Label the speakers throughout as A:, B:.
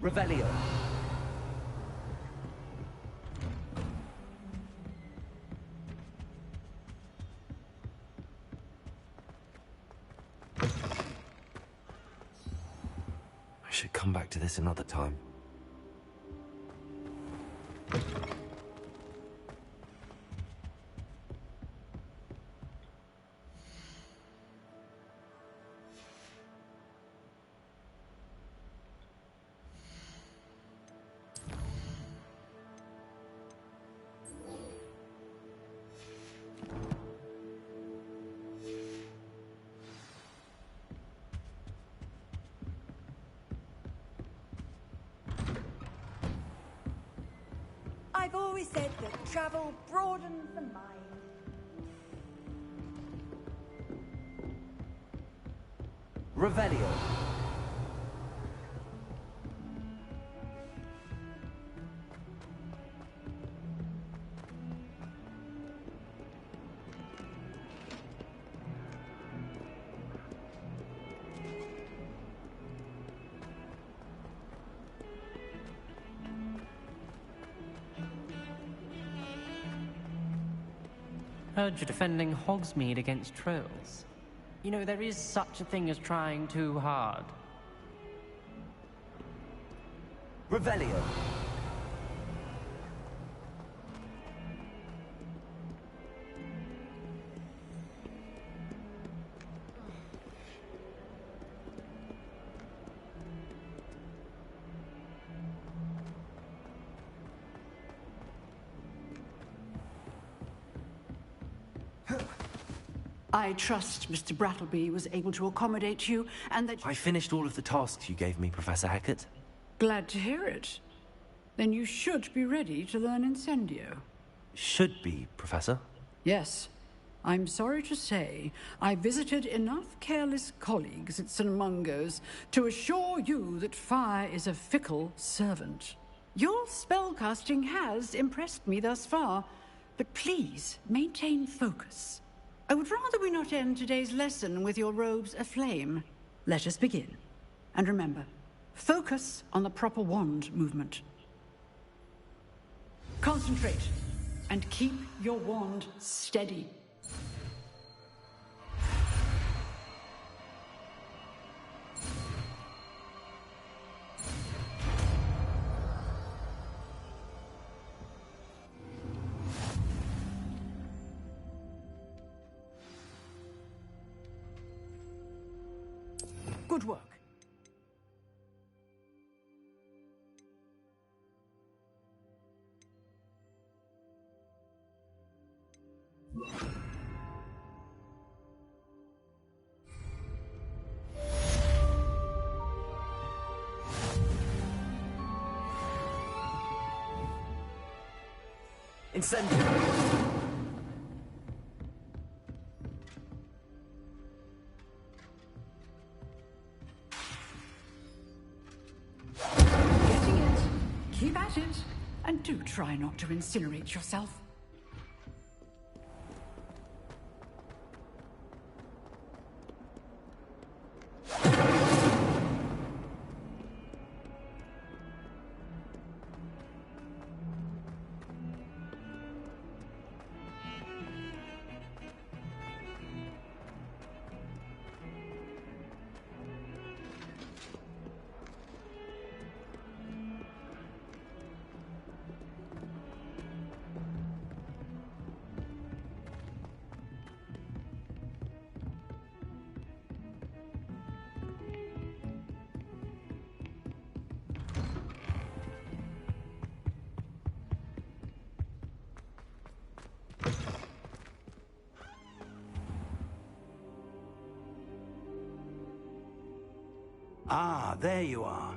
A: Revelio.
B: I should come back to this another time.
C: I've always said that travel broadens the mind.
A: Revelio.
D: Heard you're defending Hogsmeade against trolls. You know, there is such a thing as trying too hard.
A: Revelio.
E: I trust Mr. Brattleby was able to accommodate you, and that...
B: I finished all of the tasks you gave me, Professor Hackett.
E: Glad to hear it. Then you should be ready to learn Incendio.
B: Should be, Professor.
E: Yes. I'm sorry to say, I visited enough careless colleagues at St. Mungo's to assure you that fire is a fickle servant. Your spellcasting has impressed me thus far, but please maintain focus. I would rather we not end today's lesson with your robes aflame. Let us begin. And remember, focus on the proper wand movement. Concentrate, and keep your wand steady. Good work.
A: Incendio.
E: Keep at it, and do try not to incinerate yourself.
F: Ah, there you are.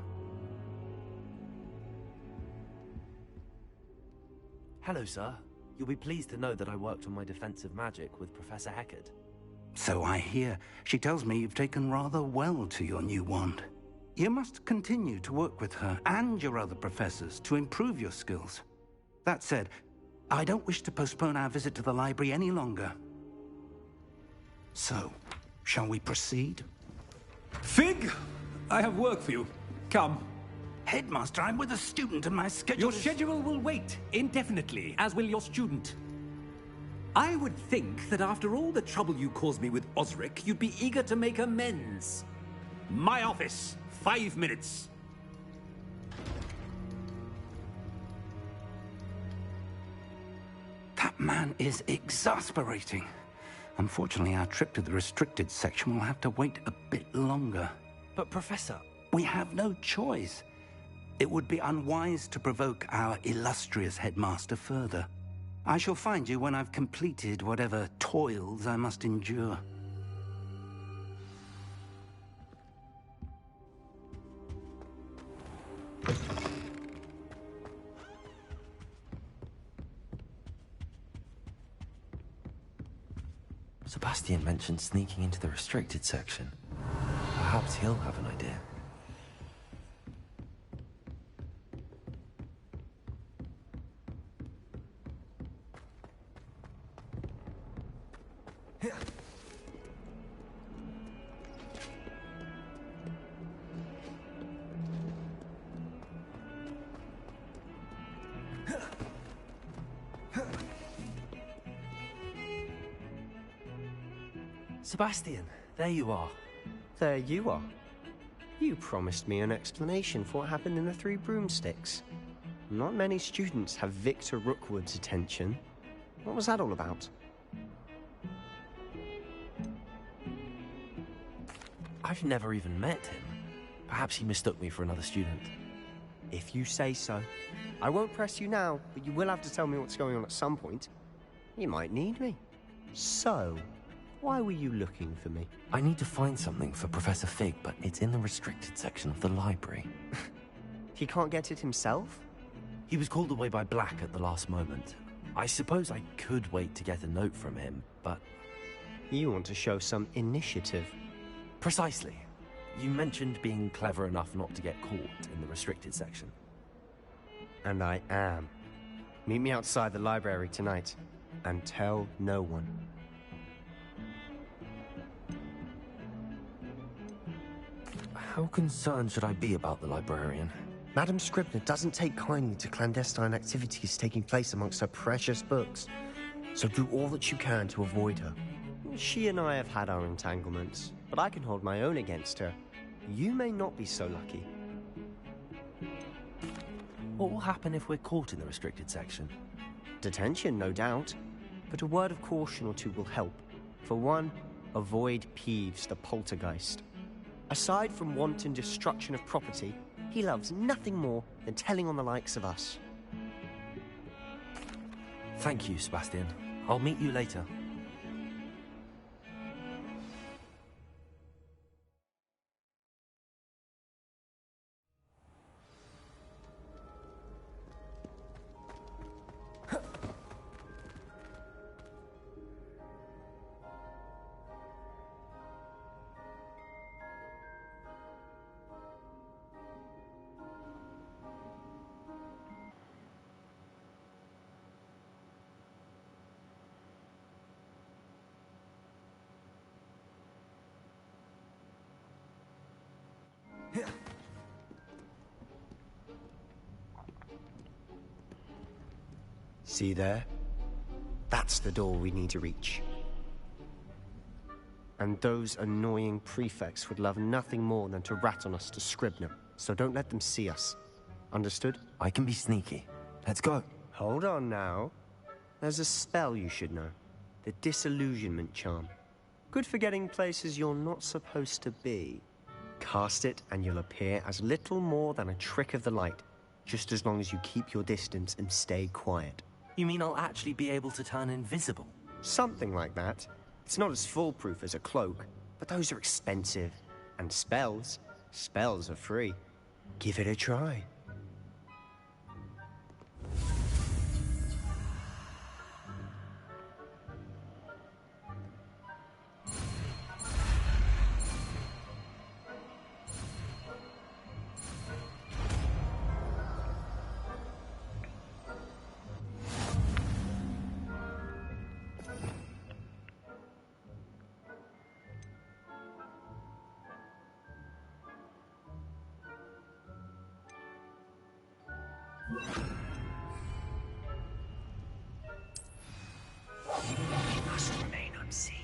B: Hello, sir. You'll be pleased to know that I worked on my defensive magic with Professor Hackett.
F: So I hear. She tells me you've taken rather well to your new wand. You must continue to work with her and your other professors to improve your skills. That said, I don't wish to postpone our visit to the library any longer. So, shall we proceed?
G: Fig, I have work for you. Come.
F: Headmaster, I'm with a student and my schedule
G: Your
F: is...
G: schedule will wait indefinitely, as will your student. I would think that after all the trouble you caused me with Osric, you'd be eager to make amends. My office, 5 minutes.
F: That man is exasperating. Unfortunately, our trip to the restricted section will have to wait a bit longer.
B: But Professor...
F: We have no choice. It would be unwise to provoke our illustrious headmaster further. I shall find you when I've completed whatever toils I must endure.
B: Sebastian mentioned sneaking into the restricted section. Perhaps he'll have an idea. Sebastian, there you are.
H: There you are. You promised me an explanation for what happened in the Three Broomsticks. Not many students have Victor Rookwood's attention. What was that all about?
B: I've never even met him. Perhaps he mistook me for another student.
H: If you say so. I won't press you now, but you will have to tell me what's going on at some point. You might need me. So, why were you looking for me?
B: I need to find something for Professor Fig, but it's in the restricted section of the library.
H: He can't get it himself?
B: He was called away by Black at the last moment. I suppose I could wait to get a note from him, but...
H: You want to show some initiative.
B: Precisely. You mentioned being clever enough not to get caught in the restricted section.
H: And I am. Meet me outside the library tonight, and tell no one.
B: How concerned should I be about the librarian?
H: Madam Scribner doesn't take kindly to clandestine activities taking place amongst her precious books, so do all that you can to avoid her. She and I have had our entanglements, but I can hold my own against her. You may not be so lucky.
B: What will happen if we're caught in the restricted section?
H: Detention, no doubt, but a word of caution or two will help. For one, avoid Peeves the poltergeist. Aside from wanton destruction of property, he loves nothing more than telling on the likes of us.
B: Thank you, Sebastian. I'll meet you later.
H: See there? That's the door we need to reach. And those annoying prefects would love nothing more than to rat on us to Scribner, so don't let them see us. Understood?
B: I can be sneaky. Let's go.
H: Hold on now. There's a spell you should know. The Disillusionment Charm. Good for getting places you're not supposed to be. Cast it and you'll appear as little more than a trick of the light, just as long as you keep your distance and stay quiet.
B: You mean I'll actually be able to turn invisible?
H: Something like that. It's not as foolproof as a cloak, but those are expensive. And spells are free. Give it a try. It must remain unseen.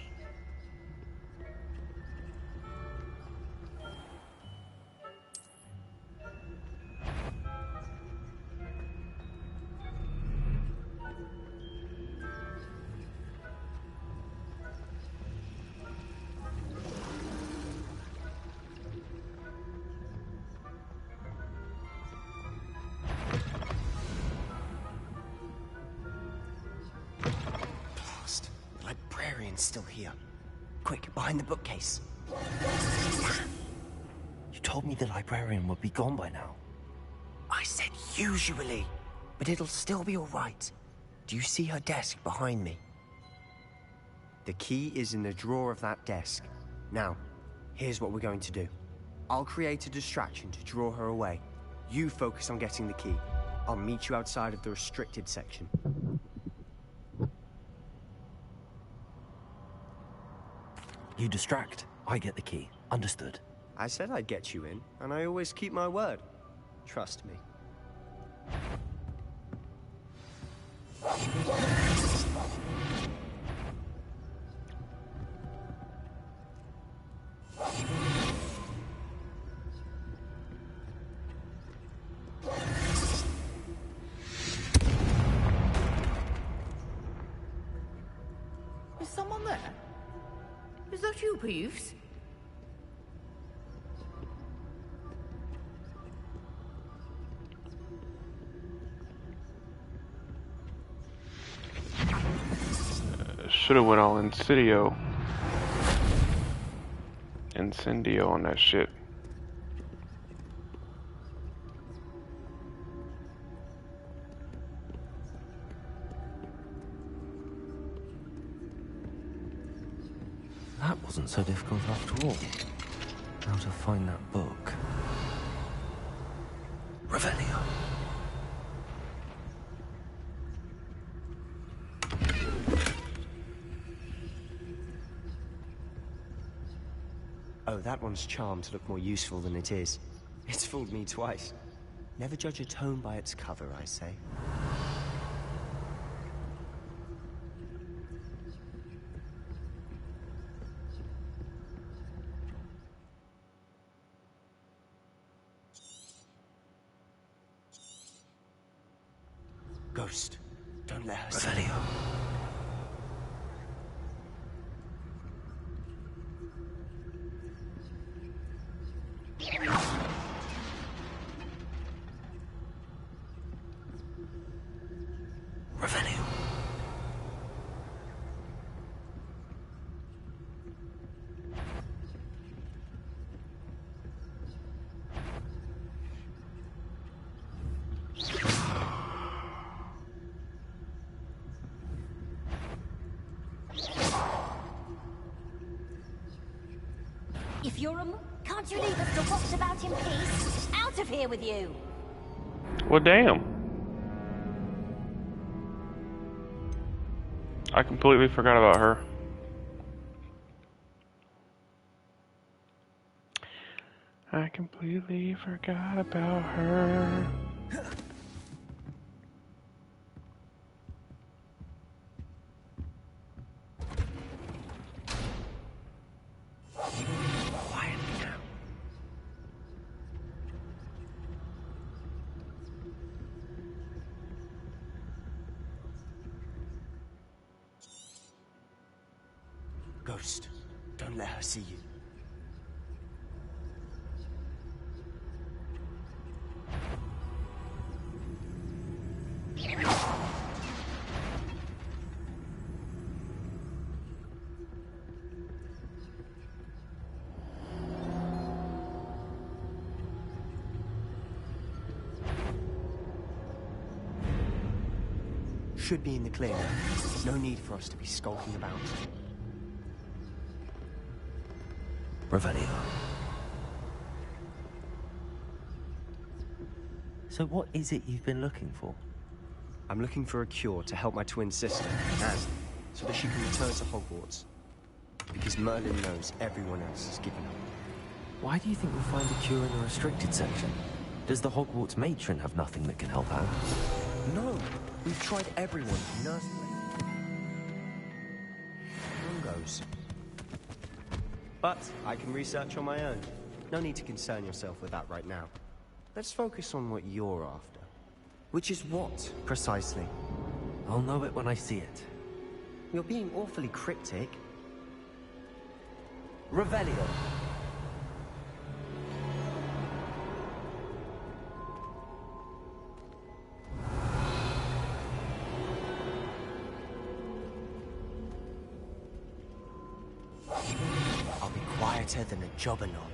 H: The librarian's still here. Quick, behind the bookcase.
B: You told me the librarian would be gone by now.
H: I said usually, but it'll still be all right. Do you see her desk behind me? The key is in the drawer of that desk. Now, here's what we're going to do. I'll create a distraction to draw her away. You focus on getting the key. I'll meet you outside of the restricted section.
B: You distract, I get the key. Understood.
H: I said I'd get you in, and I always keep my word. Trust me.
I: Is someone there? Is that you, Peeves?
J: Should have went all Incendio on that shit.
B: That wasn't so difficult after all. How to find that book. Revelio.
H: Oh, that one's charmed to look more useful than it is. It's fooled me twice. Never judge a tome by its cover, I say. Ghost, don't let her see.
B: Revelio. Revelio.
C: If you're a... Can't you leave us to watch about in peace? Out of here with you!
J: Well, damn. I completely forgot about her. I completely forgot about her.
H: Ghost, don't let her see you. Should be in the clear now. No need for us to be skulking about.
B: Revelio. So what is it you've been looking for?
H: I'm looking for a cure to help my twin sister, Anne, so that she can return to Hogwarts. Because Merlin knows everyone else has given up.
B: Why do you think we'll find a cure in the restricted section? Does the Hogwarts matron have nothing that can help out?
H: No, we've tried everyone. Nurse. Goes. But I can research on my own. No need to concern yourself with that right now. Let's focus on what you're after. Which is what, precisely?
B: I'll know it when I see it.
H: You're being awfully cryptic.
A: Revelio.
H: I'll be quieter than a jobberknoll.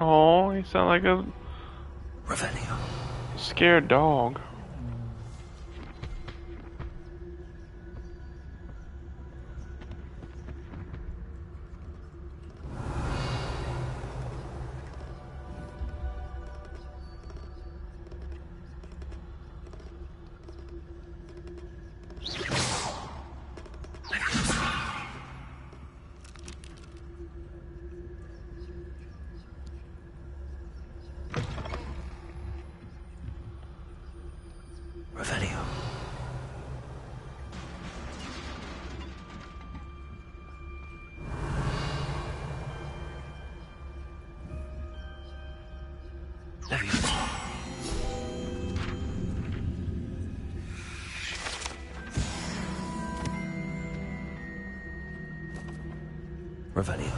J: Oh, you sound like a
B: Revelio.
J: scared dog.
B: Revelio. Revelio.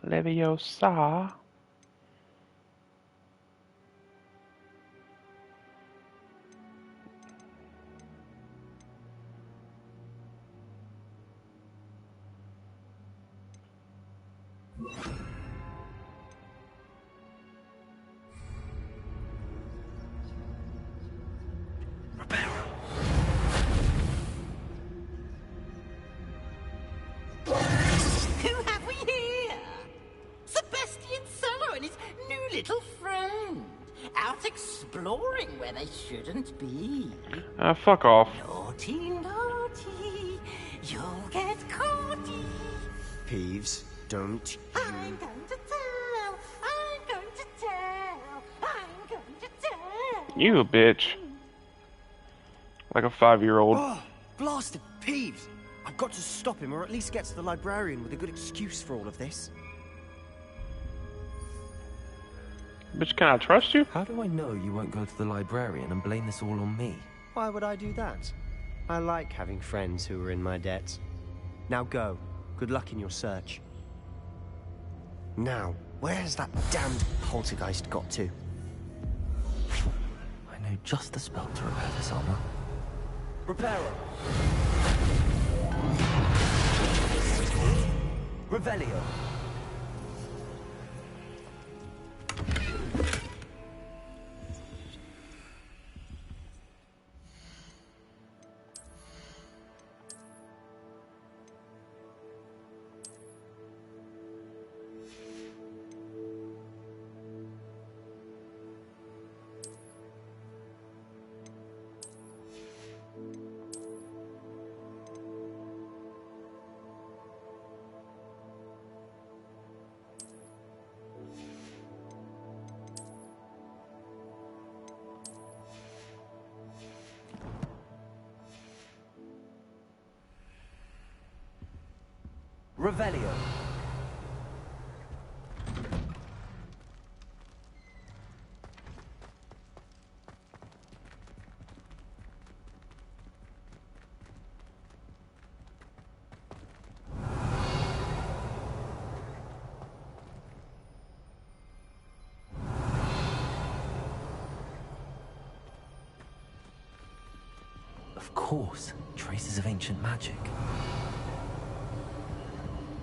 B: Leviosa.
I: Who have we here? Sebastian and his new little friend. Out exploring where they shouldn't be.
J: Fuck off.
I: Naughty, naughty. You'll get caughty.
H: Peeves, don't
I: I'm going to tell. I'm going to tell. I'm going to tell.
J: You a bitch. Like a 5-year-old.
H: Oh, blasted Peeves! I've got to stop him, or at least get to the librarian with a good excuse for all of this.
J: Bitch, can I trust you?
B: How do I know you won't go to the librarian and blame this all on me?
H: Why would I do that? I like having friends who are in my debt. Now go. Good luck in your search. Now, where's that damned poltergeist got to?
B: I know just the spell to repair this armor.
A: Reparo. Revelio. Revelio.
B: Of course, traces of ancient magic.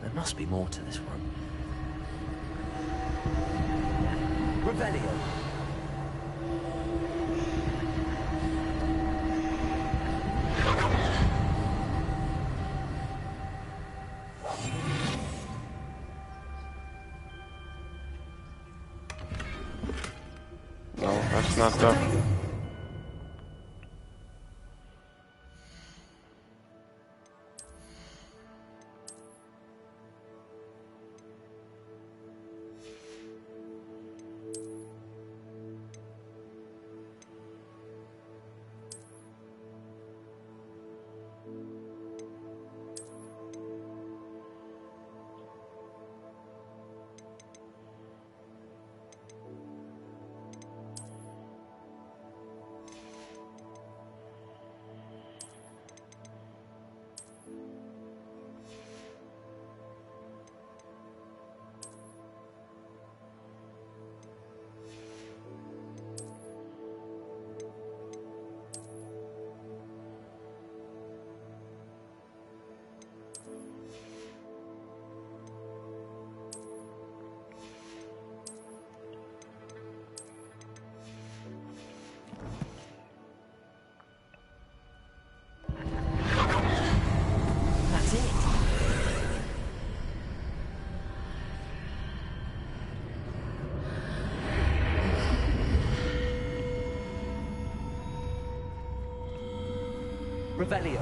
B: There must be more to this room.
A: Revelio.
J: No, that's not the...
B: That's it!
A: Revelio.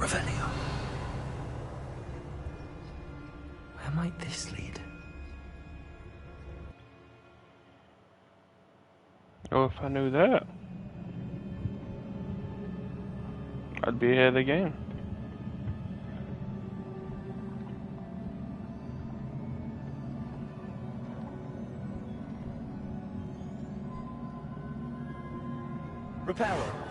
B: Revelio. Where might this lead?
J: Oh, if I knew that, I'd be ahead of the game.
A: Reparo.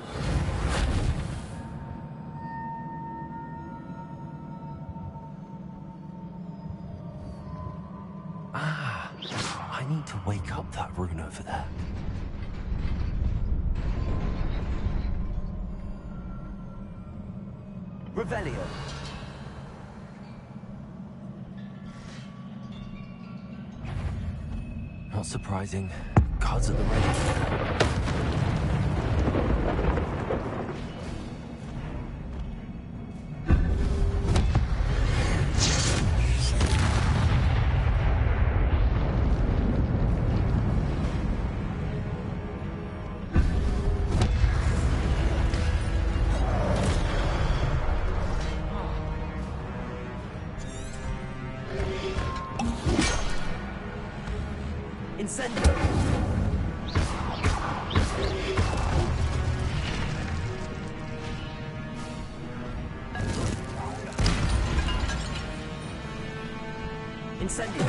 B: I need to wake up that rune over there.
A: Revelio.
B: Not surprising. Guards at the ready.
A: Incendio. Incendio.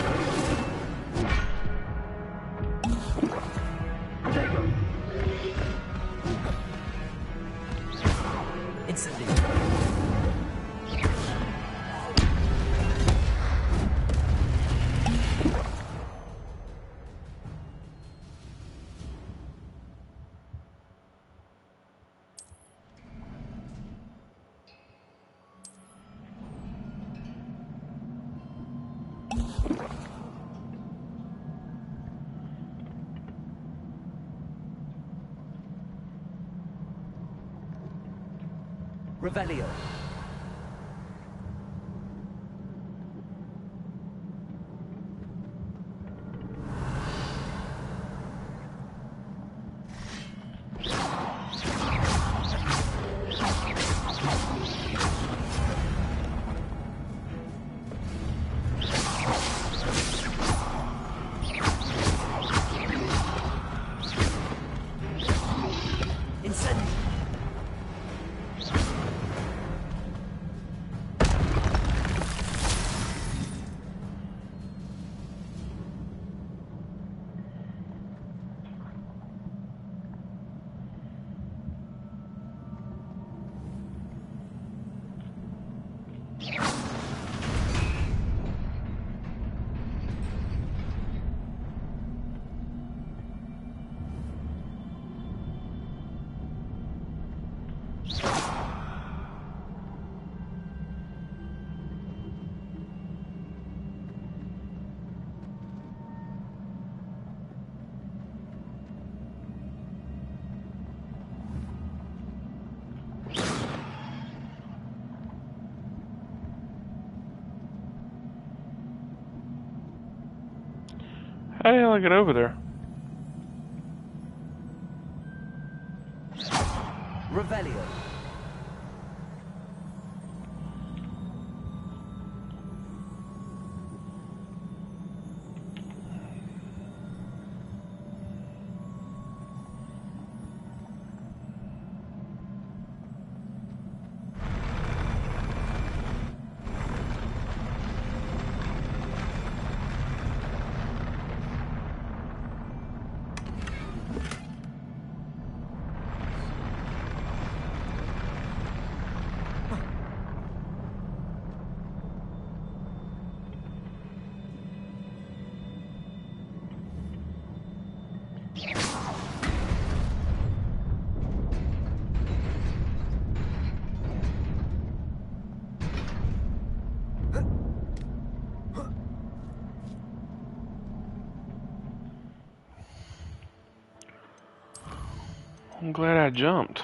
A: Incendio. Revelio. Incendio.
J: How the hell I get over there?
A: Revelio.
J: I'm glad I jumped.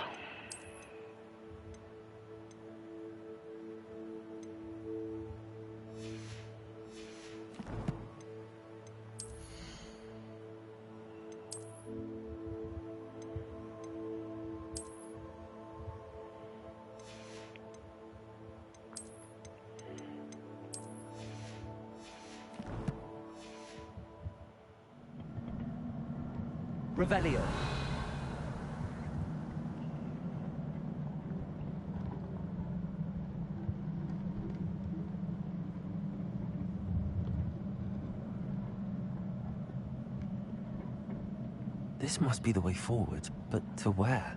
A: Revelio.
B: This must be the way forward, but to where?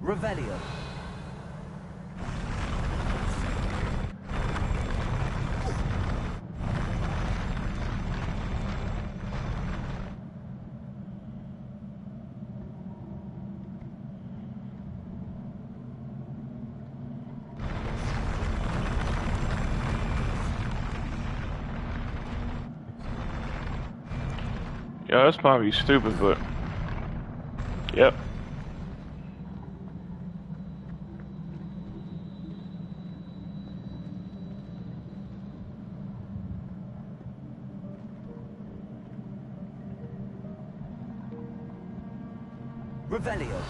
B: Revelio.
J: Yeah, this might be stupid, but yep.
A: Revelio.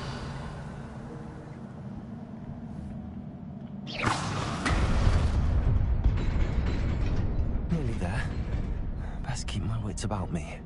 B: Nearly there. Best keep my wits about me.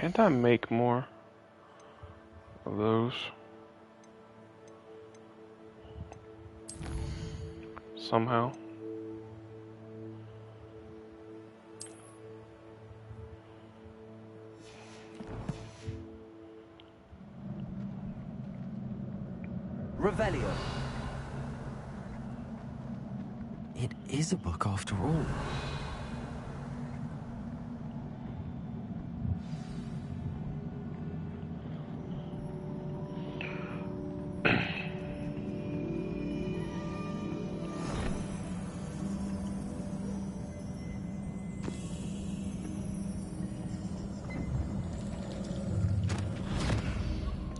J: Can't I make more of those? Somehow.
A: Revelio.
B: It is a book after all.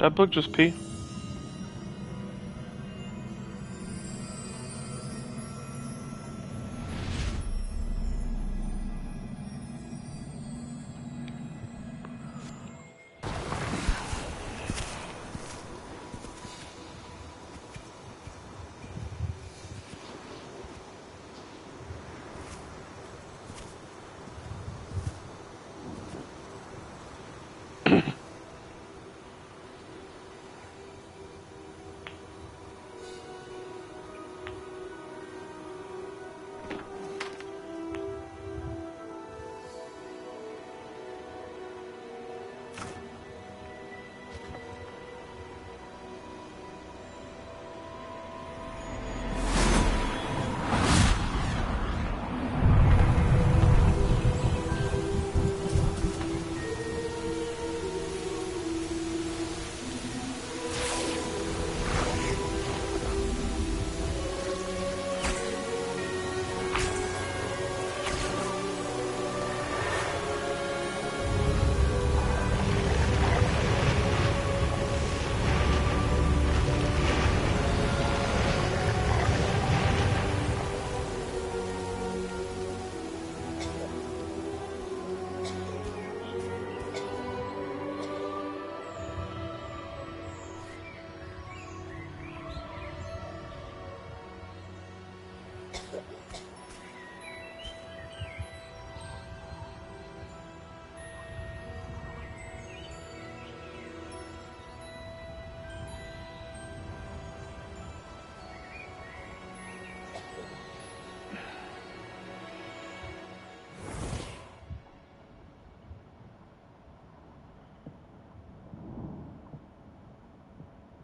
J: That book just pee?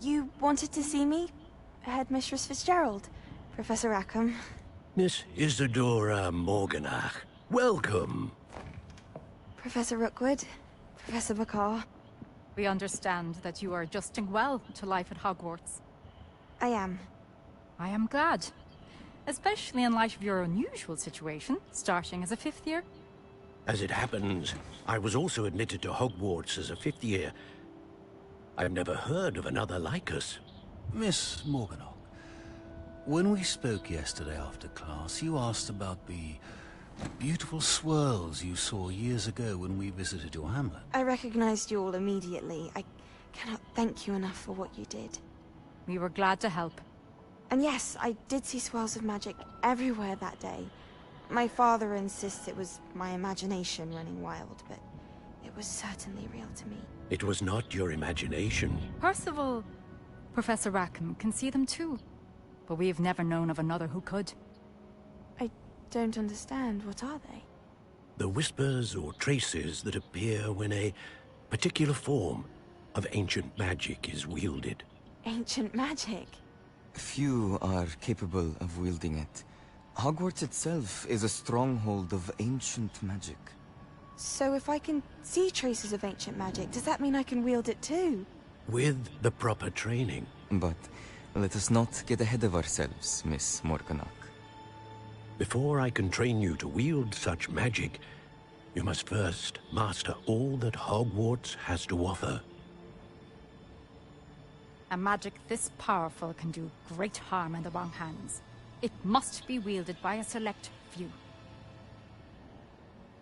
K: You wanted to see me? Headmistress Fitzgerald, Professor Rackham.
L: Miss Isadora Morganach, welcome.
K: Professor Rookwood, Professor McCaw.
M: We understand that you are adjusting well to life at Hogwarts.
K: I am.
M: I am glad. Especially in light of your unusual situation, starting as a 5th year.
L: As it happens, I was also admitted to Hogwarts as a 5th year. I've never heard of another like us.
N: Miss Morganach, when we spoke yesterday after class, you asked about the beautiful swirls you saw years ago when we visited your hamlet.
K: I recognized you all immediately. I cannot thank you enough for what you did.
M: We were glad to help.
K: And yes, I did see swirls of magic everywhere that day. My father insists it was my imagination running wild, but it was certainly real to me.
L: It was not your imagination.
M: Percival, Professor Rackham can see them too. But we have never known of another who could.
K: I don't understand. What are they?
L: The whispers or traces that appear when a particular form of ancient magic is wielded.
K: Ancient magic?
O: Few are capable of wielding it. Hogwarts itself is a stronghold of ancient magic.
K: So if I can see traces of ancient magic, does that mean I can wield it too?
L: With the proper training.
O: But let us not get ahead of ourselves, Miss Morganach.
L: Before I can train you to wield such magic, you must first master all that Hogwarts has to offer.
M: A magic this powerful can do great harm in the wrong hands. It must be wielded by a select few.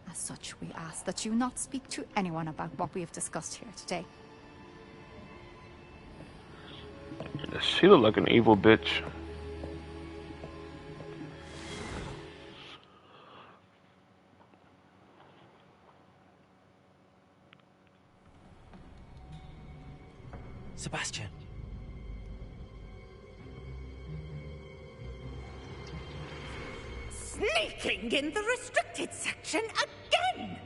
M: As such, we ask that you not speak to anyone about what we have discussed here today.
J: She looked like an evil bitch.
B: Sebastian.
P: Sneaking in the restricted section again!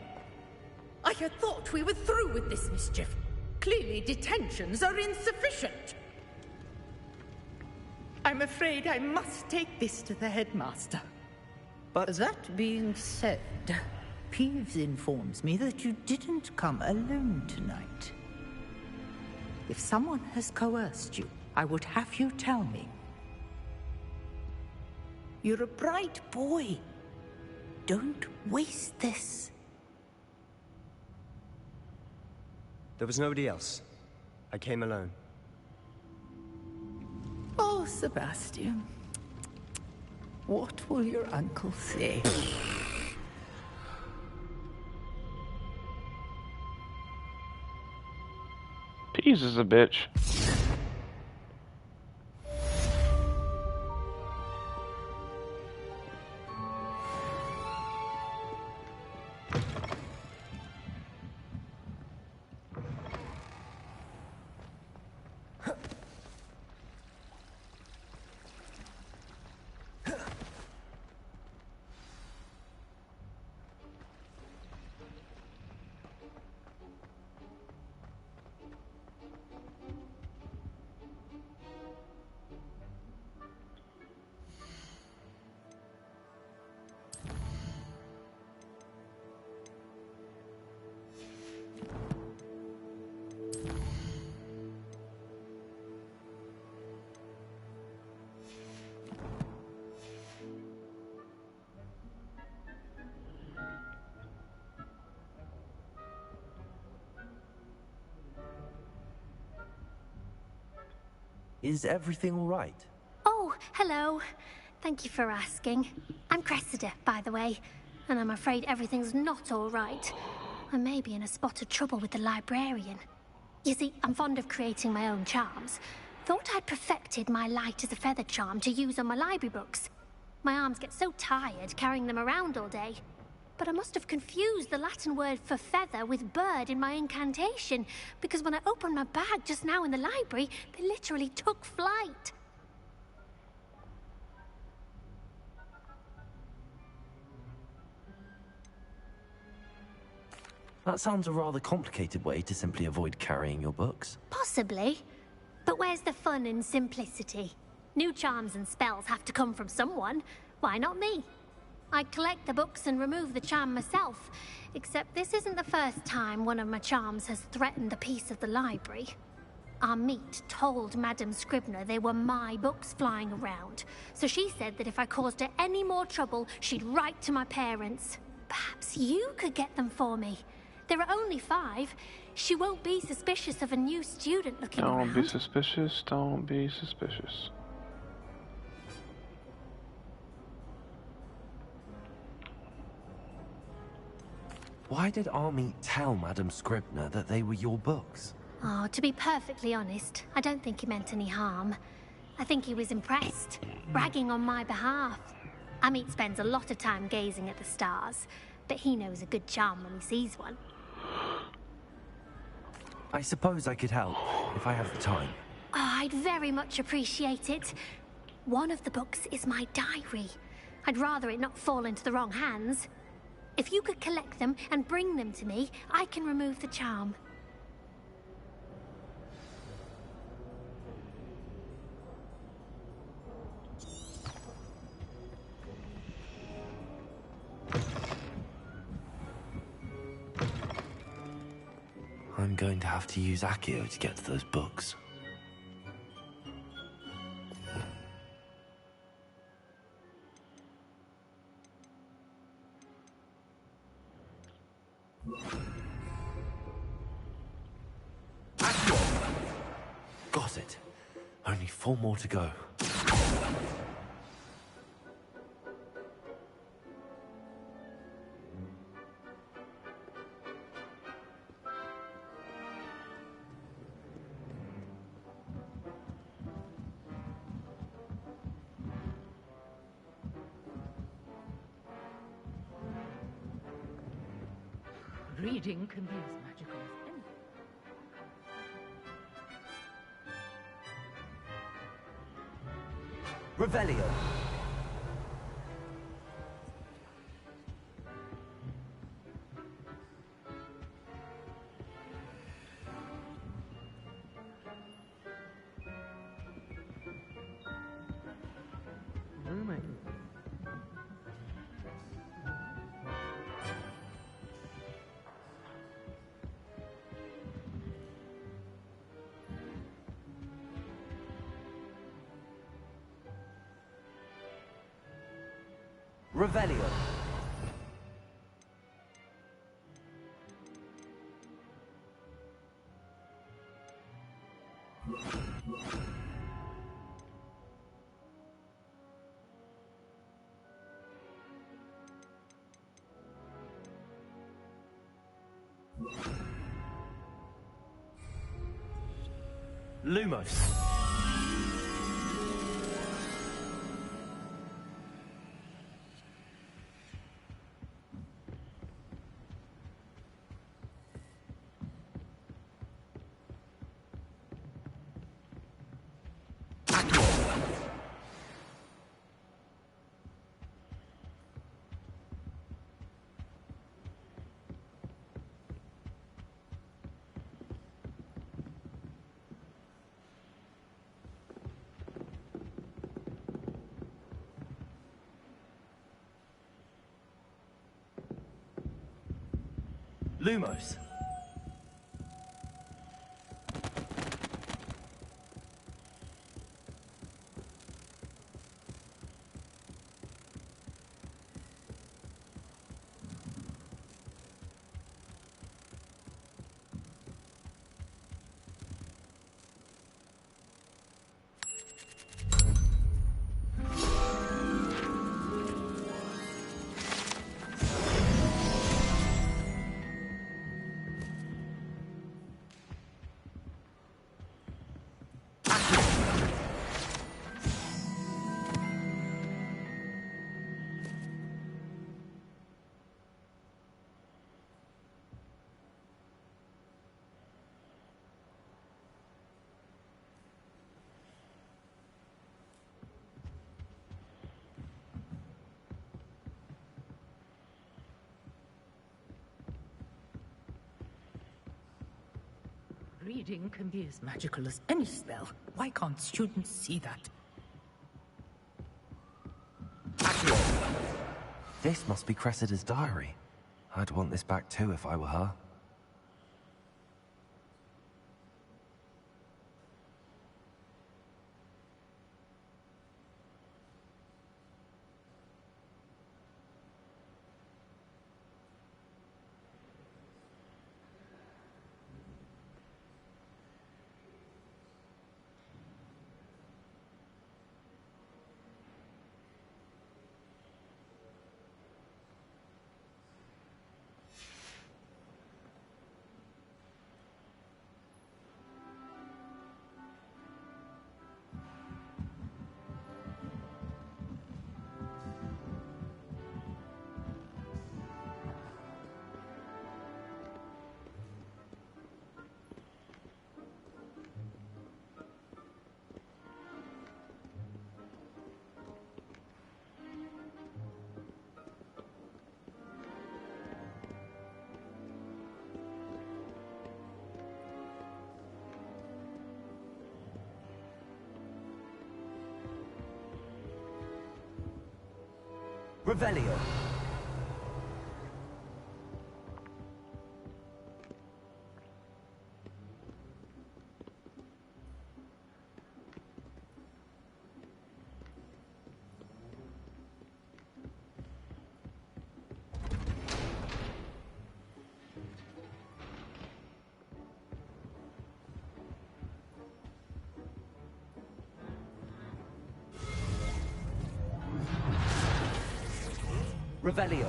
P: I had thought we were through with this mischief. Clearly detentions are insufficient. I'm afraid I must take this to the headmaster.
I: But that being said, Peeves informs me that you didn't come alone tonight. If someone has coerced you, I would have you tell me. You're a bright boy. Don't waste this.
H: There was nobody else. I came alone.
I: Oh, Sebastian. What will your uncle say?
J: Peas is a bitch.
B: Is everything all right?
C: Oh, hello. Thank you for asking. I'm Cressida, by the way, and I'm afraid everything's not all right. I may be in a spot of trouble with the librarian. You see, I'm fond of creating my own charms. Thought I'd perfected my light as a feather charm to use on my library books. My arms get so tired carrying them around all day. But I must have confused the Latin word for feather with bird in my incantation, because when I opened my bag just now in the library, they literally took flight.
B: That sounds a rather complicated way to simply avoid carrying your books.
C: Possibly. But where's the fun in simplicity? New charms and spells have to come from someone. Why not me? I collect the books and remove the charm myself, except this isn't the first time one of my charms has threatened the peace of the library. Our meet told Madame Scribner they were my books flying around, so she said that if I caused her any more trouble, she'd write to my parents. Perhaps you could get them for me. There are only 5. She won't be suspicious of a new student looking around.
J: Don't be suspicious, don't be suspicious.
B: Why did Army tell Madame Scribner that they were your books?
C: Oh, to be perfectly honest, I don't think he meant any harm. I think he was impressed, bragging on my behalf. Amit spends a lot of time gazing at the stars, but he knows a good charm when he sees one.
B: I suppose I could help, if I have the time.
C: Oh, I'd very much appreciate it. One of the books is my diary. I'd rather it not fall into the wrong hands. If you could collect them and bring them to me, I can remove the charm.
B: I'm going to have to use Accio to get to those books. Got it. Only 4 more to go.
P: Reading can be as magical as anything.
A: Revelio. Revelio.
B: Lumos. Lumos.
P: Reading can be as magical as any spell. Why can't students see that?
B: This must be Cressida's diary. I'd want this back too if I were her.
A: Revelio. Revelio.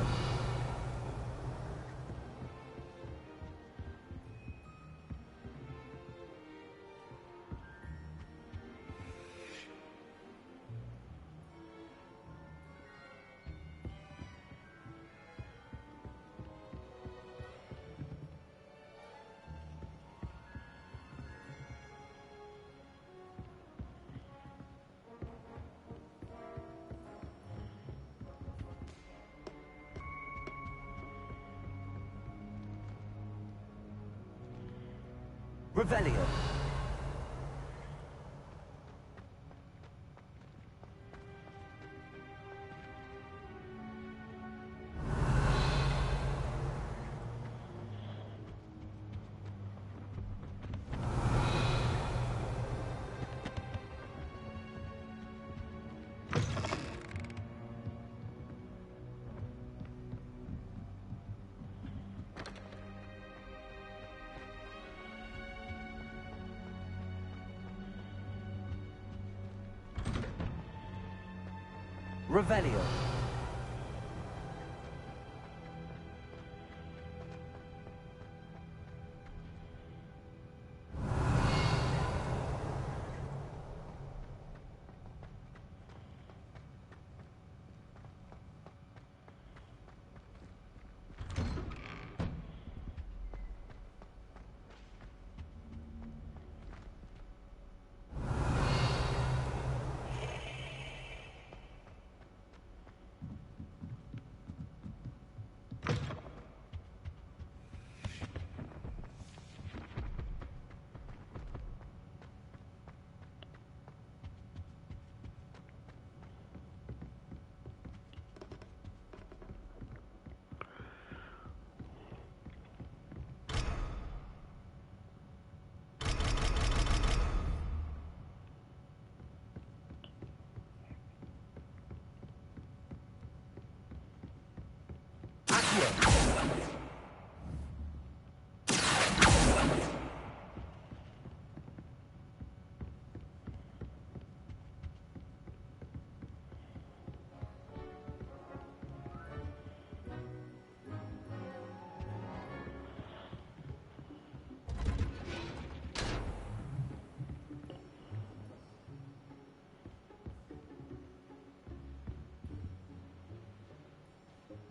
A: Revelio. Revelio.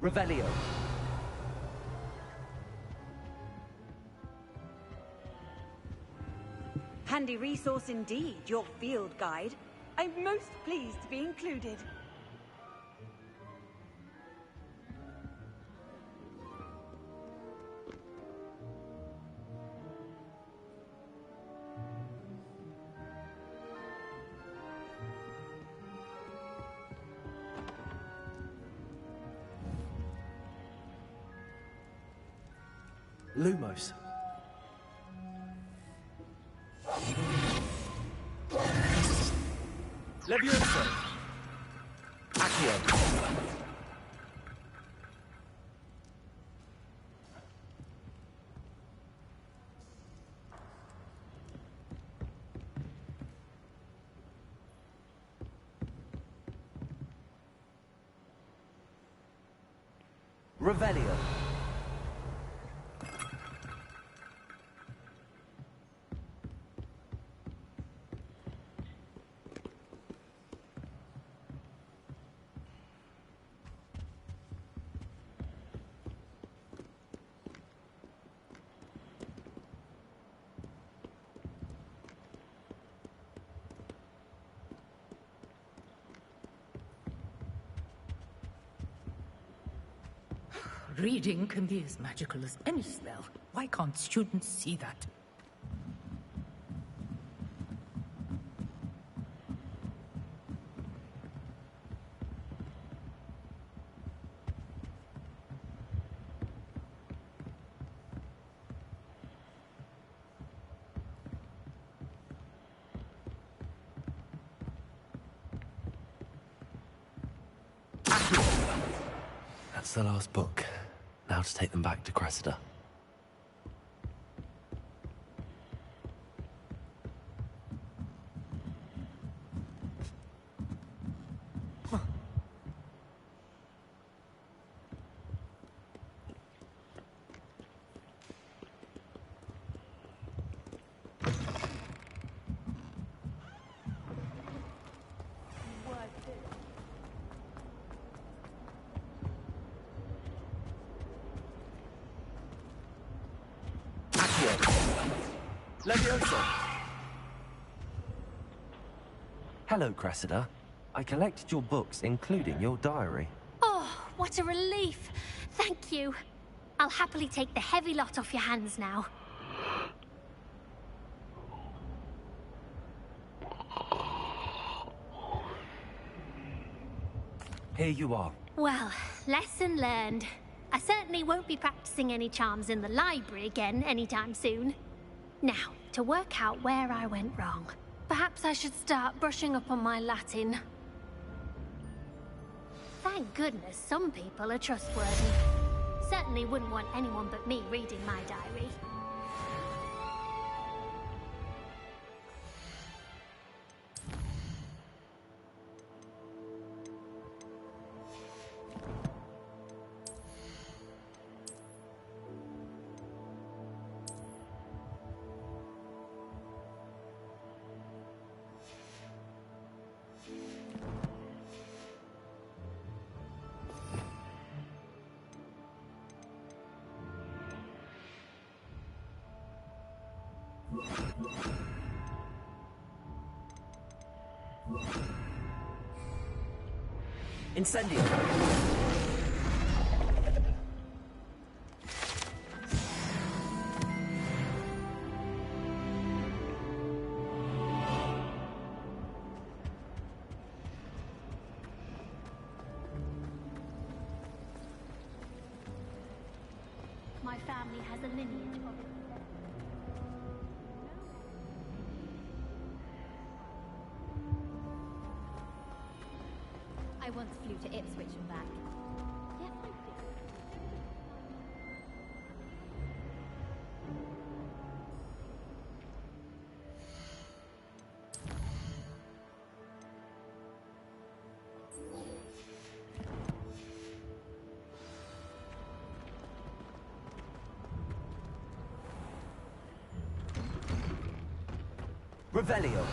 A: Revelio.
Q: Handy resource indeed, your field guide. I'm most pleased to be included.
B: Lumos.
A: Levioso. Accio. Revelio.
P: Reading can be as magical as any spell. Why can't students see that?
B: That's the last book. Now to take them back to Cressida.
A: Levioso.
B: Hello, Cressida. I collected your books, including your diary.
C: Oh, what a relief. Thank you. I'll happily take the heavy lot off your hands now.
B: Here you are.
C: Well, lesson learned. I certainly won't be practicing any charms in the library again anytime soon. Now, to work out where I went wrong. Perhaps I should start brushing up on my Latin. Thank goodness some people are trustworthy. Certainly wouldn't want anyone but me reading my diary.
B: Incendio!
C: My family has a lineage of... I once flew to Ipswich and back. Yes, I did.
B: Revelio.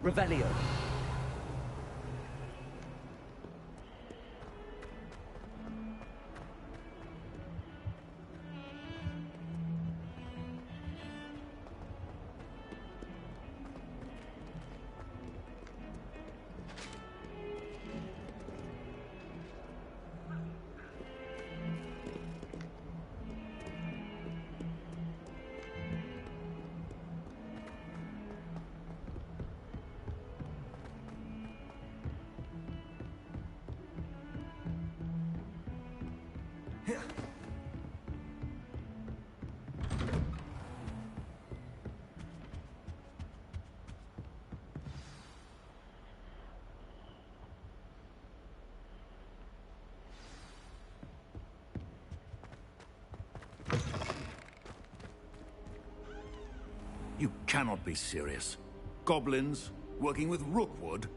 B: Revelio.
N: You cannot be serious. Goblins working with Rookwood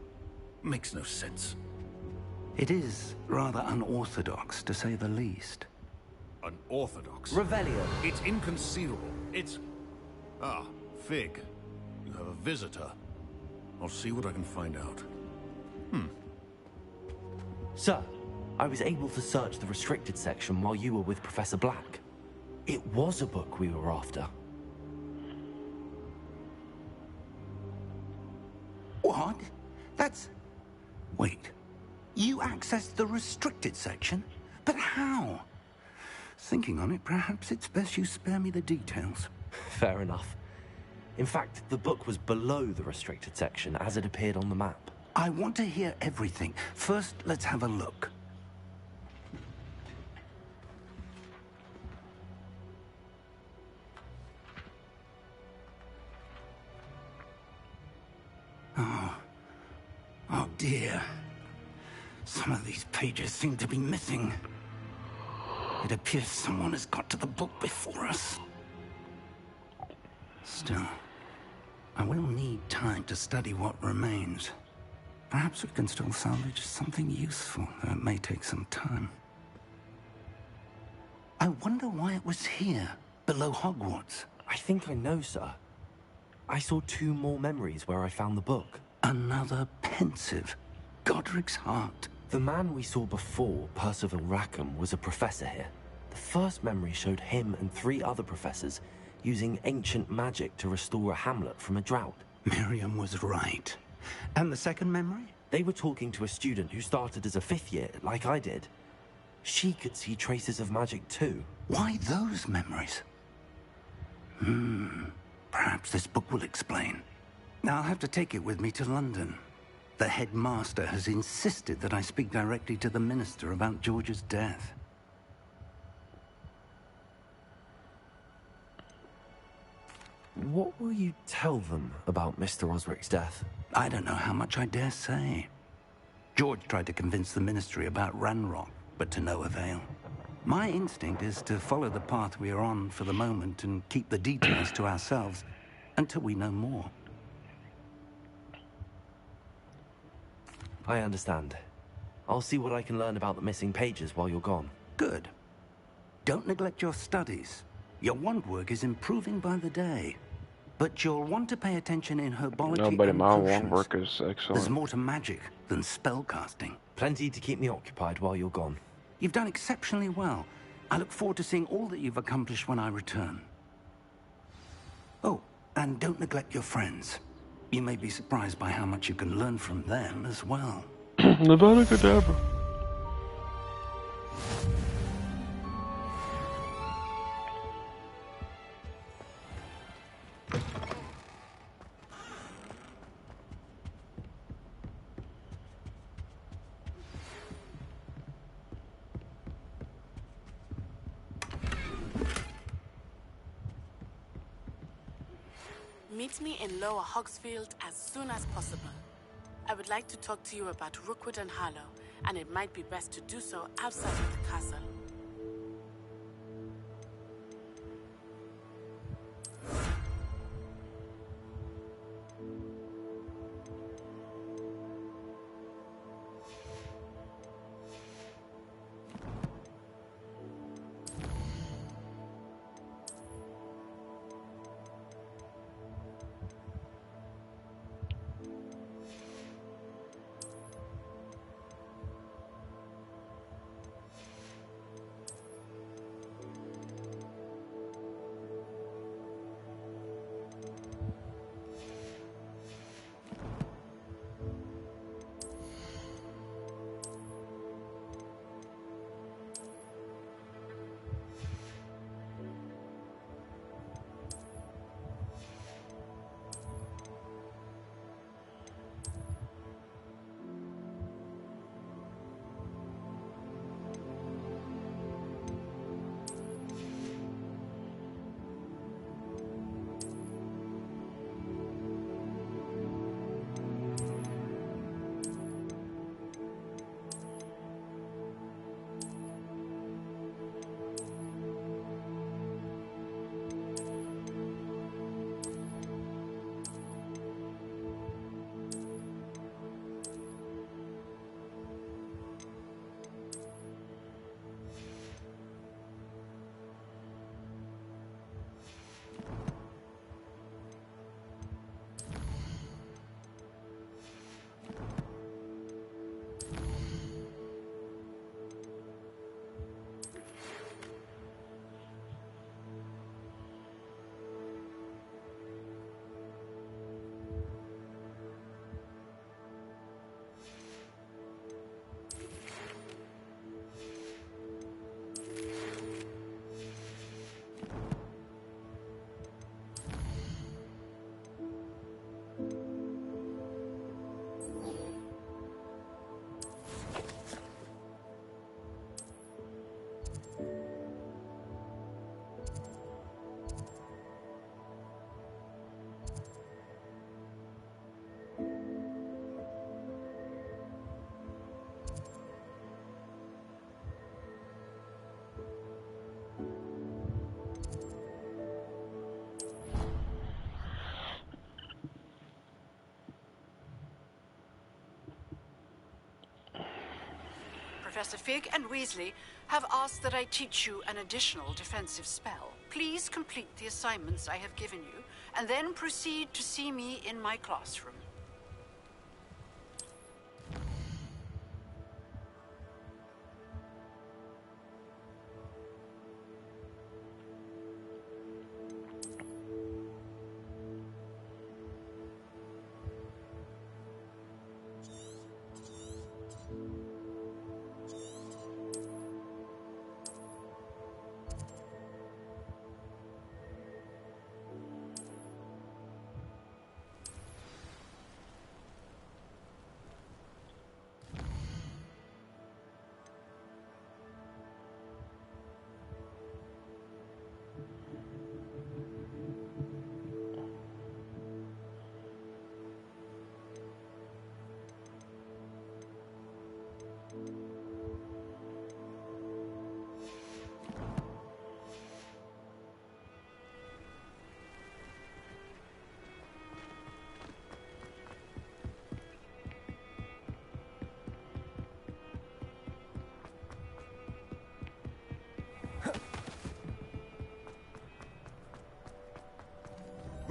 N: makes no sense.
F: It is rather unorthodox, to say the least.
N: Unorthodox?
B: Revelio.
N: It's inconceivable. It's... Ah, Fig. You have a visitor. I'll see what I can find out.
B: Sir, I was able to search the restricted section while you were with Professor Black. It was a book we were after.
F: What? That's... Wait. You accessed the restricted section? But how? Thinking on it, perhaps it's best you spare me the details.
B: Fair enough. In fact, the book was below the restricted section as it appeared on the map.
F: I want to hear everything. First, let's have a look. Oh dear. Some of these pages seem to be missing. It appears someone has got to the book before us. Still, I will need time to study what remains. Perhaps we can still salvage something useful, though it may take some time. I wonder why it was here, below Hogwarts.
B: I think I know, sir. I saw 2 more memories where I found the book.
F: Another pensive. Godric's heart.
B: The man we saw before, Percival Rackham, was a professor here. The first memory showed him and 3 other professors using ancient magic to restore a hamlet from a drought.
F: Miriam was right. And the second memory?
B: They were talking to a student who started as a 5th year, like I did. She could see traces of magic too.
F: Why those memories? Perhaps this book will explain. Now I'll have to take it with me to London. The headmaster has insisted that I speak directly to the minister about George's death.
B: What will you tell them about Mr. Osric's death?
F: I don't know how much I dare say. George tried to convince the ministry about Ranrock, but to no avail. My instinct is to follow the path we are on for the moment and keep the details to ourselves until we know more.
B: I understand. I'll see what I can learn about the missing pages while you're gone.
F: Good. Don't neglect your studies. Your wand work is improving by the day. But you'll want to pay attention in herbology
J: No, but
F: and
J: my wand
F: potions.
J: work is
F: There's
J: excellent.
F: more to magic than spellcasting.
B: Plenty to keep me occupied while you're gone.
F: You've done exceptionally well. I look forward to seeing all that you've accomplished when I return. Oh, and don't neglect your friends. You may be surprised by how much you can learn from them as well.
J: Nevada Kedavra.
R: Meet me in Lower Hogsfield as soon as possible. I would like to talk to you about Rookwood and Harlow, and it might be best to do so outside of the castle.
E: Professor Fig and Weasley have asked that I teach you an additional defensive spell. Please complete the assignments I have given you, and then proceed to see me in my classroom.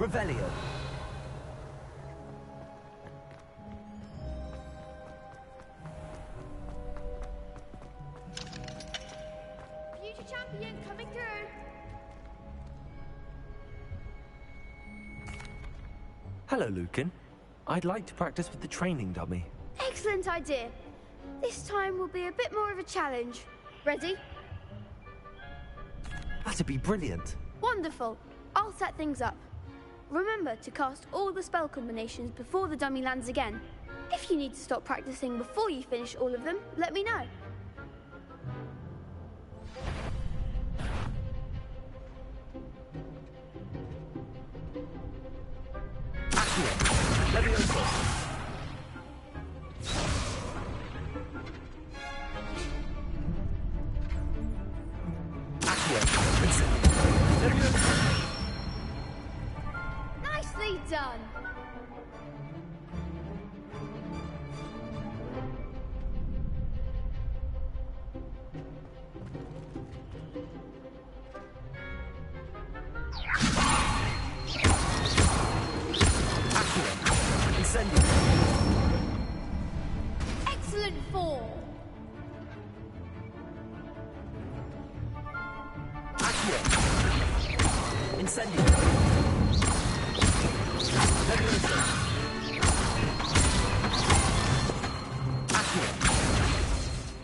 B: Revelio.
S: Future champion coming through.
B: Hello, Lucan. I'd like to practice with the training dummy.
S: Excellent idea. This time will be a bit more of a challenge. Ready?
B: That'd be brilliant.
S: Wonderful. I'll set things up. Remember to cast all the spell combinations before the dummy lands again. If you need to stop practicing before you finish all of them, let me know. Nicely done. Excellent form.
B: Incendio.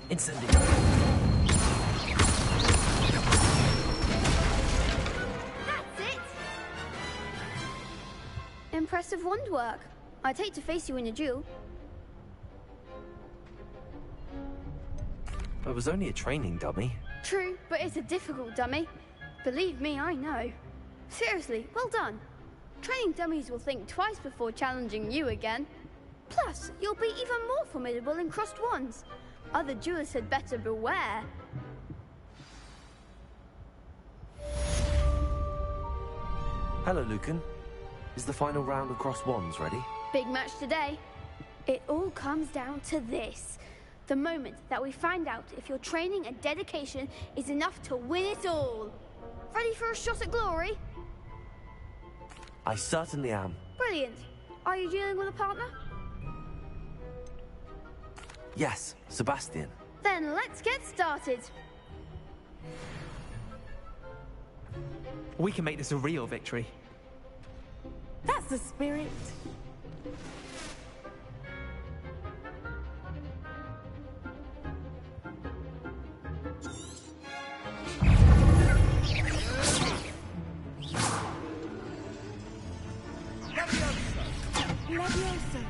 B: Incendio.
S: That's it. Impressive wand work. I'd hate to face you in a duel.
B: It was only a training dummy.
S: True, but it's a difficult dummy. Believe me, I know. Seriously, well done. Training dummies will think twice before challenging you again. Plus, you'll be even more formidable in crossed wands. Other duelists had better beware.
B: Hello, Lucan. Is the final round of cross wands ready?
S: Big match today. It all comes down to this. The moment that we find out if your training and dedication is enough to win it all. Ready for a shot at glory?
B: I certainly am.
S: Brilliant. Are you dealing with a partner?
B: Yes, Sebastian.
S: Then let's get started.
T: We can make this a real victory.
R: That's the spirit.
S: Leviosa.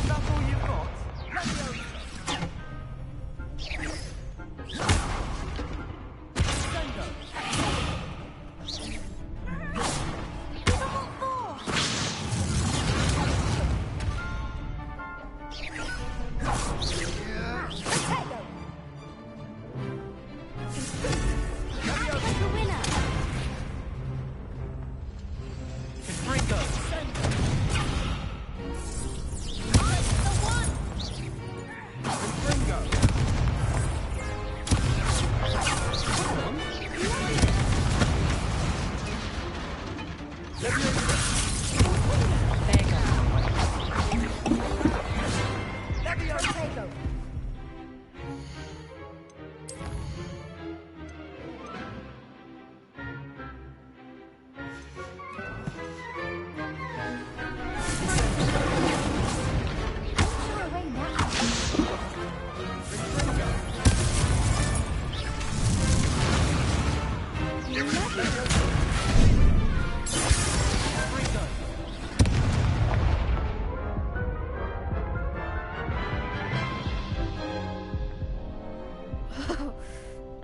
T: That's all you've got?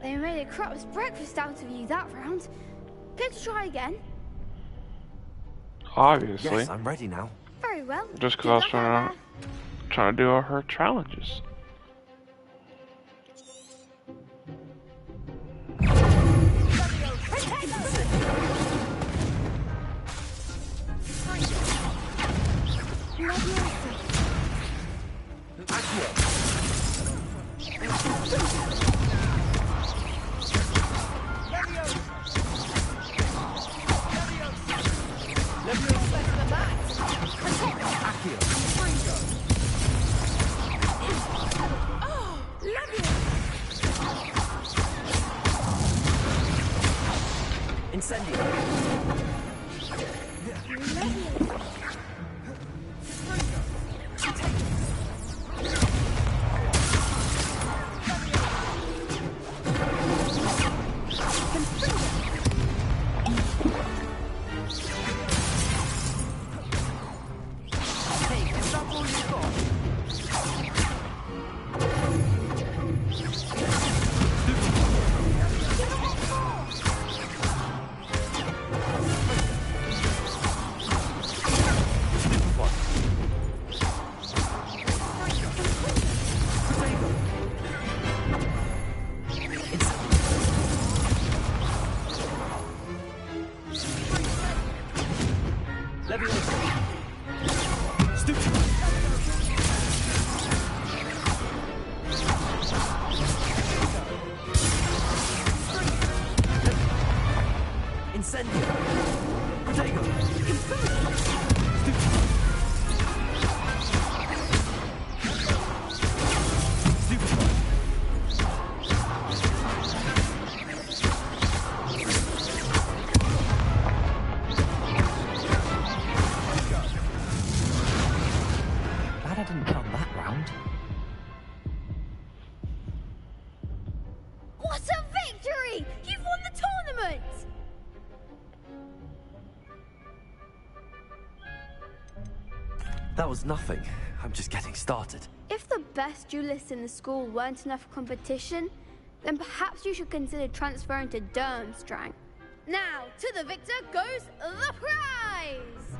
S: They made a crap's breakfast out of you that round. Care to try again?
J: Obviously.
B: Yes, I'm ready now.
S: Very well.
J: Just because I was trying to do all her challenges.
B: That was nothing. I'm just getting started.
S: If the best duelists in the school weren't enough competition, then perhaps you should consider transferring to Durmstrang. Now, to the victor goes the prize!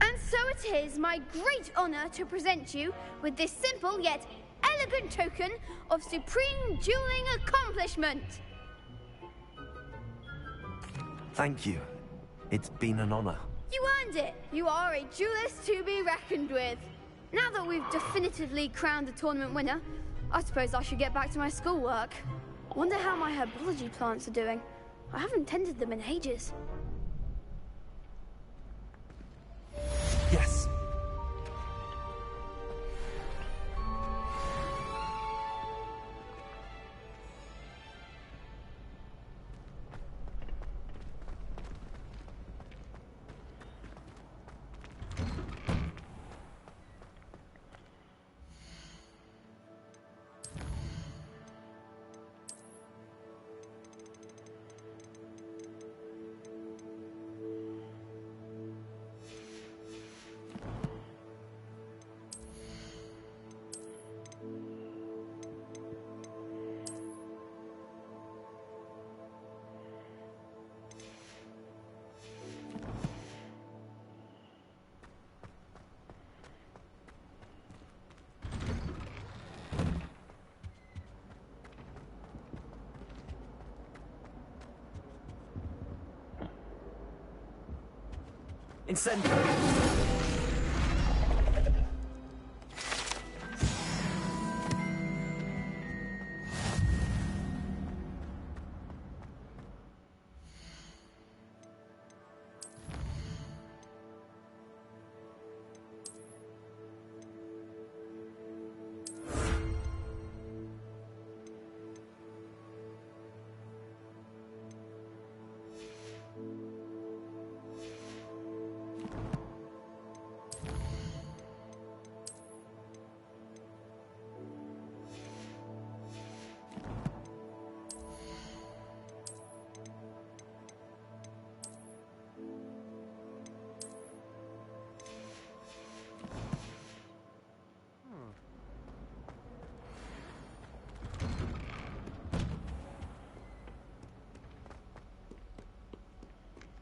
S: And so it is my great honor to present you with this simple yet elegant token of supreme dueling accomplishment.
B: Thank you. It's been an honor.
S: You earned it. You are a duelist to be reckoned with. Now that we've definitively crowned the tournament winner, I suppose I should get back to my schoolwork. Wonder how my herbology plants are doing. I haven't tended them in ages.
B: Yes. Incendio!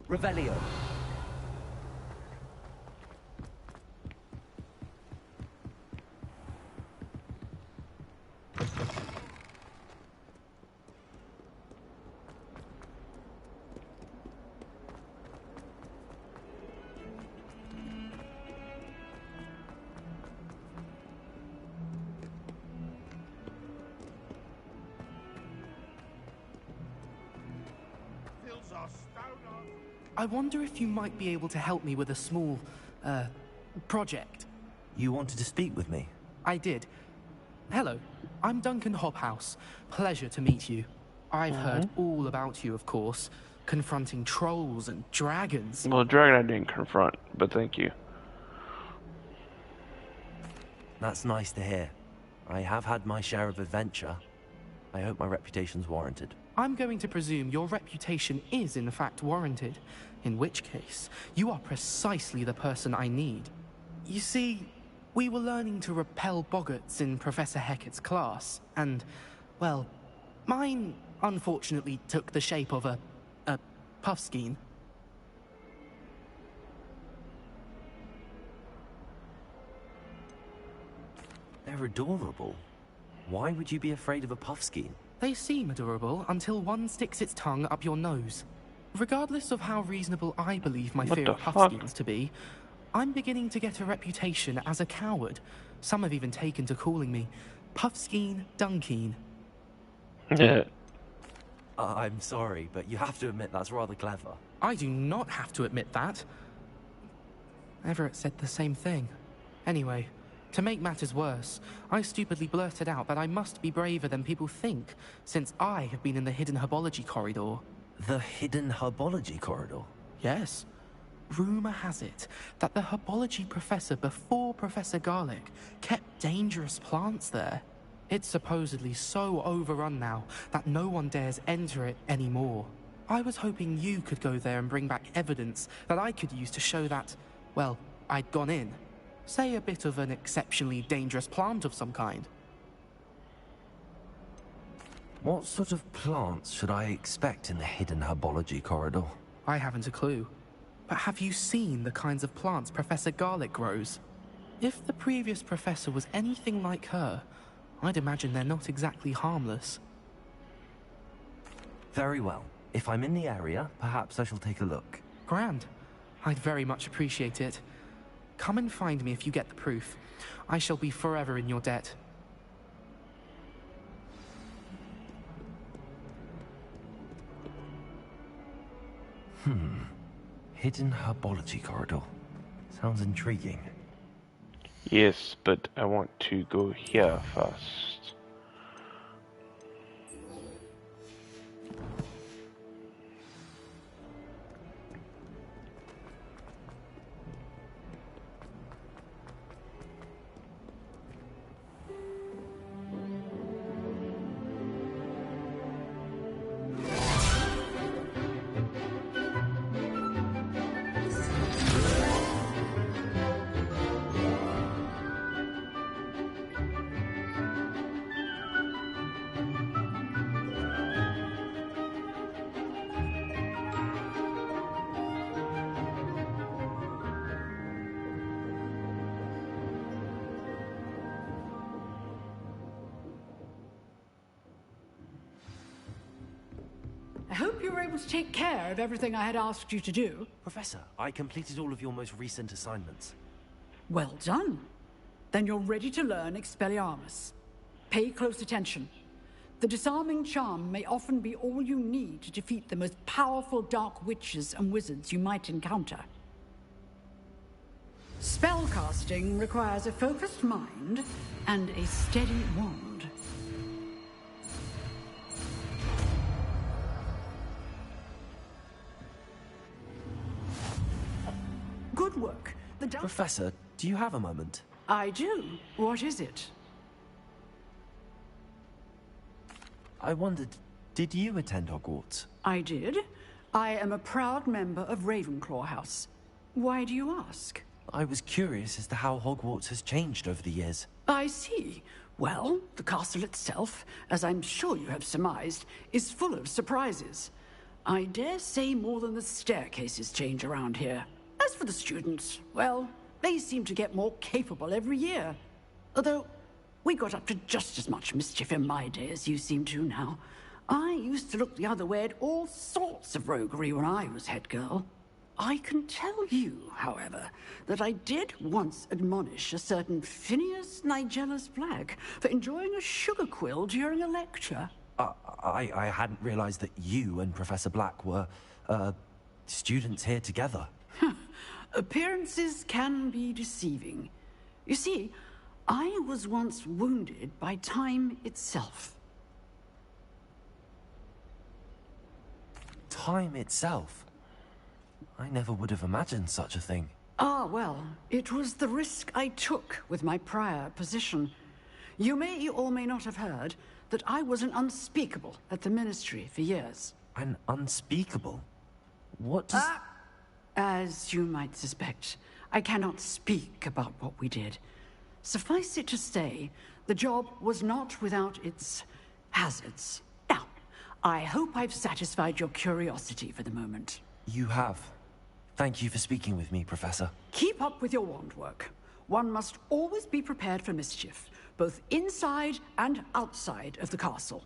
B: Revelio.
T: I wonder if you might be able to help me with a small, project.
B: You wanted to speak with me?
T: I did. Hello, I'm Duncan Hobhouse. Pleasure to meet you. I've heard all about you, of course, confronting trolls and dragons.
J: Well, dragon I didn't confront, but thank you.
B: That's nice to hear. I have had my share of adventure. I hope my reputation's warranted.
T: I'm going to presume your reputation is in fact warranted, in which case, you are precisely the person I need. You see, we were learning to repel boggarts in Professor Hecat's class, and, well, mine unfortunately took the shape of a puffskein.
B: They're adorable. Why would you be afraid of a puffskein?
T: They seem adorable until one sticks its tongue up your nose. Regardless of how reasonable I believe my fear of puffskeins to be, I'm beginning to get a reputation as a coward. Some have even taken to calling me Puffskein Dunkeen.
B: I'm sorry, but you have to admit that's rather clever.
T: I do not have to admit that. Everett said the same thing. Anyway, to make matters worse, I stupidly blurted out that I must be braver than people think, since I have been in the hidden herbology corridor.
B: The hidden herbology corridor?
T: Yes. Rumor has it that the herbology professor before Professor Garlic kept dangerous plants there. It's supposedly so overrun now that no one dares enter it anymore. I was hoping you could go there and bring back evidence that I could use to show that, well, I'd gone in. Say a bit of an exceptionally dangerous plant of some kind.
B: What sort of plants should I expect in the hidden herbology corridor?
T: I haven't a clue. But have you seen the kinds of plants Professor Garlic grows? If the previous professor was anything like her, I'd imagine they're not exactly harmless.
B: Very well. If I'm in the area, perhaps I shall take a look.
T: Grand. I'd very much appreciate it. Come and find me if you get the proof. I shall be forever in your debt.
B: Hidden herbology corridor. Sounds intriguing.
J: Yes, but I want to go here first.
E: I hope you were able to take care of everything I had asked you to do.
B: Professor, I completed all of your most recent assignments.
E: Well done. Then you're ready to learn Expelliarmus. Pay close attention. The disarming charm may often be all you need to defeat the most powerful dark witches and wizards you might encounter. Spellcasting requires a focused mind and a steady wand. Good work.
B: Professor, do you have a moment?
E: I do. What is it?
B: I wondered, did you attend Hogwarts?
E: I did. I am a proud member of Ravenclaw House. Why do you ask?
B: I was curious as to how Hogwarts has changed over the years.
E: I see. Well, the castle itself, as I'm sure you have surmised, is full of surprises. I dare say more than the staircases change around here. As for the students, well, they seem to get more capable every year. Although, we got up to just as much mischief in my day as you seem to now. I used to look the other way at all sorts of roguery when I was head girl. I can tell you, however, that I did once admonish a certain Phineas Nigellus Black for enjoying a sugar quill during a lecture.
B: I hadn't realized that you and Professor Black were, students here together.
E: Appearances can be deceiving. You see, I was once wounded by time itself.
B: Time itself? I never would have imagined such a thing.
E: Ah, well, it was the risk I took with my prior position. You may or may not have heard that I was an unspeakable at the Ministry for years.
B: An unspeakable? What does...
E: As you might suspect, I cannot speak about what we did. Suffice it to say, the job was not without its hazards. Now, I hope I've satisfied your curiosity for the moment.
B: You have. Thank you for speaking with me, Professor.
E: Keep up with your wand work. One must always be prepared for mischief, both inside and outside of the castle.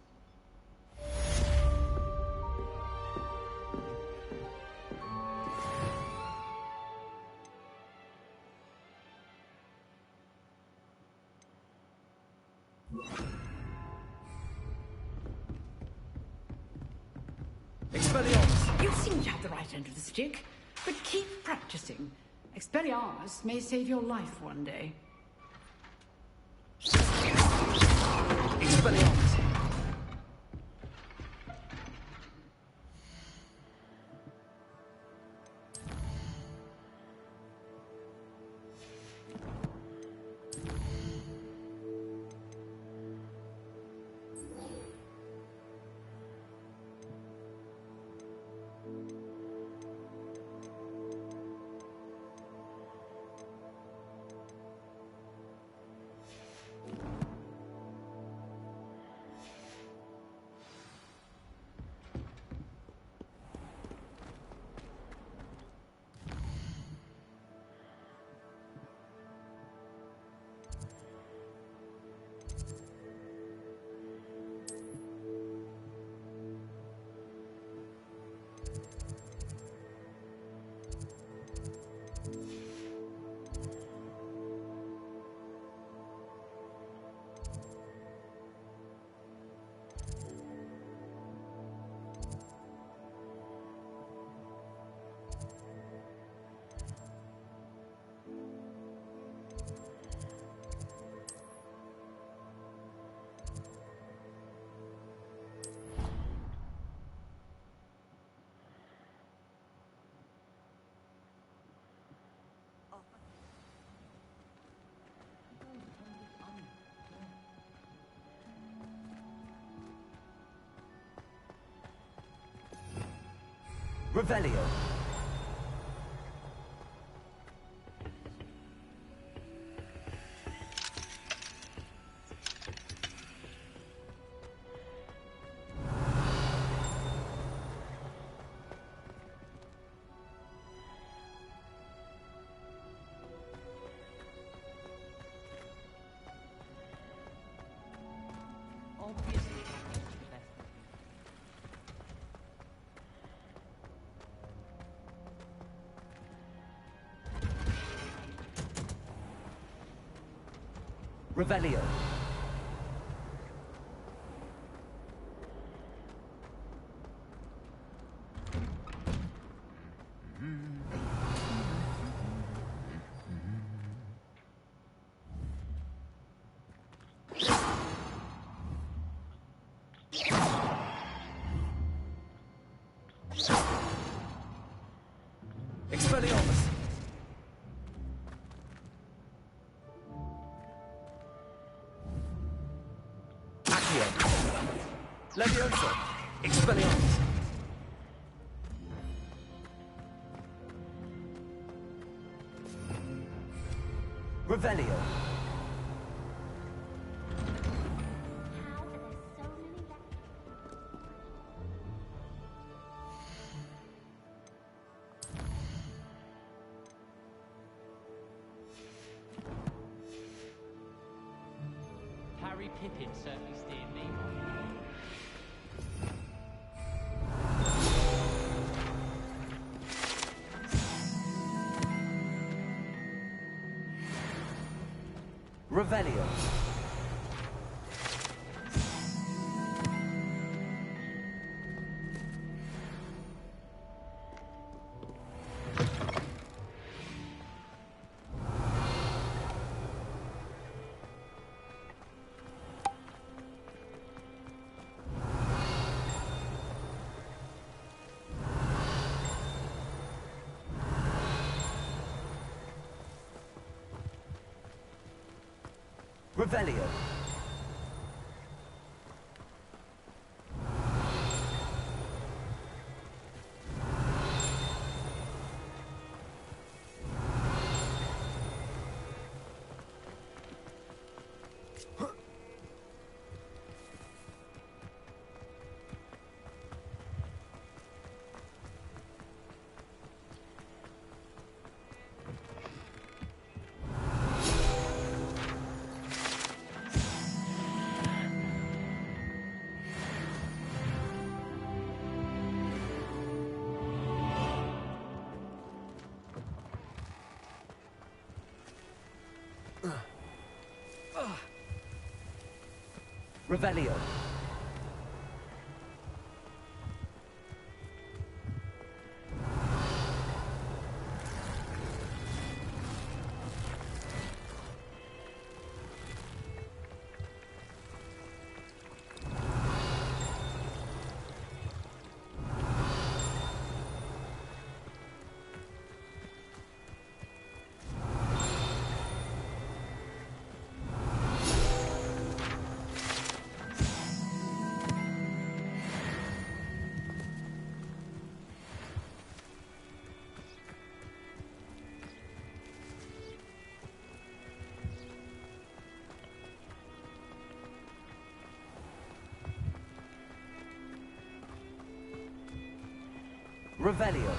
A: Expelliarmus!
E: You seem to have the right end of the stick, but keep practicing. Expelliarmus may save your life one day.
A: Expelliarmus! Revelio. Revelio. Expelliarmus. Levioso! Expelliarmus! Revelio!
D: Harry Pippin certainly steered me wrong.
A: Revelio. Revelio. Revelio. Revelio.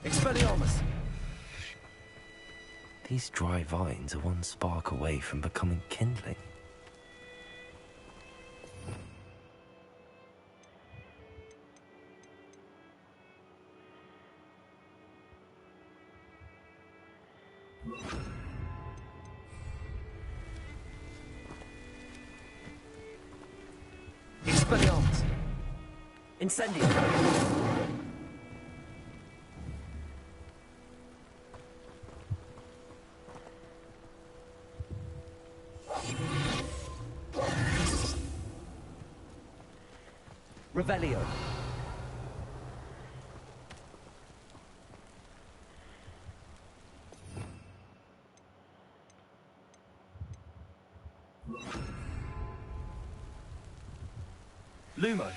A: Expelliarmus.
B: These dry vines are one spark away from becoming kindling.
A: Expelliarmus. Incendio. Revelio. Lumos.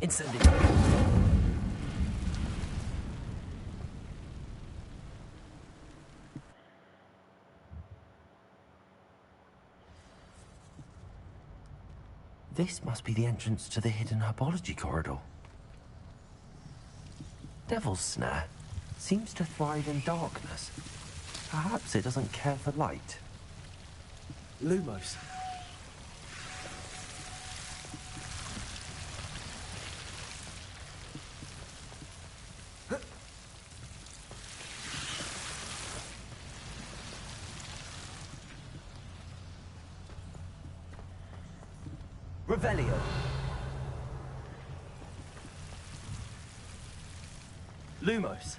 A: Incendio.
B: This must be the entrance to the hidden herbology corridor. Devil's Snare seems to thrive in darkness. Perhaps it doesn't care for light.
A: Lumos. Revelio. Lumos.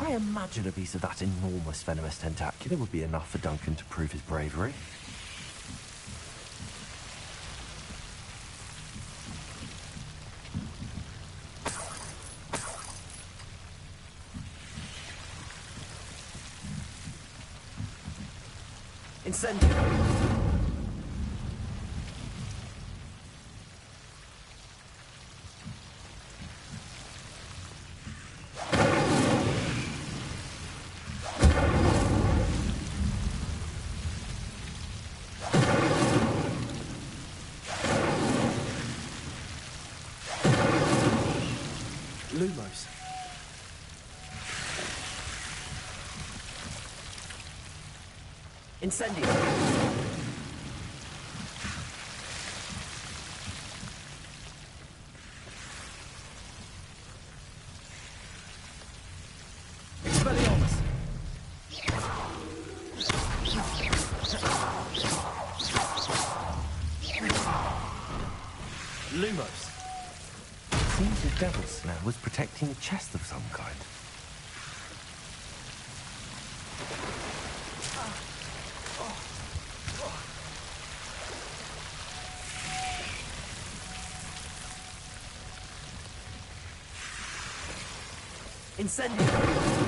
B: I imagine a piece of that enormous venomous tentacula would be enough for Duncan to prove his bravery.
A: Incendio. Lumos. Incendio. Expelliarmus. Lumos.
B: It seems the Devil Snare was protecting a chest of some kind.
A: Incendio.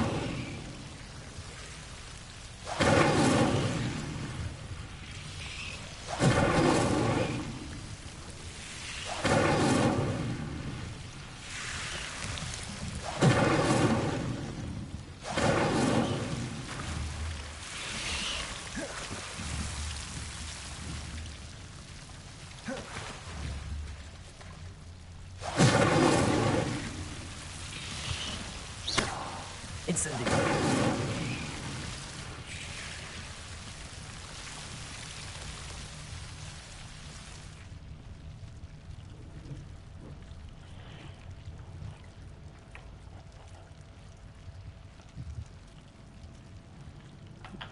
A: Incendio.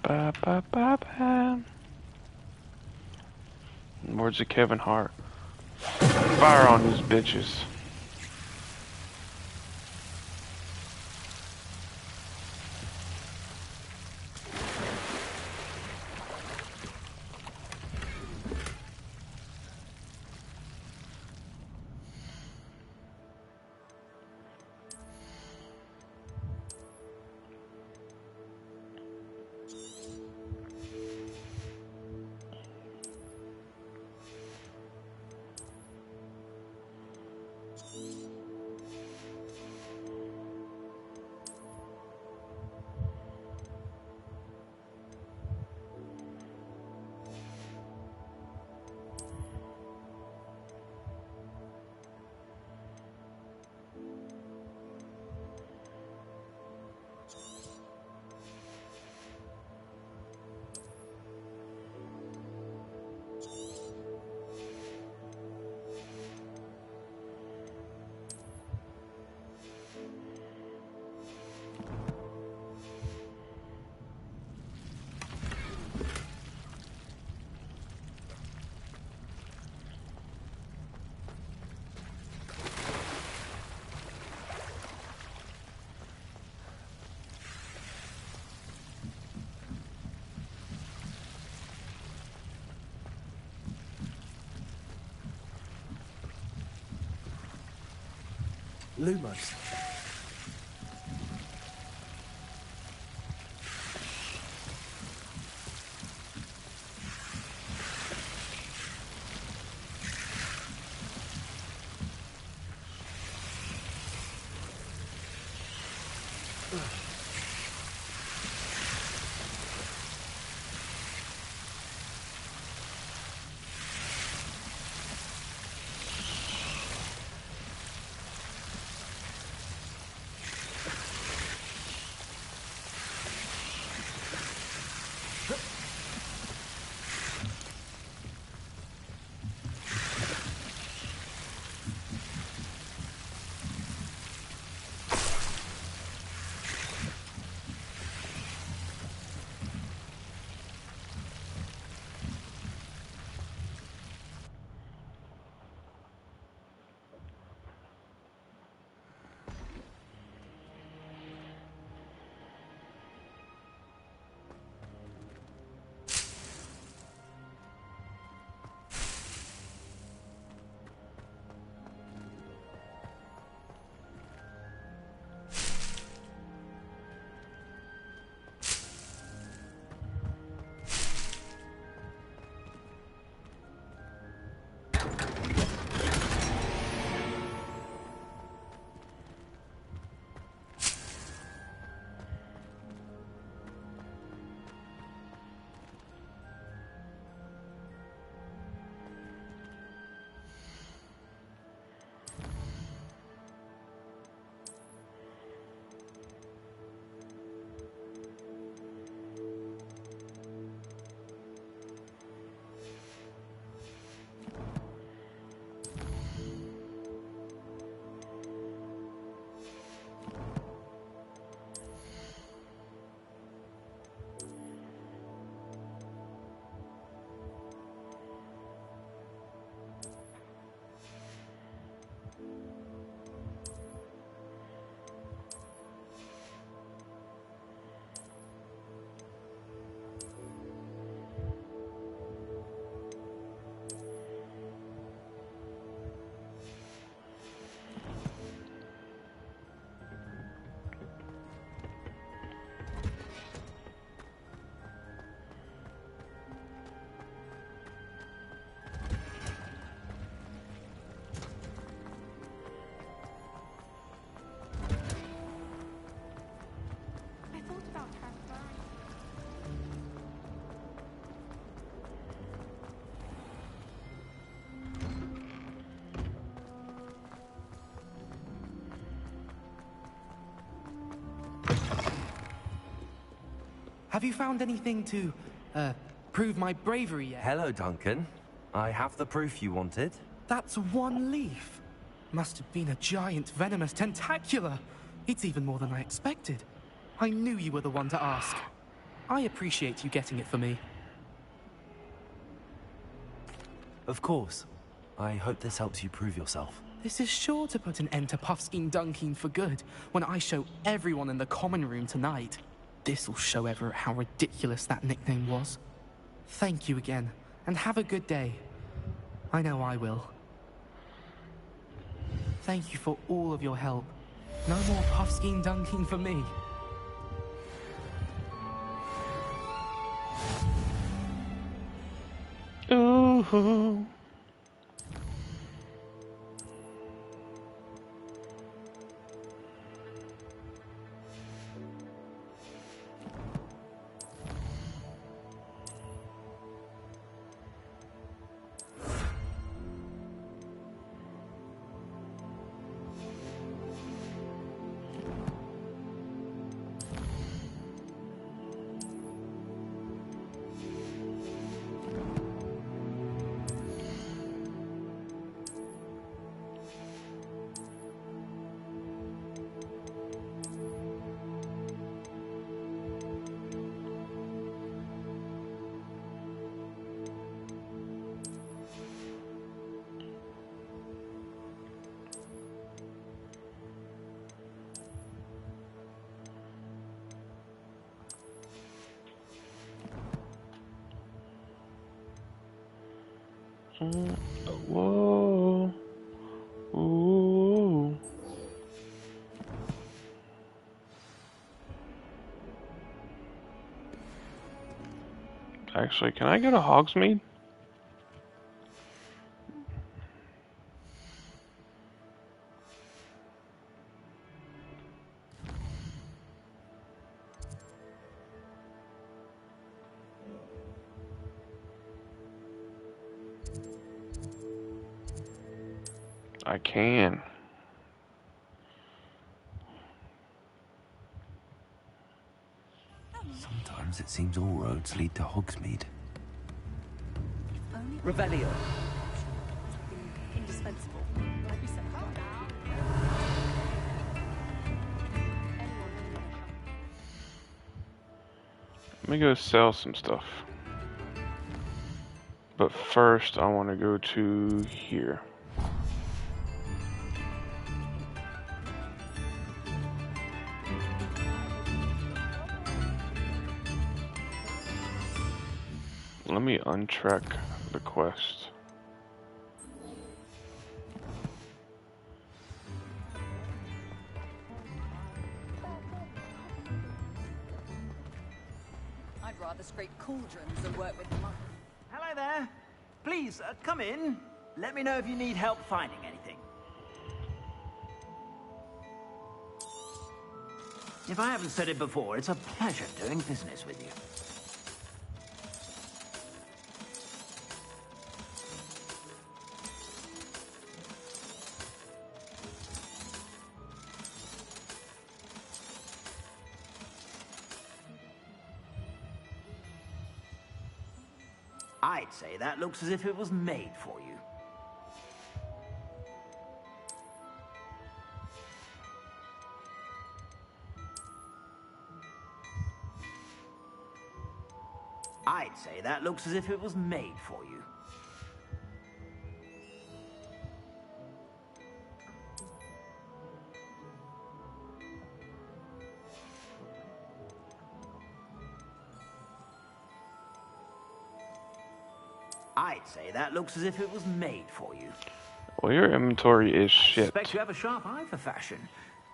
J: Ba, ba, ba, ba. Words of Kevin Hart. Fire on these bitches.
A: Lumos.
T: Have you found anything to, prove my bravery yet?
B: Hello, Duncan. I have the proof you wanted.
T: That's one leaf. Must have been a giant venomous tentacula. It's even more than I expected. I knew you were the one to ask. I appreciate you getting it for me.
B: Of course. I hope this helps you prove yourself.
T: This is sure to put an end to Puffskein Dunkeen for good when I show everyone in the common room tonight. This'll show Everett how ridiculous that nickname was. Thank you again, and have a good day. I know I will. Thank you for all of your help. No more Puffskein Dunkeen for me.
J: Ooh. Whoa. Ooh. Actually, can I go to Hogsmeade? I can.
B: Sometimes it seems all roads lead to Hogsmeade.
G: Revelio.
R: Indispensable. Like we said.
J: Let me go sell some stuff. But first, I want to go to here. Let me untrack the quest.
U: I'd rather scrape cauldrons than work with mud.
V: Hello there. Please, come in. Let me know if you need help finding anything. If I haven't said it before, it's a pleasure doing business with you. I'd say that looks as if it was made for you. I'd say that looks as if it was made for you. I'd say that looks as if it was made for you.
J: Well, your inventory is shit.
V: I suspect you have a sharp eye for fashion.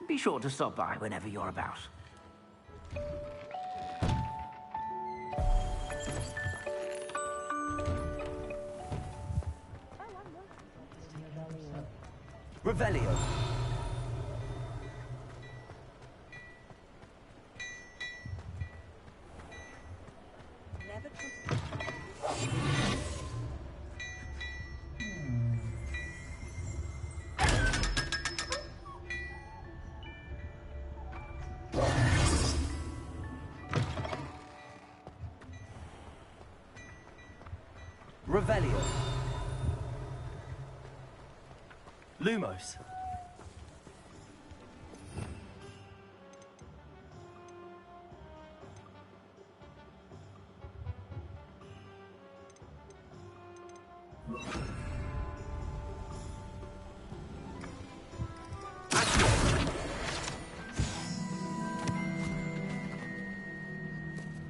V: Be sure to stop by whenever you're about.
G: Revelio.
Q: Never trust.
B: Revelio. Lumos.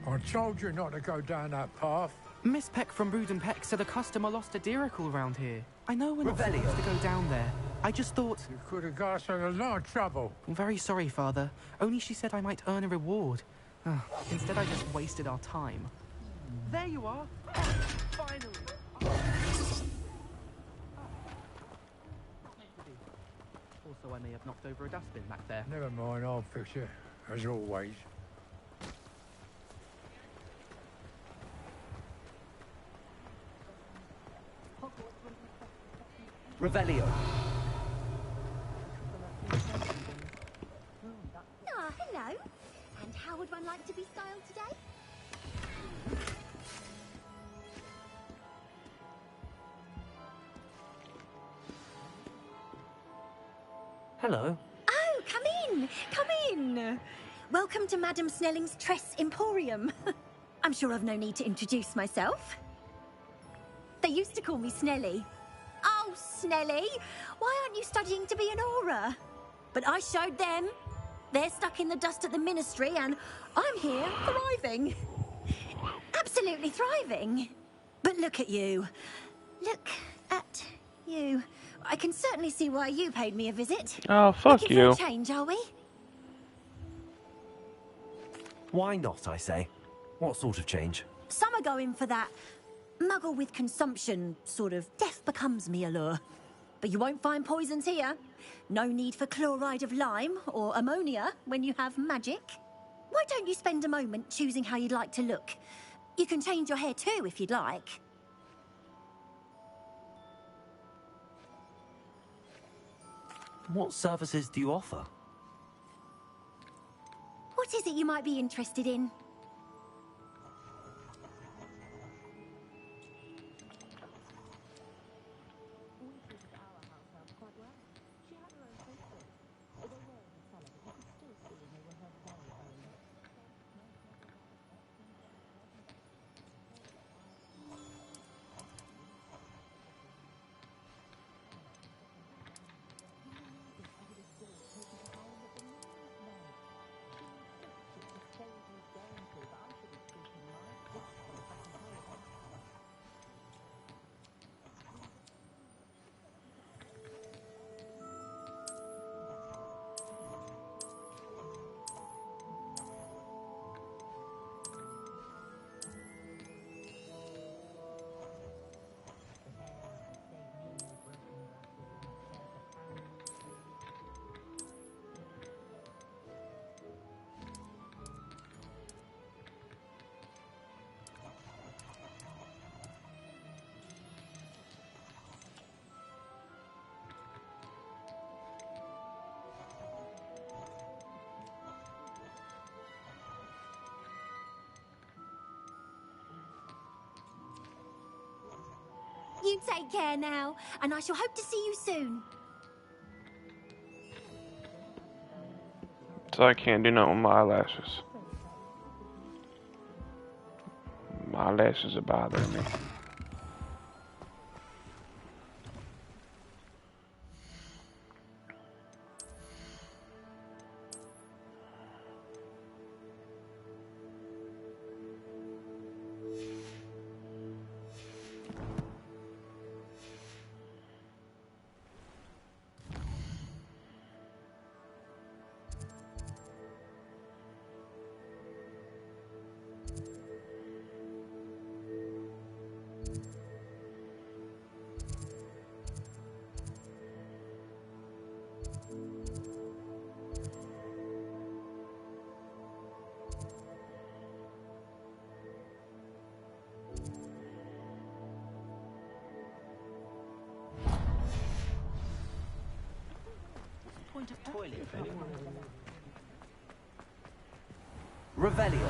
K: I told you not to go down that path.
T: Miss Peck from Brood and Peck said a customer lost a deeracle around here. I know we're not
B: Revelio.
T: supposed to go down there. I just thought...
K: You could have got us in a lot of trouble.
T: I'm very sorry, Father. Only she said I might earn a reward. Instead, I just wasted our time. There you are. Finally. Also, I may have knocked over a dustbin back there.
K: Never mind, I'll fix it, as always.
B: Revelio.
O: Ah, hello. And how would one like to be styled today?
B: Hello.
O: Oh, come in. Come in. Welcome to Madame Snelling's Tress Emporium. I'm sure I've no need to introduce myself. They used to call me Snelly. Oh, Snelly, why aren't you studying to be an aura? But I showed them. They're stuck in the dust at the ministry, and I'm here thriving. Absolutely thriving. But look at you. Look at you. I can certainly see why you paid me a visit.
J: Oh, fuck
O: Looking
J: you.
O: for a change, are we?
B: Why not, I say? What sort of change?
O: Some are going for that muggle with consumption, sort of death becomes me allure. But you won't find poisons here. No need for chloride of lime or ammonia when you have magic. Why don't you spend a moment choosing how you'd like to look? You can change your hair too if you'd like.
B: What services do you offer?
O: What is it you might be interested in? You take care now, and I shall hope to see you soon.
J: So I can't do nothing with my eyelashes. My lashes are bothering me.
B: Point of toilet for anyone. Revelio.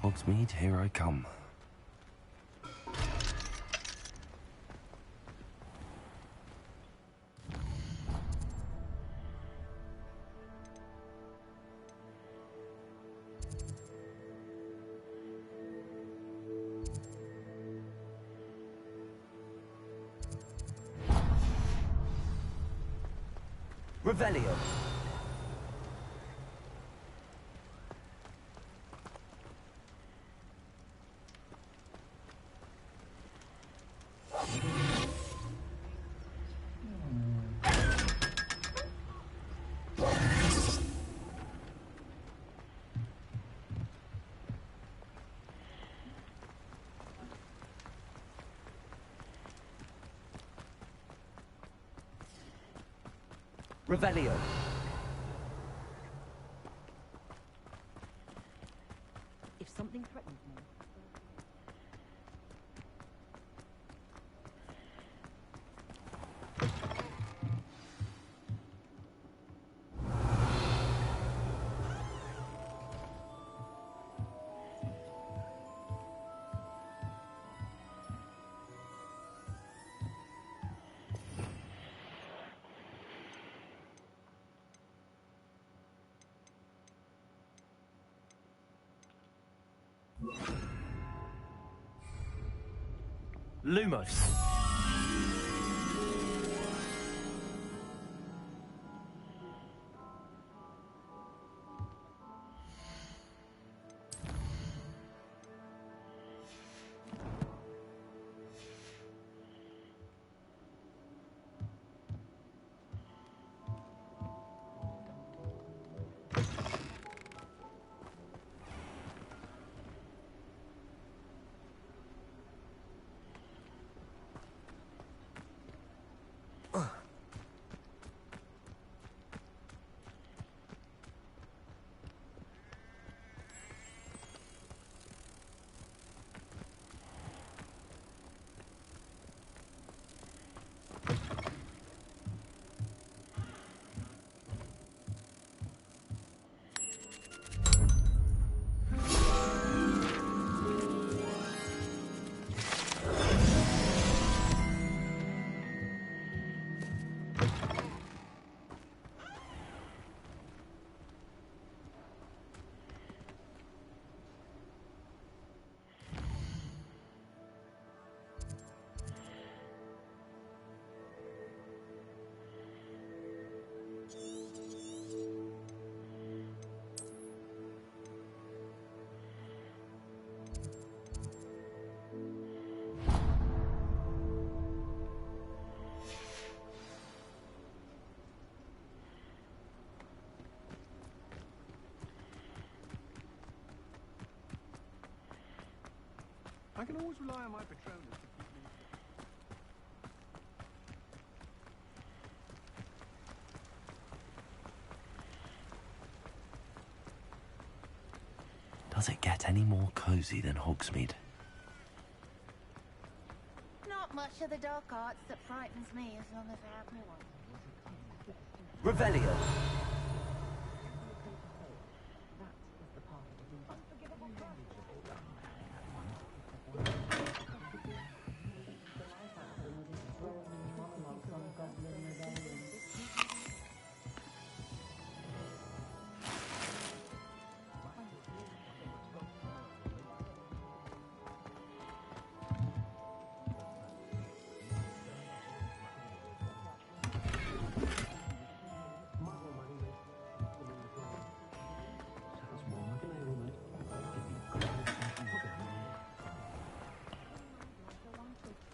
B: Hogsmeade, here I come.
A: Revelio. Revelio.
Q: If something threatens me...
A: Lumos.
K: I can always rely on my Patronus to keep me...
B: Does it get any more cozy than Hogsmeade?
L: Not much of the dark arts that frightens me as long as I have my one.
A: Revelio.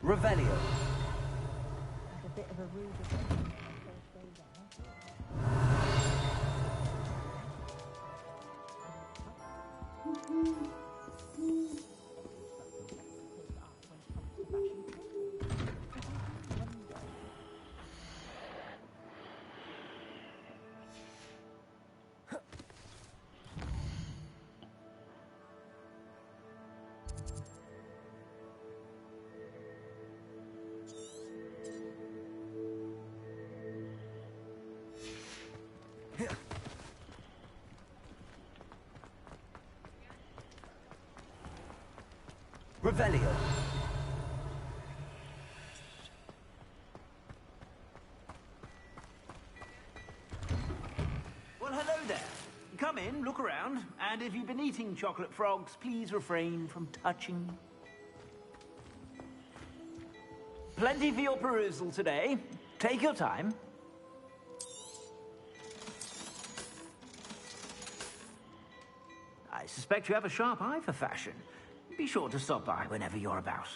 A: Revelio.
Q: A bit of a rude...
A: Revelio.
V: Well, hello there. Come in, look around, and if you've been eating chocolate frogs, please refrain from touching. Plenty for your perusal today. Take your time. I suspect you have a sharp eye for fashion. Be sure to stop by whenever you're about.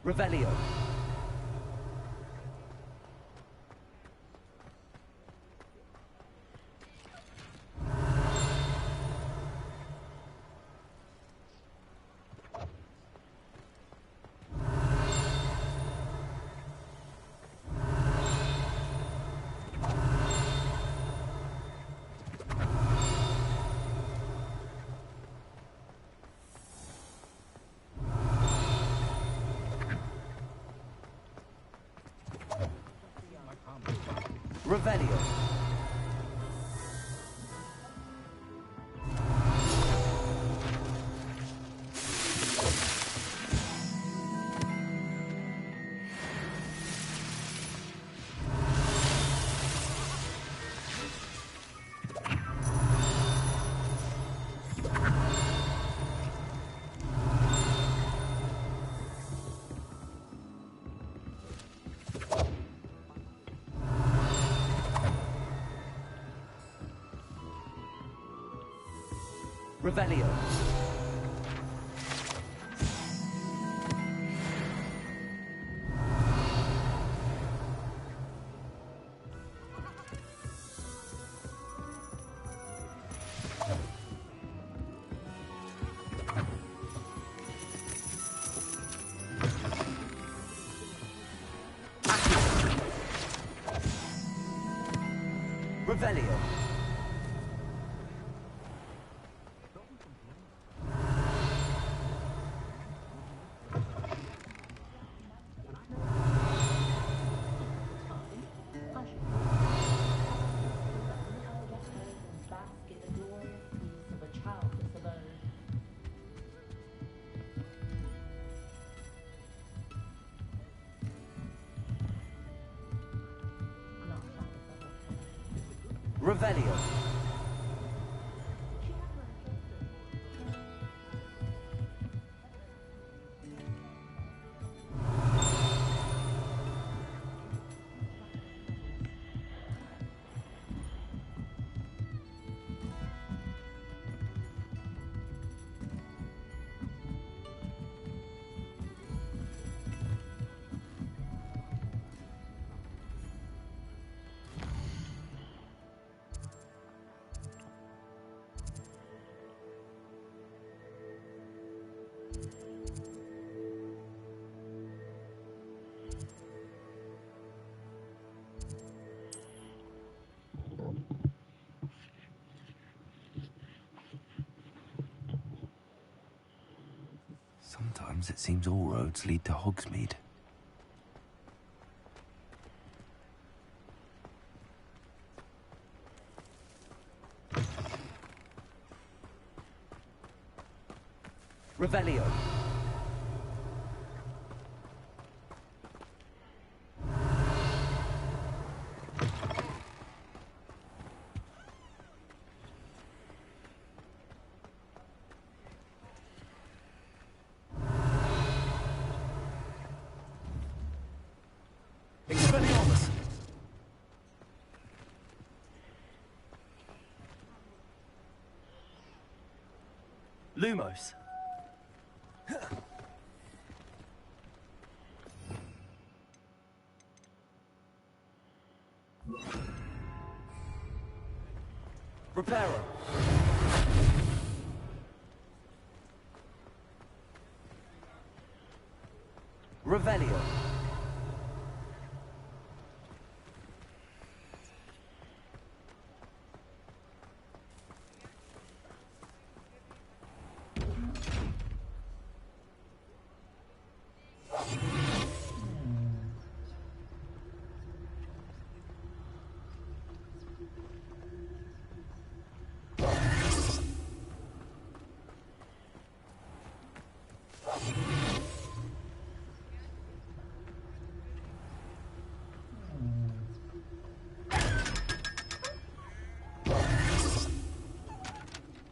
A: Revelio. Revelio. Revelio. Revelio. Revelio.
B: Sometimes it seems all roads lead to Hogsmeade.
A: Revelio.
B: Expelliarmus!
A: Lumos. Reparo. Revelio.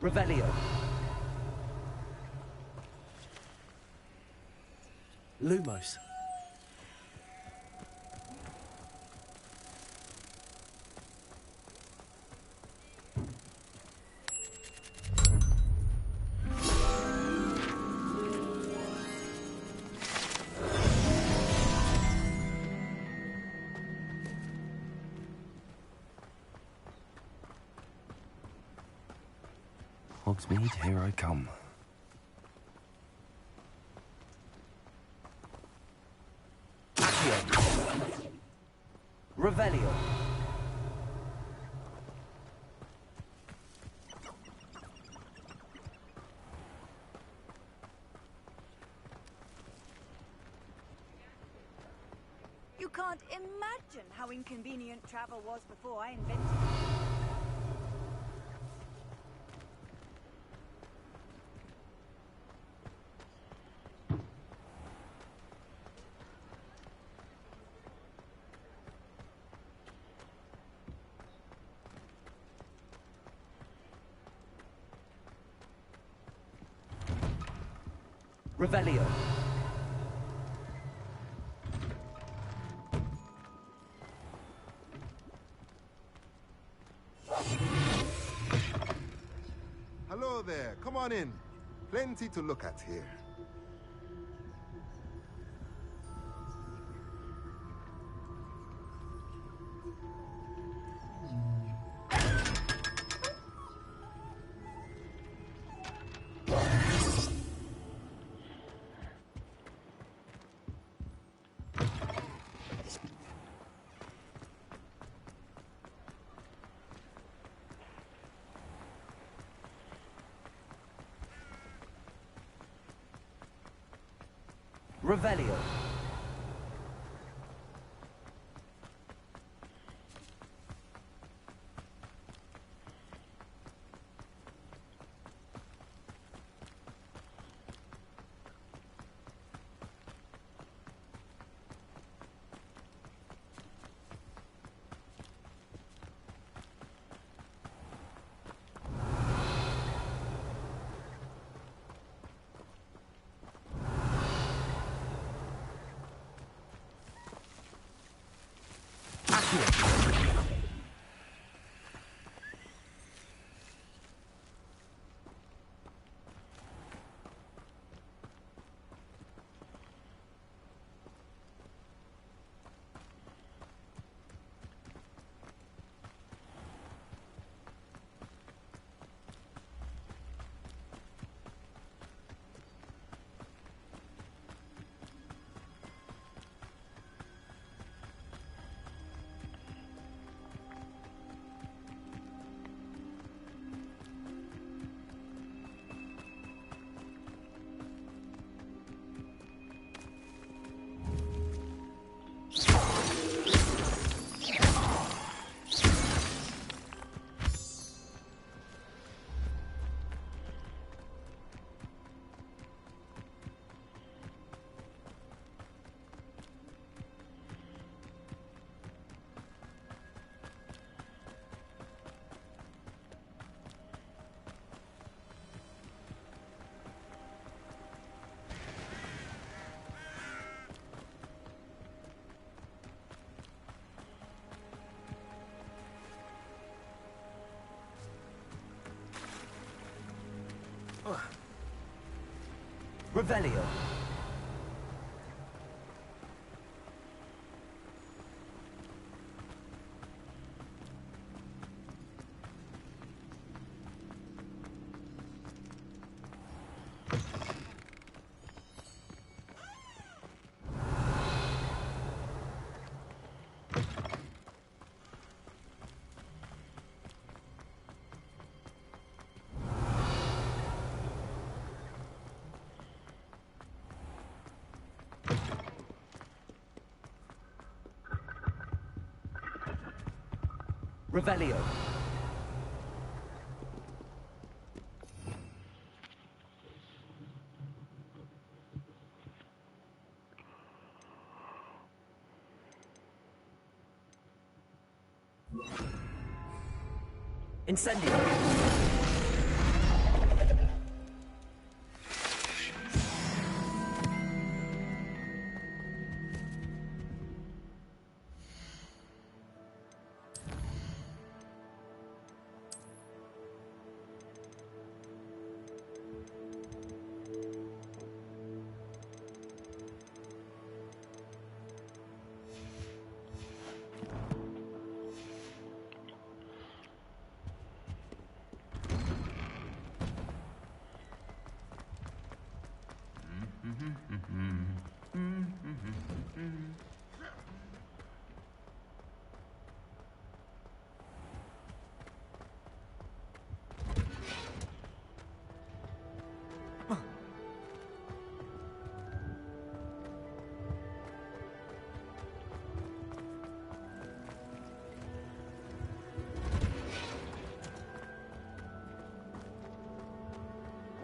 A: Revelio.
B: Lumos. Hogsmeade, here I come.
A: Revelio.
Q: You can't imagine how inconvenient travel was before I invented it.
A: Revelio.
H: Hello there, come on in. Plenty to look at here.
A: Revelio. Revelio. Revelio. Incendio.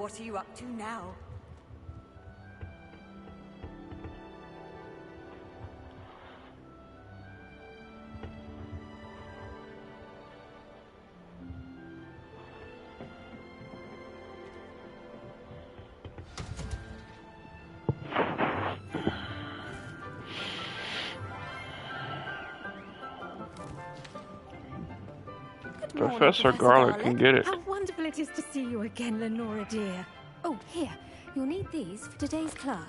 Q: what are you up to now?
J: Professor Garlic can get it.
O: How wonderful it is to see you again, Lenora dear. Oh, here. You'll need these for today's class.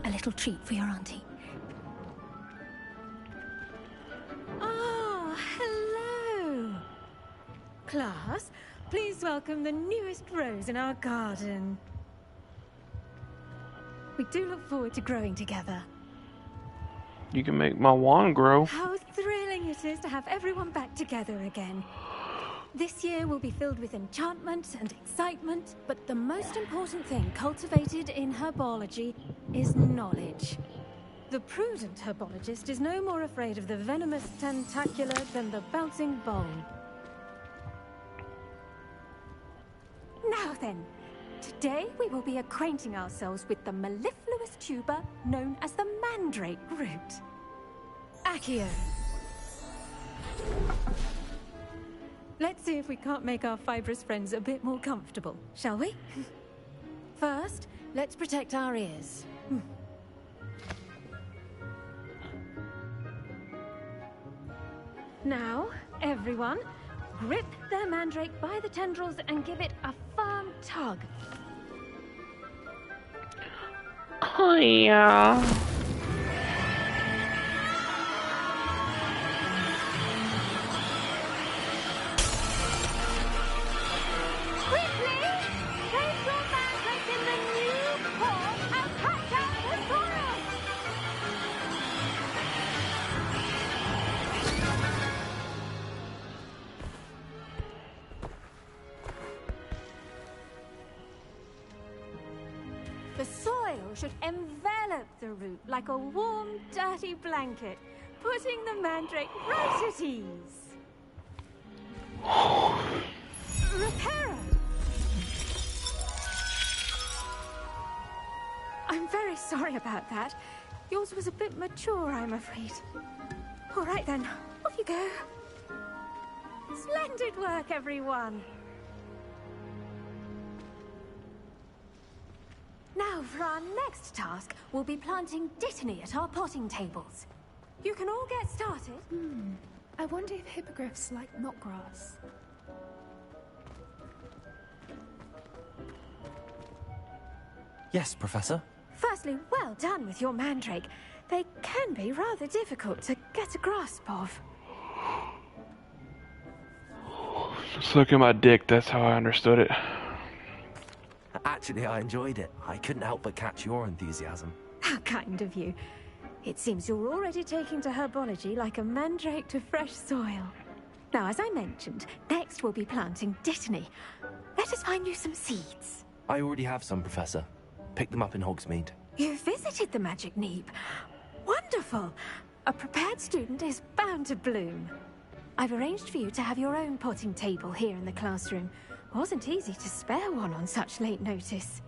O: A little treat for your auntie. Oh, hello. Class, please welcome the newest rose in our garden. We do look forward to growing together.
J: You can make my wand grow.
O: How thrilling it is to have everyone back together again. This year will be filled with enchantment and excitement, but the most important thing cultivated in herbology is knowledge. The prudent herbologist is no more afraid of the venomous tentacular than the bouncing bulb. Now then, today we will be acquainting ourselves with the mellifluous tuber known as the mandrake root. Accio. Let's see if we can't make our fibrous friends a bit more comfortable, shall we? First, let's protect our ears. Now, everyone, grip their mandrake by the tendrils and give it a firm tug.
J: Oh, yeah.
O: Quickly! Place your mandrake in the new pot and cut down the soil! The soil should envelop the root like a warm, dirty blanket, putting the mandrake right at ease. Reparo! I'm very sorry about that. Yours was a bit mature, I'm afraid. All right then, off you go. Splendid work, everyone. Now, for our next task, we'll be planting dittany at our potting tables. You can all get started.
I: I wonder if hippogriffs like knotgrass.
B: Yes, Professor?
O: Firstly, well done with your mandrake. They can be rather difficult to get a grasp of.
J: Just look at my dick, that's how I understood it.
B: Actually, I enjoyed it. I couldn't help but catch your enthusiasm.
O: How kind of you. It seems you're already taking to herbology like a mandrake to fresh soil. Now, as I mentioned, next we'll be planting dittany. Let us find you some seeds.
B: I already have some, Professor. Picked them up in Hogsmeade.
O: You visited the Magic Neep. Wonderful. A prepared student is bound to bloom. I've arranged for you to have your own potting table here in the classroom. Wasn't easy to spare one on such late notice.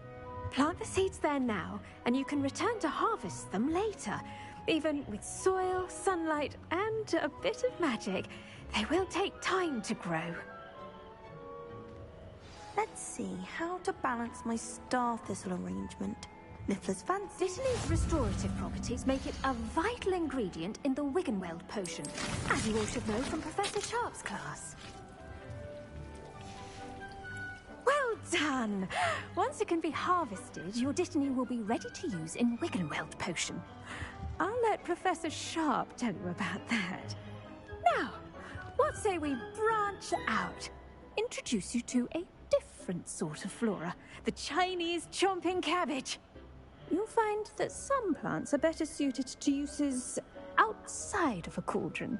O: Plant the seeds there now, and you can return to harvest them later. Even with soil, sunlight, and a bit of magic, they will take time to grow.
M: Let's see how to balance my star thistle arrangement. Niffler's fancy.
O: Dittany's restorative properties make it a vital ingredient in the Wiggenweld potion, as you all should know from Professor Sharp's class. Well done! Once it can be harvested, your dittany will be ready to use in Wiggenweld potion. I'll let Professor Sharp tell you about that. Now, what say we branch out? Introduce you to a different sort of flora, the Chinese chomping cabbage. You'll find that some plants are better suited to uses outside of a cauldron.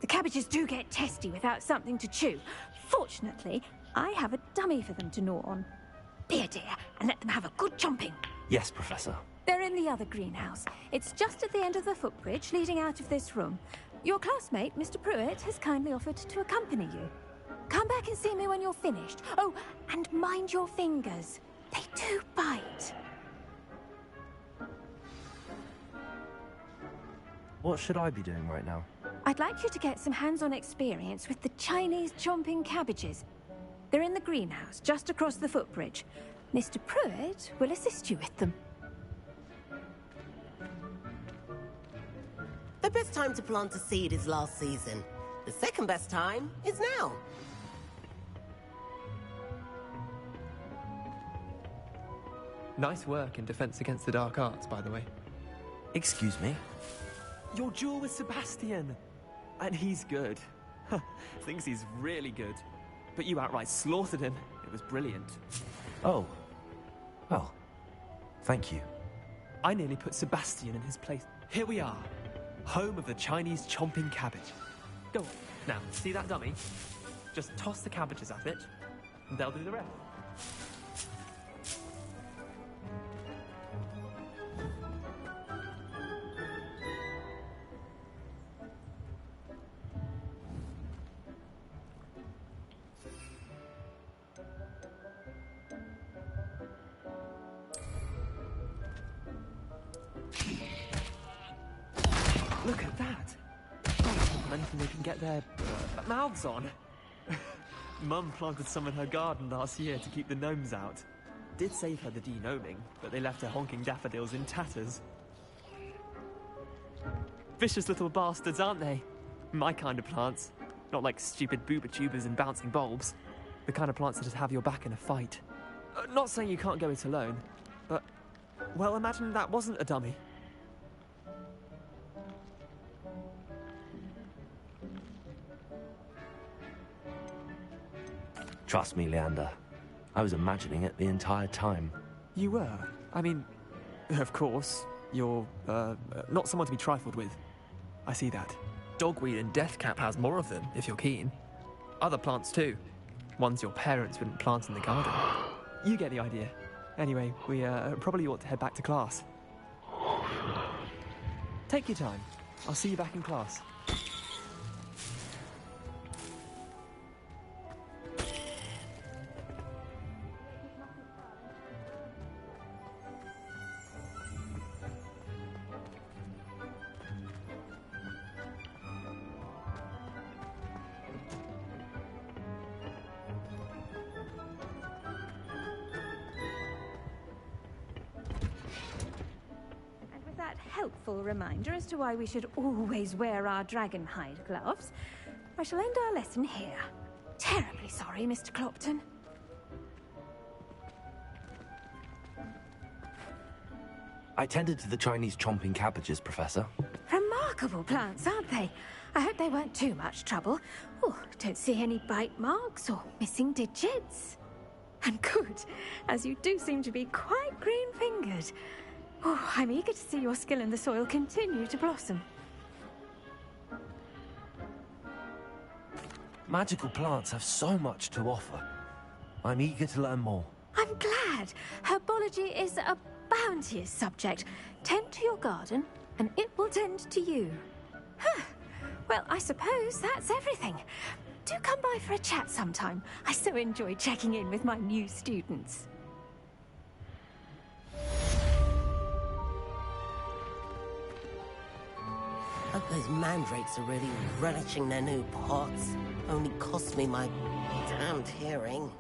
O: The cabbages do get testy without something to chew. Fortunately, I have a dummy for them to gnaw on. Be a dear and let them have a good chomping.
B: Yes, Professor.
O: They're in the other greenhouse. It's just at the end of the footbridge leading out of this room. Your classmate, Mr. Pruitt, has kindly offered to accompany you. Come back and see me when you're finished. Oh, and mind your fingers. They do bite.
B: What should I be doing right now?
O: I'd like you to get some hands-on experience with the Chinese chomping cabbages. They're in the greenhouse, just across the footbridge. Mr. Pruitt will assist you with them.
C: The best time to plant a seed is last season. The second best time is now.
P: Nice work in Defense Against the Dark Arts, by the way.
B: Excuse me?
P: Your duel with Sebastian! And he's good. Thinks he's really good. But you outright slaughtered him. It was brilliant.
B: Oh. Well, thank you.
P: I nearly put Sebastian in his place. Here we are. Home of the Chinese chomping cabbage. Go on. Now, see that dummy? Just toss the cabbages at it, and they'll do the rest. Look at that! Oh, anything they can get their mouths on. Mum planted some in her garden last year to keep the gnomes out. Did save her the de-gnoming, but they left her honking daffodils in tatters. Vicious little bastards, aren't they? My kind of plants. Not like stupid booba tubers and bouncing bulbs. The kind of plants that just have your back in a fight. Not saying you can't go it alone, but... well, imagine that wasn't a dummy.
B: Trust me, Leander. I was imagining it the entire time.
P: You were? I mean, of course, you're, not someone to be trifled with. I see that. Dogweed and deathcap has more of them, if you're keen. Other plants too. Ones your parents wouldn't plant in the garden. You get the idea. Anyway, we, probably ought to head back to class. Take your time. I'll see you back in class.
O: Helpful reminder as to why we should always wear our dragon hide gloves, I shall end our lesson here. Terribly sorry, Mr. Clopton.
B: I tended to the Chinese chomping cabbages, Professor.
O: Remarkable plants, aren't they? I hope they weren't too much trouble. Oh, don't see any bite marks or missing digits. And good, as you do seem to be quite green-fingered. Oh, I'm eager to see your skill in the soil continue to blossom.
B: Magical plants have so much to offer. I'm eager to learn more.
O: I'm glad. Herbology is a bounteous subject. Tend to your garden, and it will tend to you. Huh. Well, I suppose that's everything. Do come by for a chat sometime. I so enjoy checking in with my new students.
C: Hope those mandrakes are really relishing their new pots. Only cost me my damned hearing.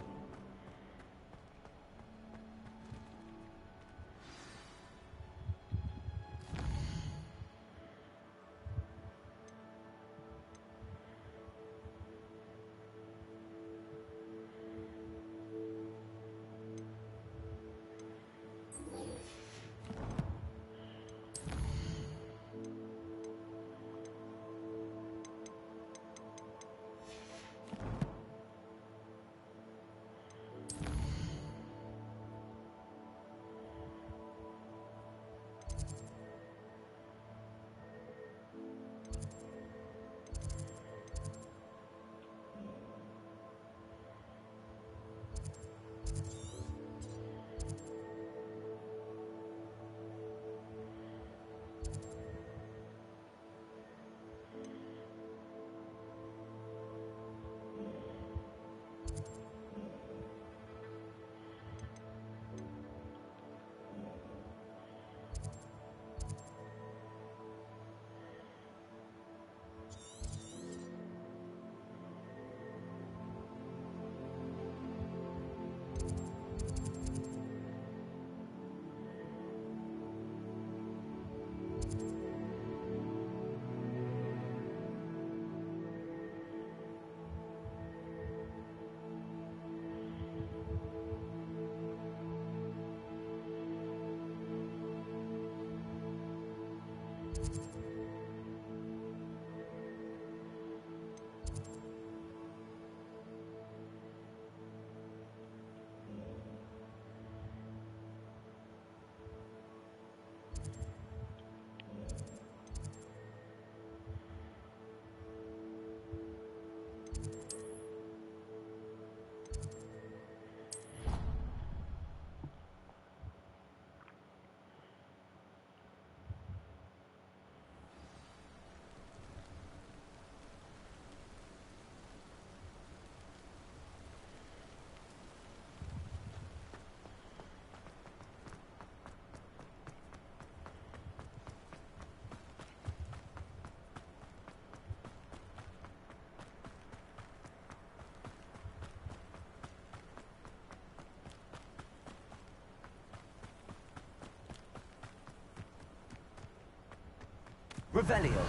A: Revelio.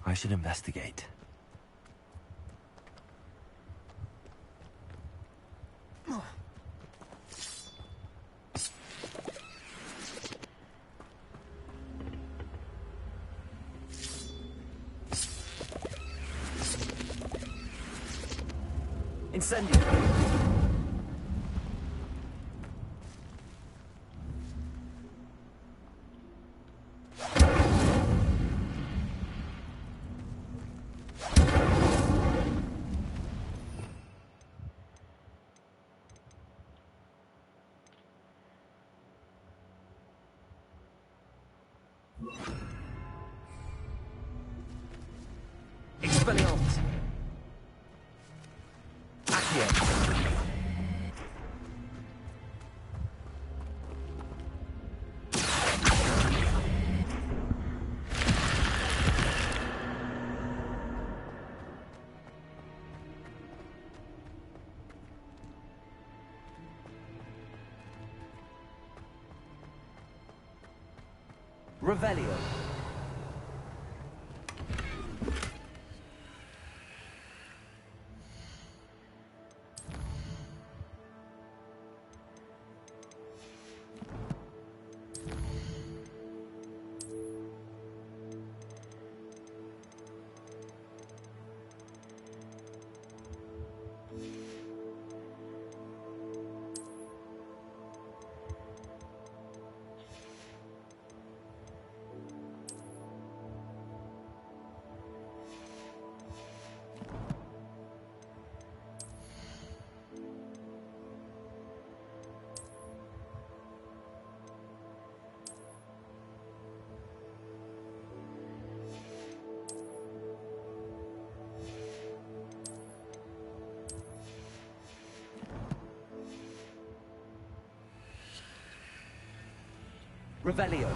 B: I should investigate.
A: Incendio. Expelliarmus. Accio. Revelio. Revelio.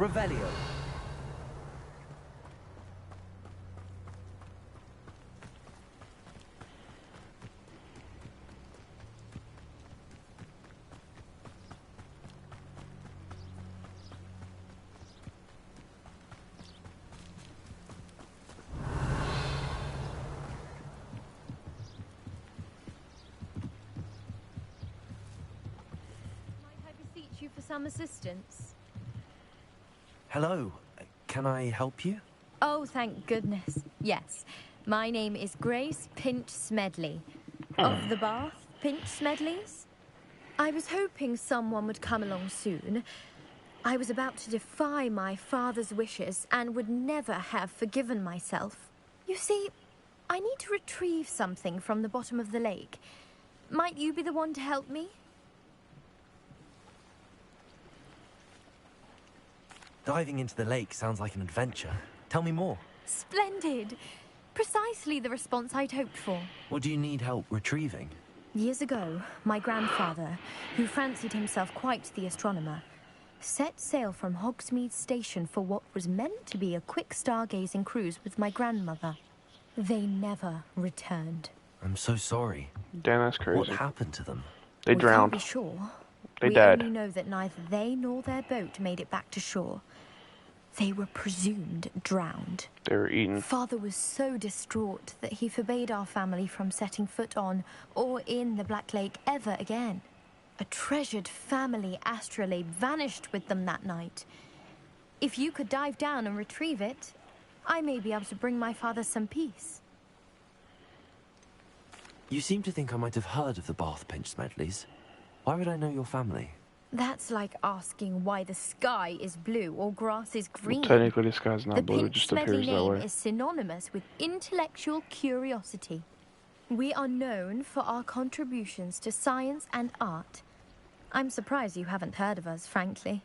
A: Revelio.
F: Might I beseech you for some assistance?
B: Hello. Can I help you?
F: Oh, thank goodness. Yes. My name is Grace Pinch Smedley. Of the Bath Pinch Smedleys? I was hoping someone would come along soon. I was about to defy my father's wishes and would never have forgiven myself. You see, I need to retrieve something from the bottom of the lake. Might you be the one to help me?
B: Diving into the lake sounds like an adventure. Tell me more.
F: Splendid. Precisely the response I'd hoped for.
B: What do you need help retrieving?
F: Years ago, my grandfather, who fancied himself quite the astronomer, set sail from Hogsmeade Station for what was meant to be a quick stargazing cruise with my grandmother. They never returned.
B: I'm so sorry.
J: Damn, that's crazy.
B: What happened to them?
J: They drowned.
F: We can't be sure.
J: They died.
F: We only know that neither they nor their boat made it back to shore. They were presumed drowned.
J: They were eaten.
F: Father was so distraught that he forbade our family from setting foot on or in the Black Lake ever again. A treasured family astrolabe vanished with them that night. If you could dive down and retrieve it, I may be able to bring my father some peace.
B: You seem to think I might have heard of the Bath Pinch Smedleys. Why would I know your family?
F: That's like asking why the sky is blue or grass is green.
J: Well, technically, the sky's not blue. It
F: The
J: just
F: Pinch
J: appears
F: Smedley
J: that
F: name
J: way.
F: is synonymous with intellectual curiosity. We are known for our contributions to science and art. I'm surprised you haven't heard of us, frankly.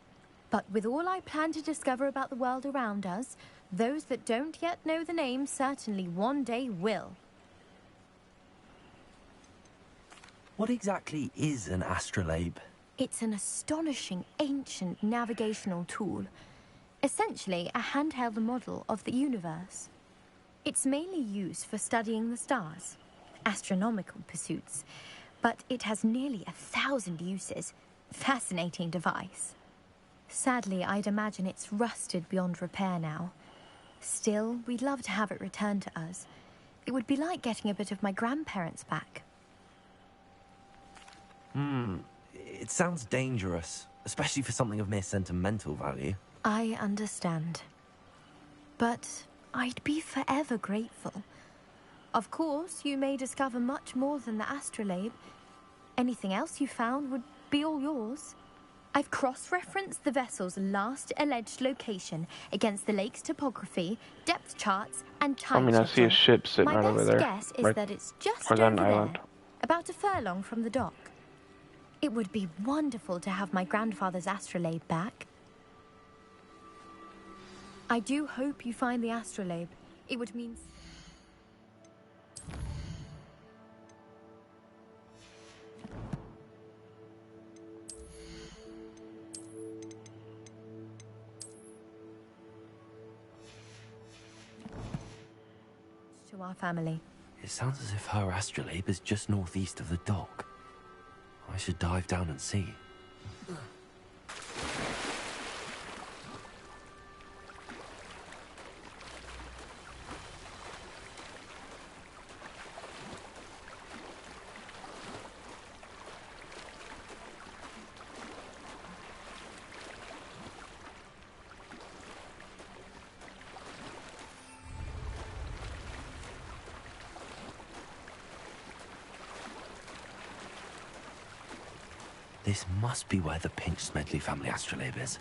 F: But with all I plan to discover about the world around us, those that don't yet know the name certainly one day will.
B: What exactly is an astrolabe?
F: It's an astonishing ancient navigational tool. Essentially, a handheld model of the universe. It's mainly used for studying the stars, astronomical pursuits, but it has nearly 1,000 uses. Fascinating device. Sadly, I'd imagine it's rusted beyond repair now. Still, we'd love to have it returned to us. It would be like getting a bit of my grandparents back.
B: It sounds dangerous, especially for something of mere sentimental value.
F: I understand. But I'd be forever grateful. Of course, you may discover much more than the astrolabe. Anything else you found would be all yours. I've cross-referenced the vessel's last alleged location against the lake's topography, depth charts, and time
J: I see a ship sitting right over there.
F: My best guess is that it's just
J: on
F: over
J: an island.
F: there, about a furlong from the dock. It would be wonderful to have my grandfather's astrolabe back. I do hope you find the astrolabe. It would mean... to our family.
B: It sounds as if her astrolabe is just northeast of the dock. I should dive down and see. This must be where the Pinch Smedley family astrolabe is.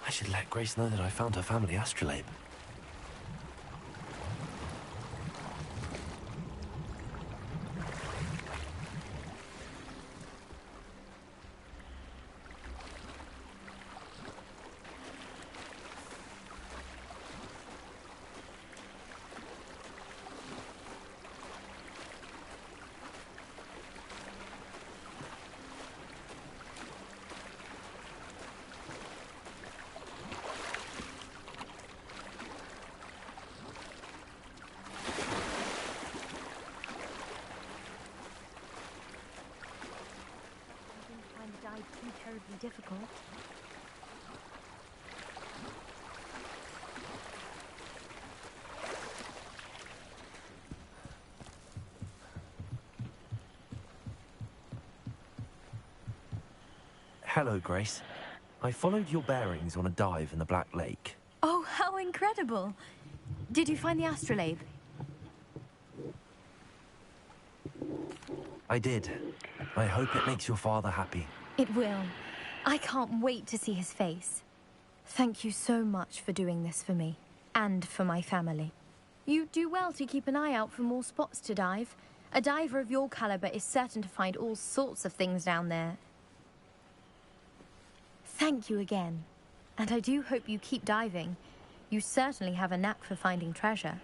B: I should let Grace know that I found her family astrolabe.
F: too terribly difficult.
B: Hello, Grace. I followed your bearings on a dive in the Black Lake.
F: Oh, how incredible! Did you find the astrolabe?
B: I did. I hope it makes your father happy.
F: It will. I can't wait to see his face. Thank you so much for doing this for me, and for my family. You do well to keep an eye out for more spots to dive. A diver of your caliber is certain to find all sorts of things down there. Thank you again. And I do hope you keep diving. You certainly have a knack for finding treasure.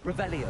A: Revelio.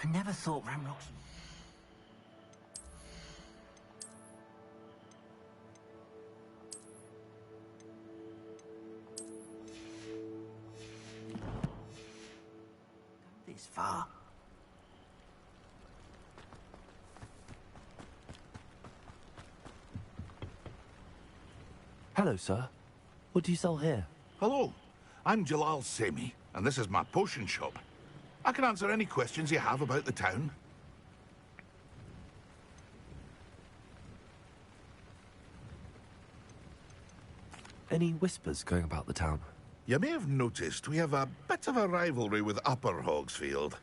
V: I never thought Ramrocks... this far.
B: Hello, sir. What do you sell here?
N: Hello, I'm Jalal Semi, and this is my potion shop. I can answer any questions you have about the town.
B: Any whispers going about the town?
N: You may have noticed we have a bit of a rivalry with Upper Hogsfield.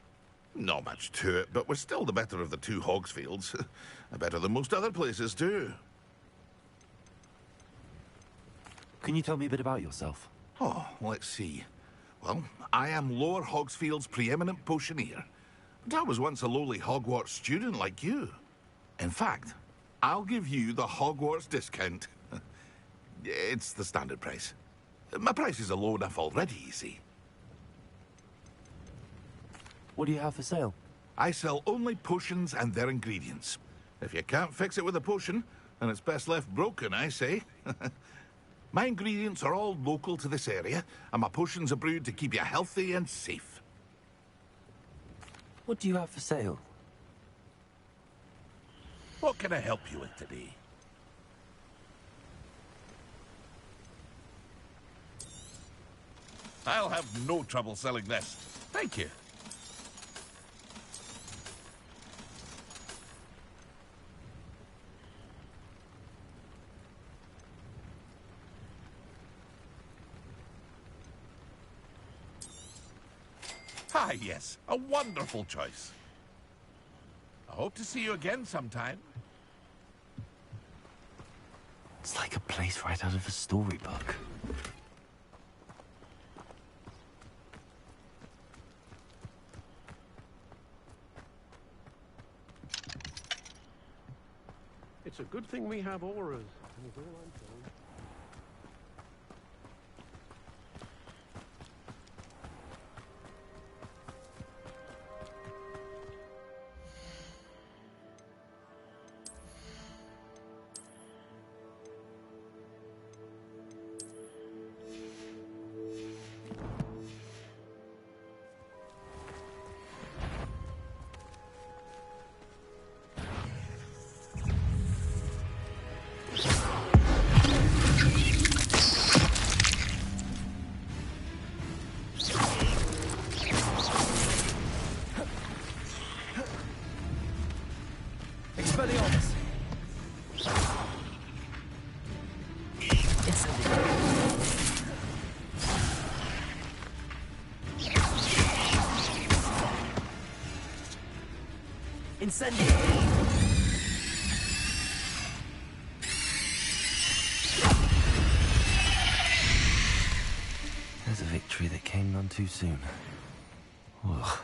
N: Not much to it, but we're still the better of the two Hogsfields. Better than most other places, too.
B: Can you tell me a bit about yourself?
N: Oh, let's see. Well, I am Lower Hogsfield's preeminent potioneer. But I was once a lowly Hogwarts student like you. In fact, I'll give you the Hogwarts discount. It's the standard price. My prices are low enough already, you see.
B: What do you have for sale?
N: I sell only potions and their ingredients. If you can't fix it with a potion, then it's best left broken, I say. My ingredients are all local to this area, and my potions are brewed to keep you healthy and safe.
B: What do you have for sale?
N: What can I help you with today? I'll have no trouble selling this. Thank you. Ah, yes. A wonderful choice. I hope to see you again sometime.
B: It's like a place right out of a storybook.
E: It's a good thing we have auras. Is all I'm saying.
A: Expelliarmus! Incendio!
B: There's a victory that came none too soon. Ugh.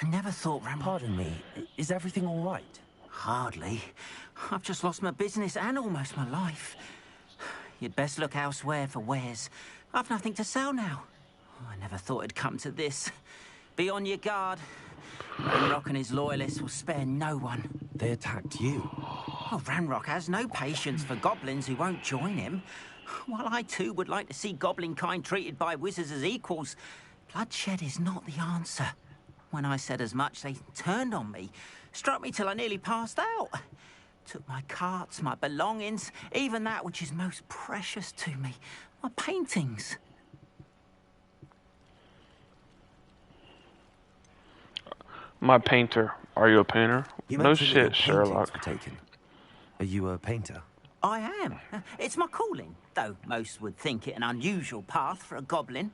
V: I never thought
B: Pardon me, is everything all right?
V: Hardly. I've just lost my business and almost my life. You'd best look elsewhere for wares. I've nothing to sell now. I never thought it'd come to this. Be on your guard. Ranrock and his loyalists will spare no one.
B: They attacked you.
V: Oh, Ranrock has no patience for goblins who won't join him. While I too would like to see goblin kind treated by wizards as equals, bloodshed is not the answer. When I said as much, they turned on me, struck me till I nearly passed out. Took my carts, my belongings, even that which is most precious to me, my paintings.
J: My painter. Are you a painter?
B: You
J: No
B: mentioned that your
J: shit, Sherlock.
B: paintings were taken. Are you a painter?
V: I am. It's my calling, though most would think it an unusual path for a goblin.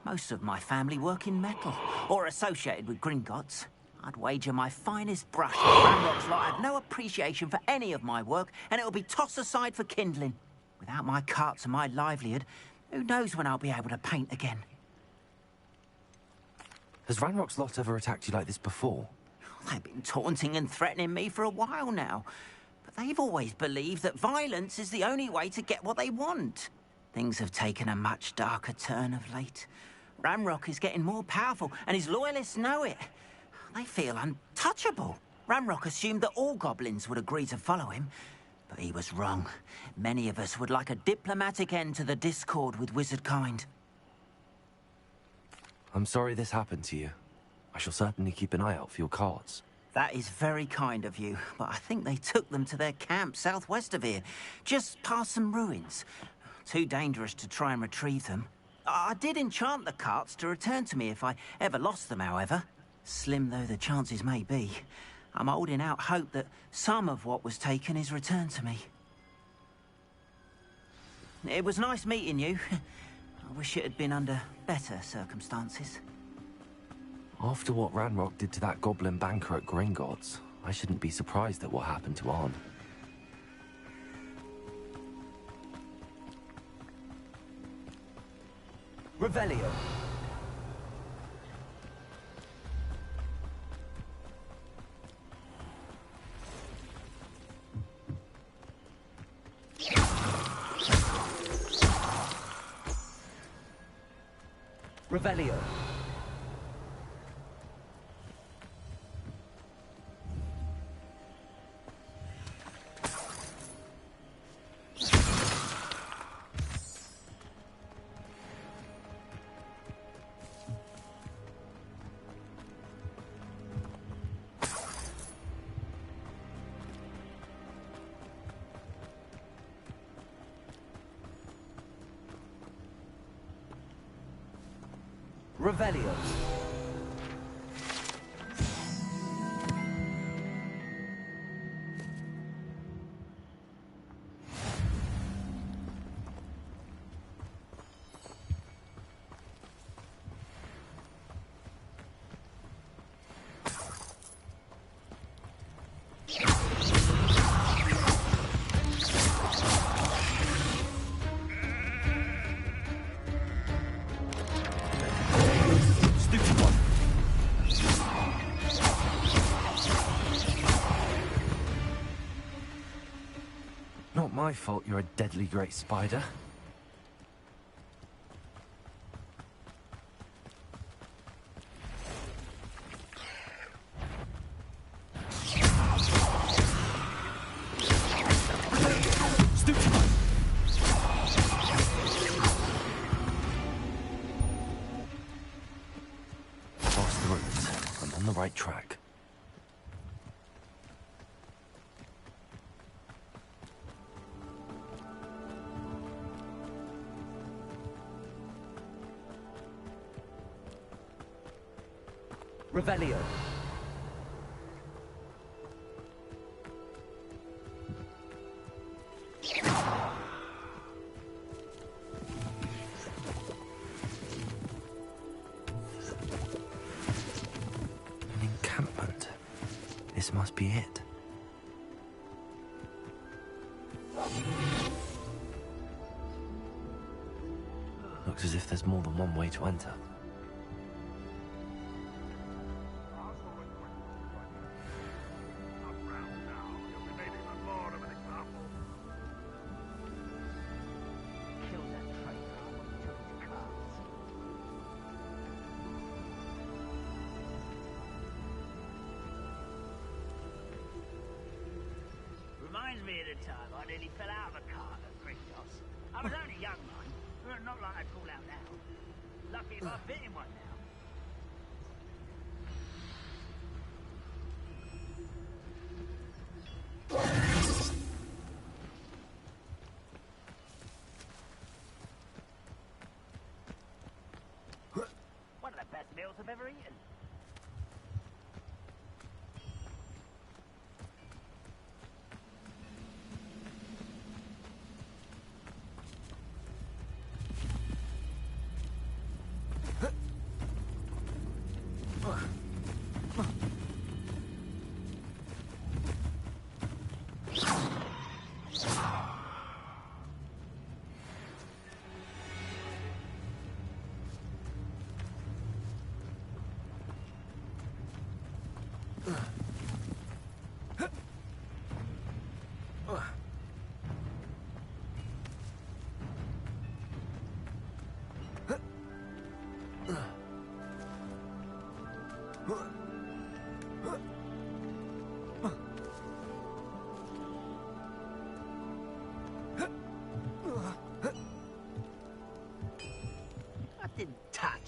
V: Most of my family work in metal, or associated with Gringotts. I'd wager my finest brush that Ranrock's lot have no appreciation for any of my work, and it'll be tossed aside for kindling. Without my carts and my livelihood, who knows when I'll be able to paint again?
B: Has Ranrock's lot ever attacked you like this before?
V: They've been taunting and threatening me for a while now. But they've always believed that violence is the only way to get what they want. Things have taken a much darker turn of late. Ranrock is getting more powerful, and his loyalists know it. They feel untouchable. Ranrock assumed that all goblins would agree to follow him, but he was wrong. Many of us would like a diplomatic end to the discord with wizard kind.
B: I'm sorry this happened to you. I shall certainly keep an eye out for your carts.
V: That is very kind of you, but I think they took them to their camp southwest of here, just past some ruins. Too dangerous to try and retrieve them. I did enchant the carts to return to me if I ever lost them, however. Slim though the chances may be, I'm holding out hope that some of what was taken is returned to me. It was nice meeting you. I wish it had been under better circumstances.
B: After what Ranrock did to that goblin banker at Gringotts, I shouldn't be surprised at what happened to Arn.
A: Revelio. Revelio. Revelio.
B: Not my fault you're a deadly great spider. Lost the route. I'm on the right track.
A: Revelio.
B: An encampment. This must be it. Looks as if there's more than one way to enter.
D: Reminds me of the time I nearly fell out of a cart at Christos. I was only young, mind, but not like I'd fall out now. Lucky if I fit in one now. One of the best meals I've ever eaten.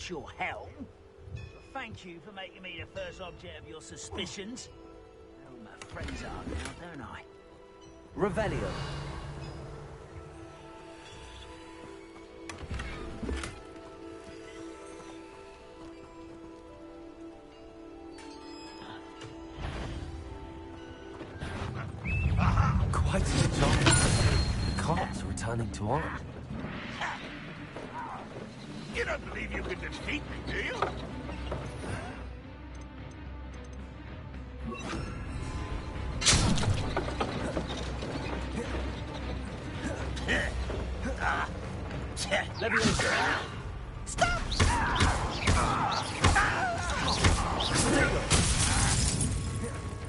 D: Your helm. But thank you for making me the first object of your suspicions. I know who my friends are now, don't I?
A: Revelio.
B: Quite a job. The cart's returning to arm.
N: You don't believe you can defeat me, do you?
D: Stop!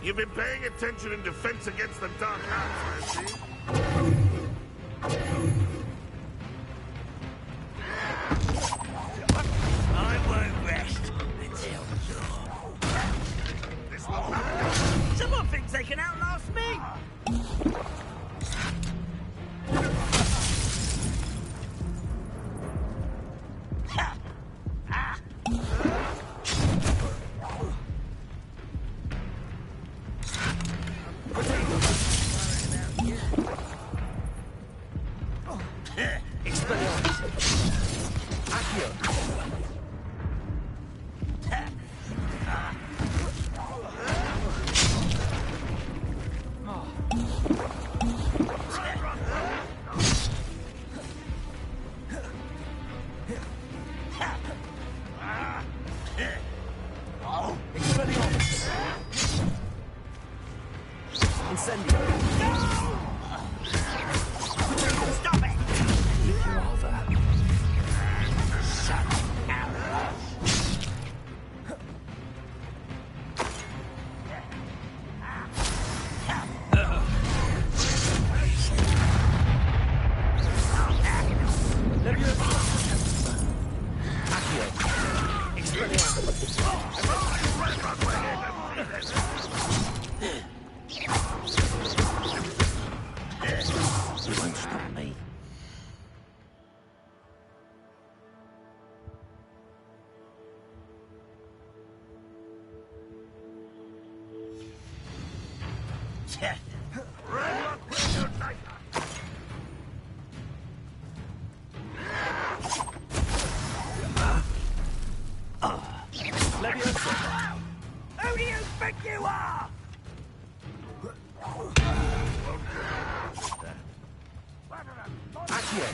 N: You've been paying attention in defense against the dark arts, I see.
D: I won't rest until you're... Someone thinks they can outlast me!
B: She won't stop me.
D: Who do you think you are?
B: Accio.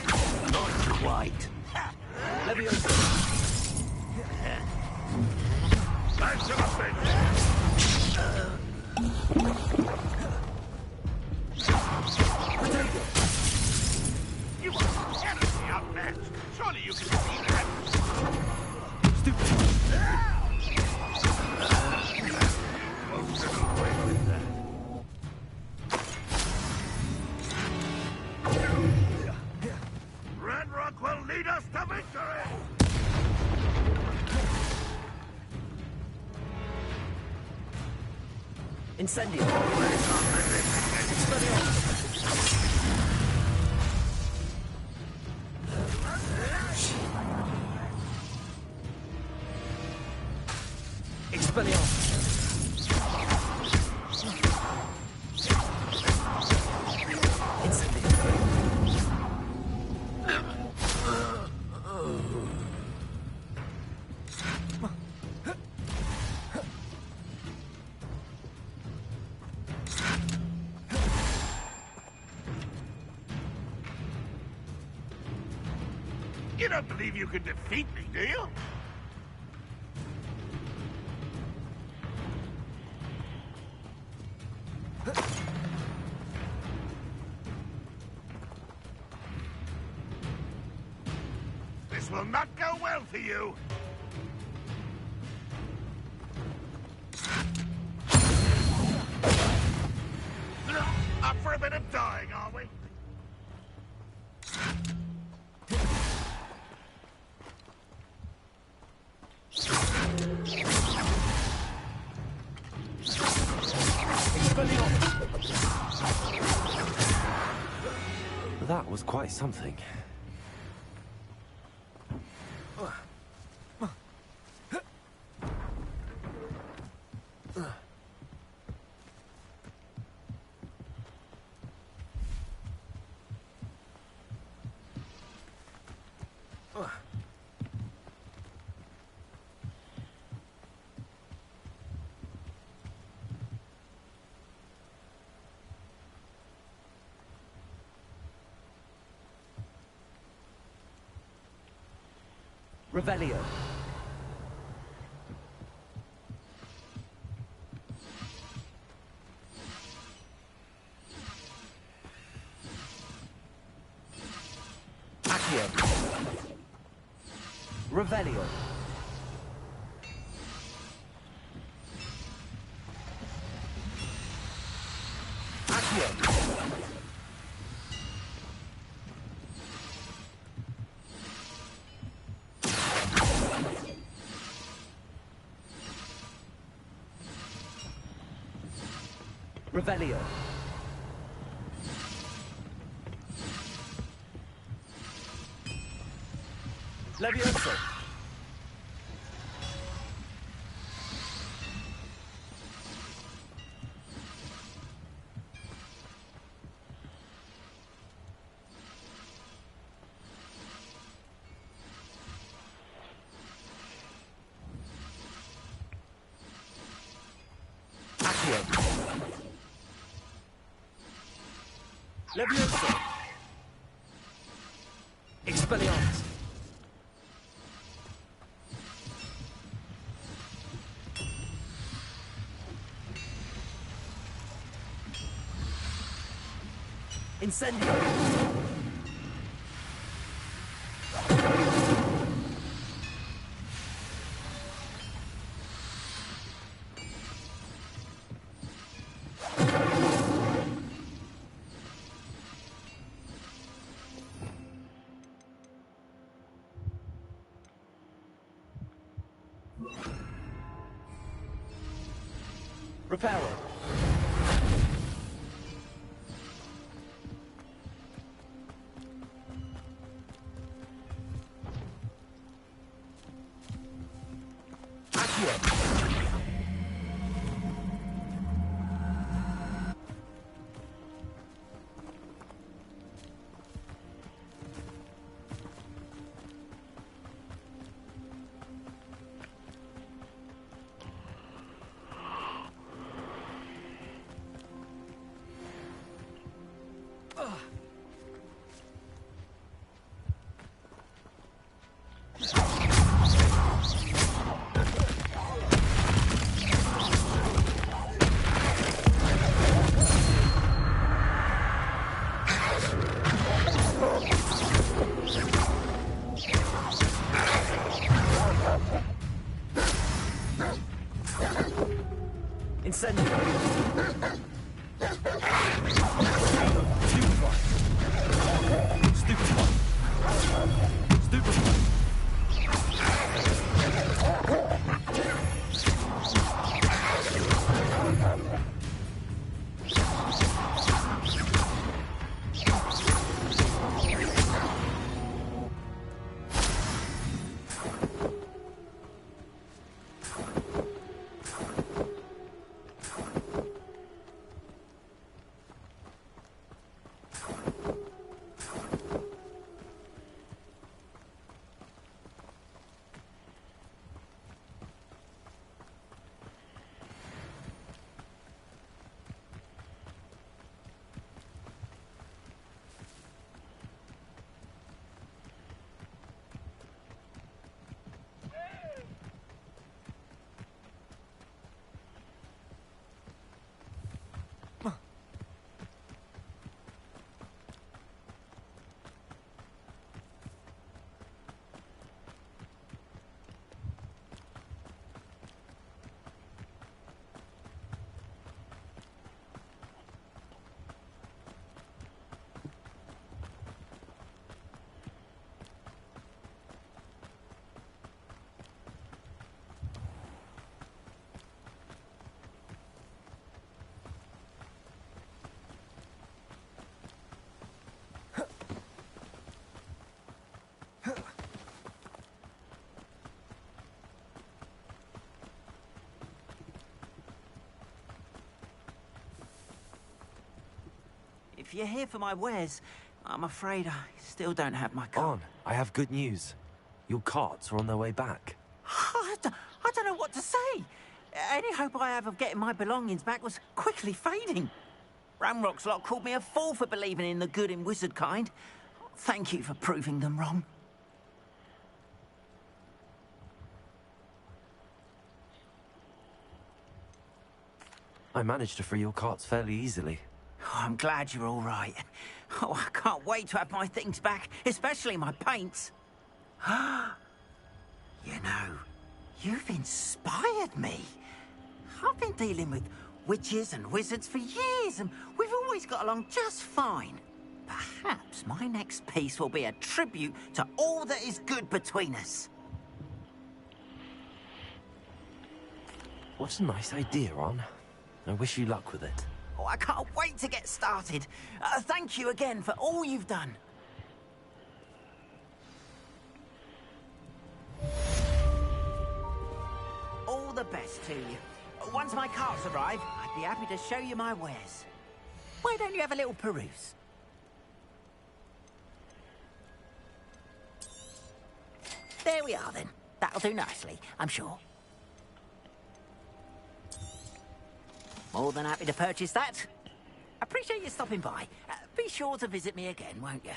B: Not quite.
A: Leviosa.
N: Thanks a lot, You are terribly outmatched. Surely you can see that. Red Rock will lead us to victory!
A: Incendio. Expelliarmus.
N: You don't believe you can defeat me, do you? This will not go well for you. Up for a bit of dying, are we?
B: That was quite something.
A: Revelio. Accio. Revelio. Accio. Revelio. Levioso. Accio. Levioso. Expelliarmus. Incendio. Reparo. Accio. Incendio.
V: If you're here for my wares, I'm afraid I still don't have my car.
B: On, I have good news. Your carts are on their way back.
V: I don't know what to say. Any hope I have of getting my belongings back was quickly fading. Ramrock's lot called me a fool for believing in the good in wizard kind. Thank you for proving them wrong.
B: I managed to free your carts fairly easily.
V: Oh, I'm glad you're all right. Oh, I can't wait to have my things back, especially my paints. You know, you've inspired me. I've been dealing with witches and wizards for years, and we've always got along just fine. Perhaps my next piece will be a tribute to all that is good between us.
B: What a nice idea, Ron. I wish you luck with it.
V: Oh, I can't wait to get started. Thank you again for all you've done. All the best to you. Once my carts arrive, I'd be happy to show you my wares. Why don't you have a little peruse? There we are, then. That'll do nicely, I'm sure. More than happy to purchase that. Appreciate you stopping by. Be sure to visit me again, won't you?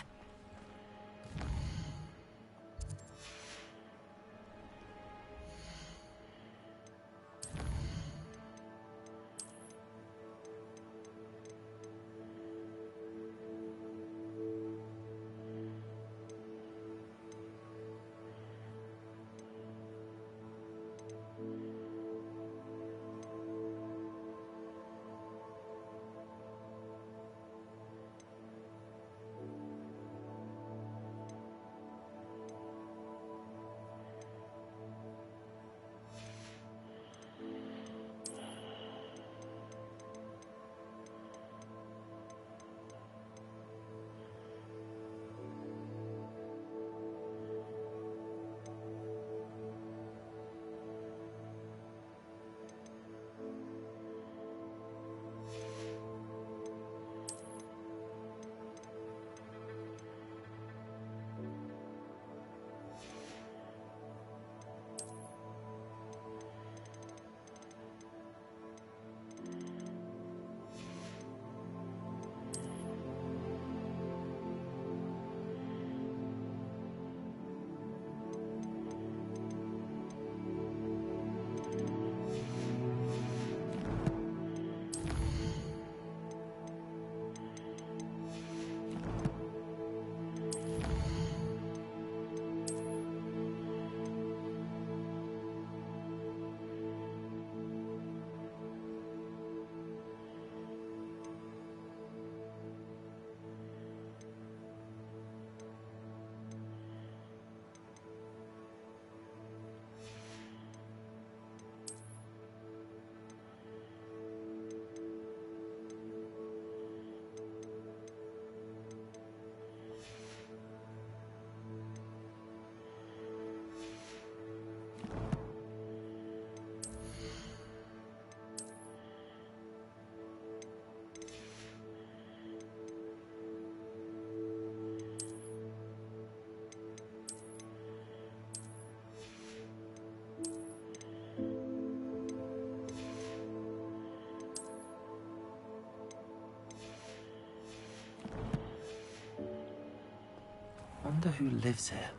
B: Wonder who lives here.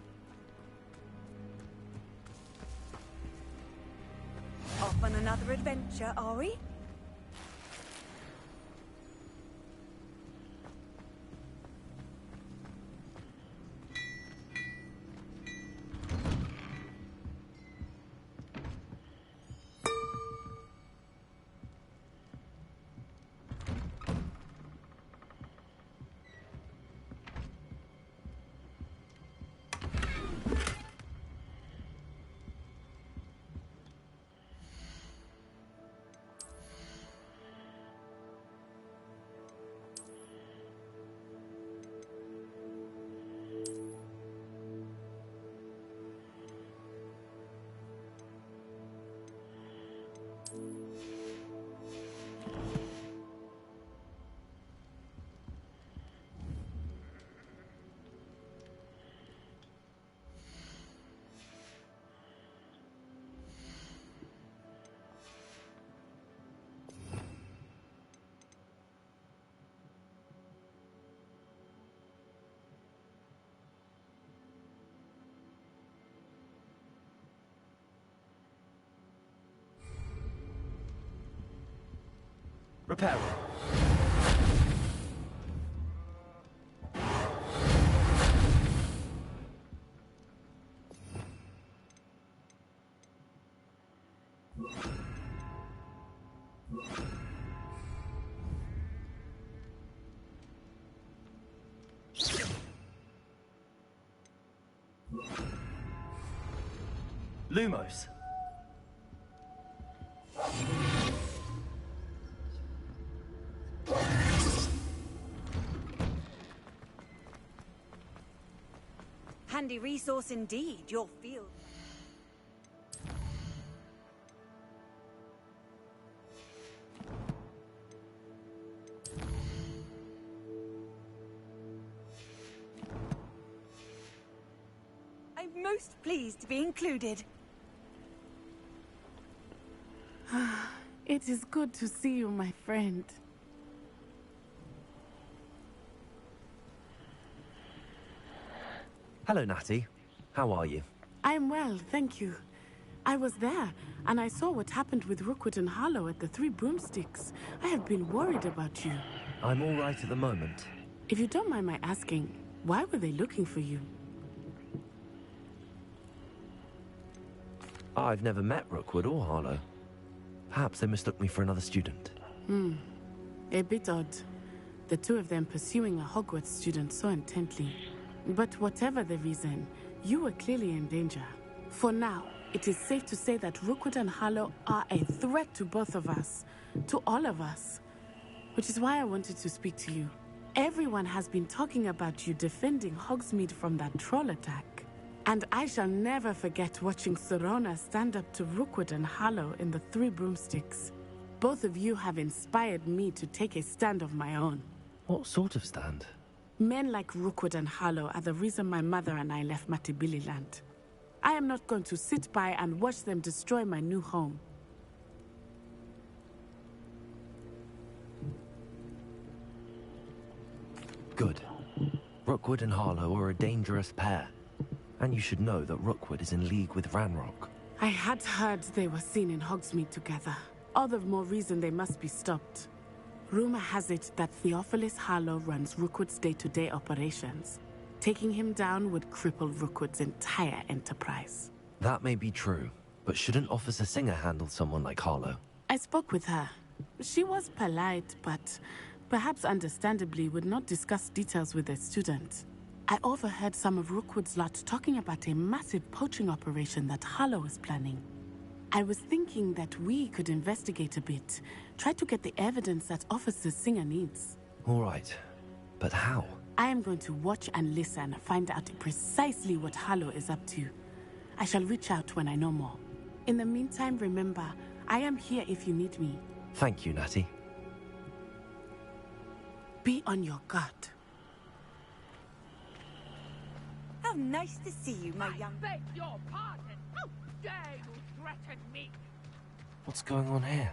Q: Off on another adventure, are we?
A: Repair. Lumos.
Q: Handy resource indeed, your field. I'm most pleased to be included.
R: It is good to see you, my friend.
B: Hello, Natty. How are you?
R: I'm well, thank you. I was there, and I saw what happened with Rookwood and Harlow at the Three Broomsticks. I have been worried about you.
B: I'm all right at the moment.
R: If you don't mind my asking, why were they looking for you?
B: I've never met Rookwood or Harlow. Perhaps they mistook me for another student.
R: A bit odd. The two of them pursuing a Hogwarts student so intently. But whatever the reason, you were clearly in danger. For now, it is safe to say that Rookwood and Harlow are a threat to both of us. To all of us. Which is why I wanted to speak to you. Everyone has been talking about you defending Hogsmeade from that troll attack. And I shall never forget watching Sorona stand up to Rookwood and Harlow in the Three Broomsticks. Both of you have inspired me to take a stand of my own.
B: What sort of stand?
R: Men like Rookwood and Harlow are the reason my mother and I left Matabeleland. I am not going to sit by and watch them destroy my new home.
B: Good. Rookwood and Harlow are a dangerous pair. And you should know that Rookwood is in league with Ranrock.
R: I had heard they were seen in Hogsmeade together. All the more reason they must be stopped. Rumor has it that Theophilus Harlow runs Rookwood's day-to-day operations. Taking him down would cripple Rookwood's entire enterprise.
B: That may be true, but shouldn't Officer Singer handle someone like Harlow?
R: I spoke with her. She was polite, but perhaps understandably would not discuss details with a student. I overheard some of Rookwood's lot talking about a massive poaching operation that Harlow is planning. I was thinking that we could investigate a bit, try to get the evidence that Officer Singer needs.
B: All right, but how?
R: I am going to watch and listen, find out precisely what Harlow is up to. I shall reach out when I know more. In the meantime, remember, I am here if you need me.
B: Thank you, Natty.
R: Be on your guard.
Q: How nice to see you, my young...
K: I beg your pardon. How dare you threaten me?
B: What's going on here?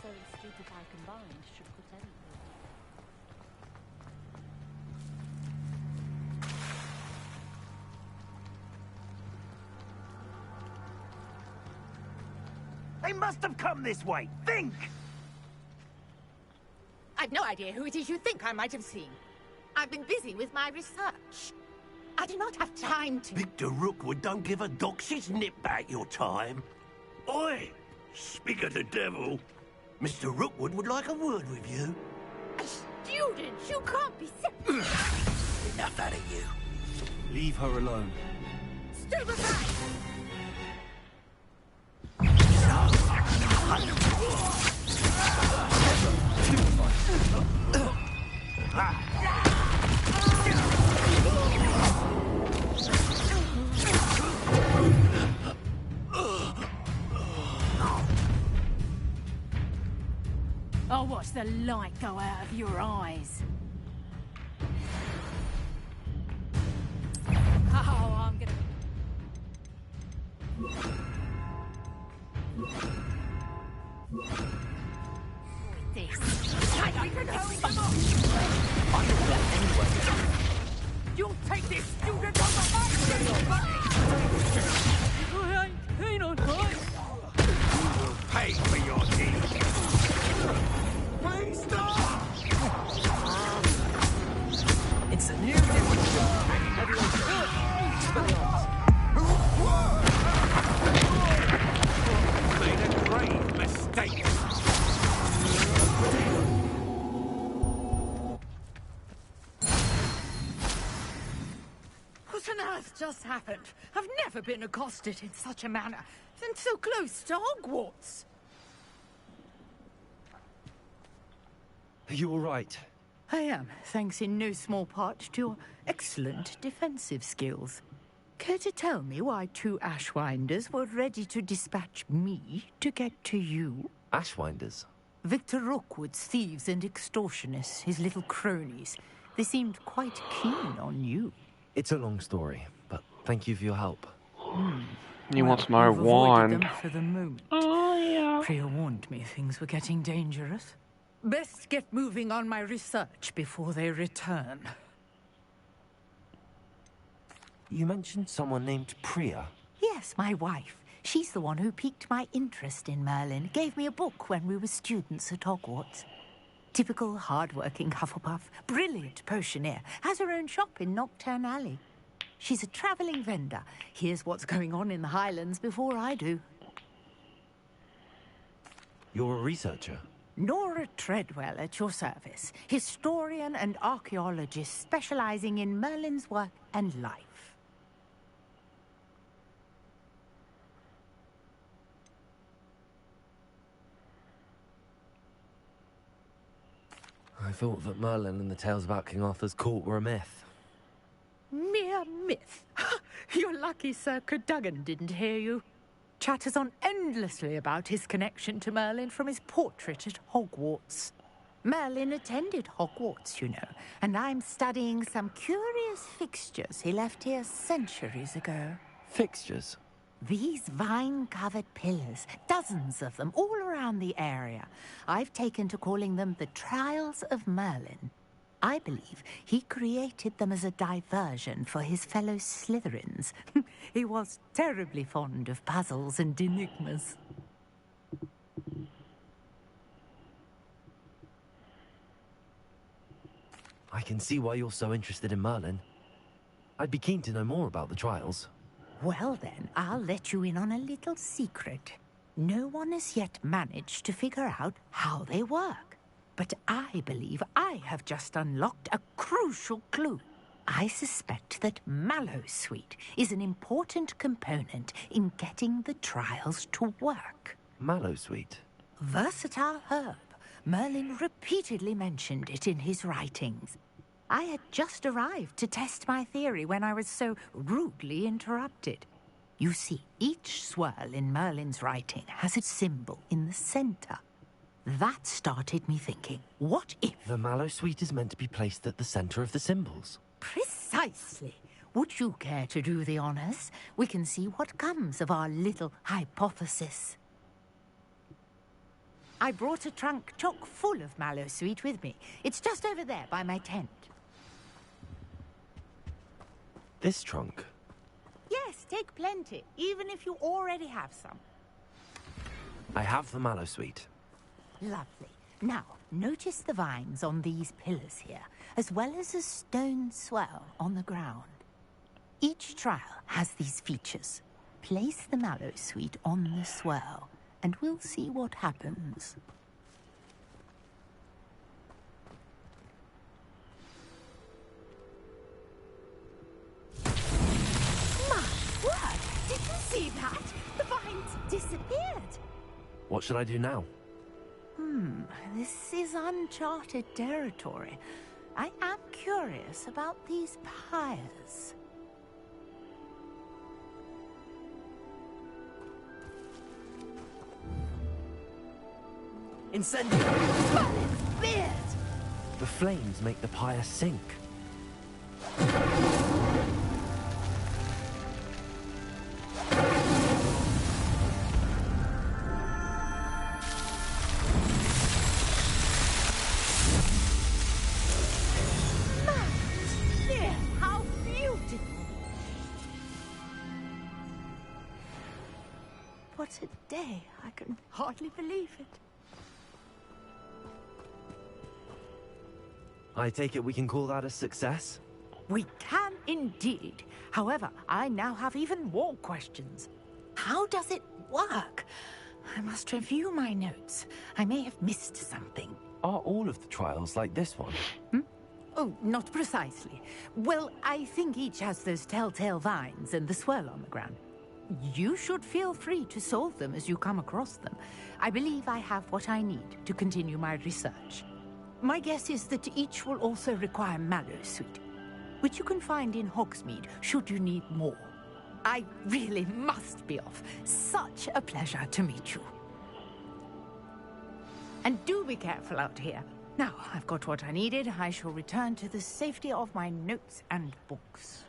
S: So the Streetify combined should put anything.
U: They must have come this way. Think!
W: I've no idea who it is you think I might have seen. I've been busy with my research. I do not have time to...
U: Victor Rookwood don't give a doxy's nip back your time. Oi! Speak of the devil. Mr. Rookwood would like a word with you.
W: A student! You can't be...
U: Enough out of you.
A: Leave her alone.
W: Stupefy!
S: I'll watch the light go out of your eyes. Oh, I'm gonna...
W: You'll take this student on the
S: I ain't on time.
U: You will pay for your deeds. Please stop!
A: It's a new dimension. Everyone's good.
U: Made a grave mistake.
W: What on earth just happened? I've never been accosted in such a manner, and so close to Hogwarts.
A: Are you all right?
W: I am, thanks in no small part to your excellent defensive skills. Care to tell me why two Ashwinders were ready to dispatch me to get to you?
B: Ashwinders?
W: Victor Rookwood's thieves and extortionists, his little cronies. They seemed quite keen on you.
B: It's a long story, but thank you for your help.
J: He wants my
W: You've avoided
J: wand.
W: them for the moment.
J: Oh, yeah.
W: Priya warned me things were getting dangerous. Best get moving on my research before they return.
B: You mentioned someone named Priya.
W: Yes, my wife. She's the one who piqued my interest in Merlin. Gave me a book when we were students at Hogwarts. Typical hard-working Hufflepuff, brilliant potioneer, has her own shop in Nocturne Alley. She's a travelling vendor. Hears what's going on in the Highlands before I do.
B: You're a researcher?
W: Nora Treadwell at your service. Historian and archaeologist specialising in Merlin's work and life.
B: I thought that Merlin and the tales about King Arthur's court were a myth.
W: Mere myth. You're lucky Sir Cadogan didn't hear you. Chatters on endlessly about his connection to Merlin from his portrait at Hogwarts. Merlin attended Hogwarts, you know, and I'm studying some curious fixtures he left here centuries ago.
B: Fixtures?
W: These vine-covered pillars, dozens of them, all around the area. I've taken to calling them the Trials of Merlin. I believe he created them as a diversion for his fellow Slytherins. He was terribly fond of puzzles and enigmas.
B: I can see why you're so interested in Merlin. I'd be keen to know more about the trials.
W: Well then, I'll let you in on a little secret. No one has yet managed to figure out how they work. But I believe I have just unlocked a crucial clue. I suspect that Mallowsweet is an important component in getting the trials to work.
B: Mallowsweet?
W: Versatile herb. Merlin repeatedly mentioned it in his writings. I had just arrived to test my theory when I was so rudely interrupted. You see, each swirl in Merlin's writing has a symbol in the center. That started me thinking, what if...
B: The Mallowsweet is meant to be placed at the center of the symbols.
W: Precisely. Would you care to do the honors? We can see what comes of our little hypothesis. I brought a trunk chock full of mallow sweet with me. It's just over there by my tent.
B: This trunk?
W: Yes, take plenty, even if you already have some.
B: I have the mallow sweet.
W: Lovely. Now, notice the vines on these pillars here, as well as a stone swell on the ground. Each trial has these features. Place the mallow sweet on the swell, and we'll see what happens. My word! Did you see that? The vines disappeared!
B: What should I do now?
W: This is uncharted territory. I am curious about these pyres.
B: Incendio!
W: Scarlet's beard!
B: The flames make the pyre sink.
W: How beautiful! What a day. I can hardly believe it.
B: I take it we can call that a success?
W: We can indeed. However, I now have even more questions. How does it work? I must review my notes. I may have missed something.
B: Are all of the trials like this one?
W: Oh, not precisely. Well, I think each has those telltale vines and the swirl on the ground. You should feel free to solve them as you come across them. I believe I have what I need to continue my research. My guess is that each will also require mallow sweet, which you can find in Hogsmeade should you need more. I really must be off. Such a pleasure to meet you. And do be careful out here. Now, I've got what I needed. I shall return to the safety of my notes and books.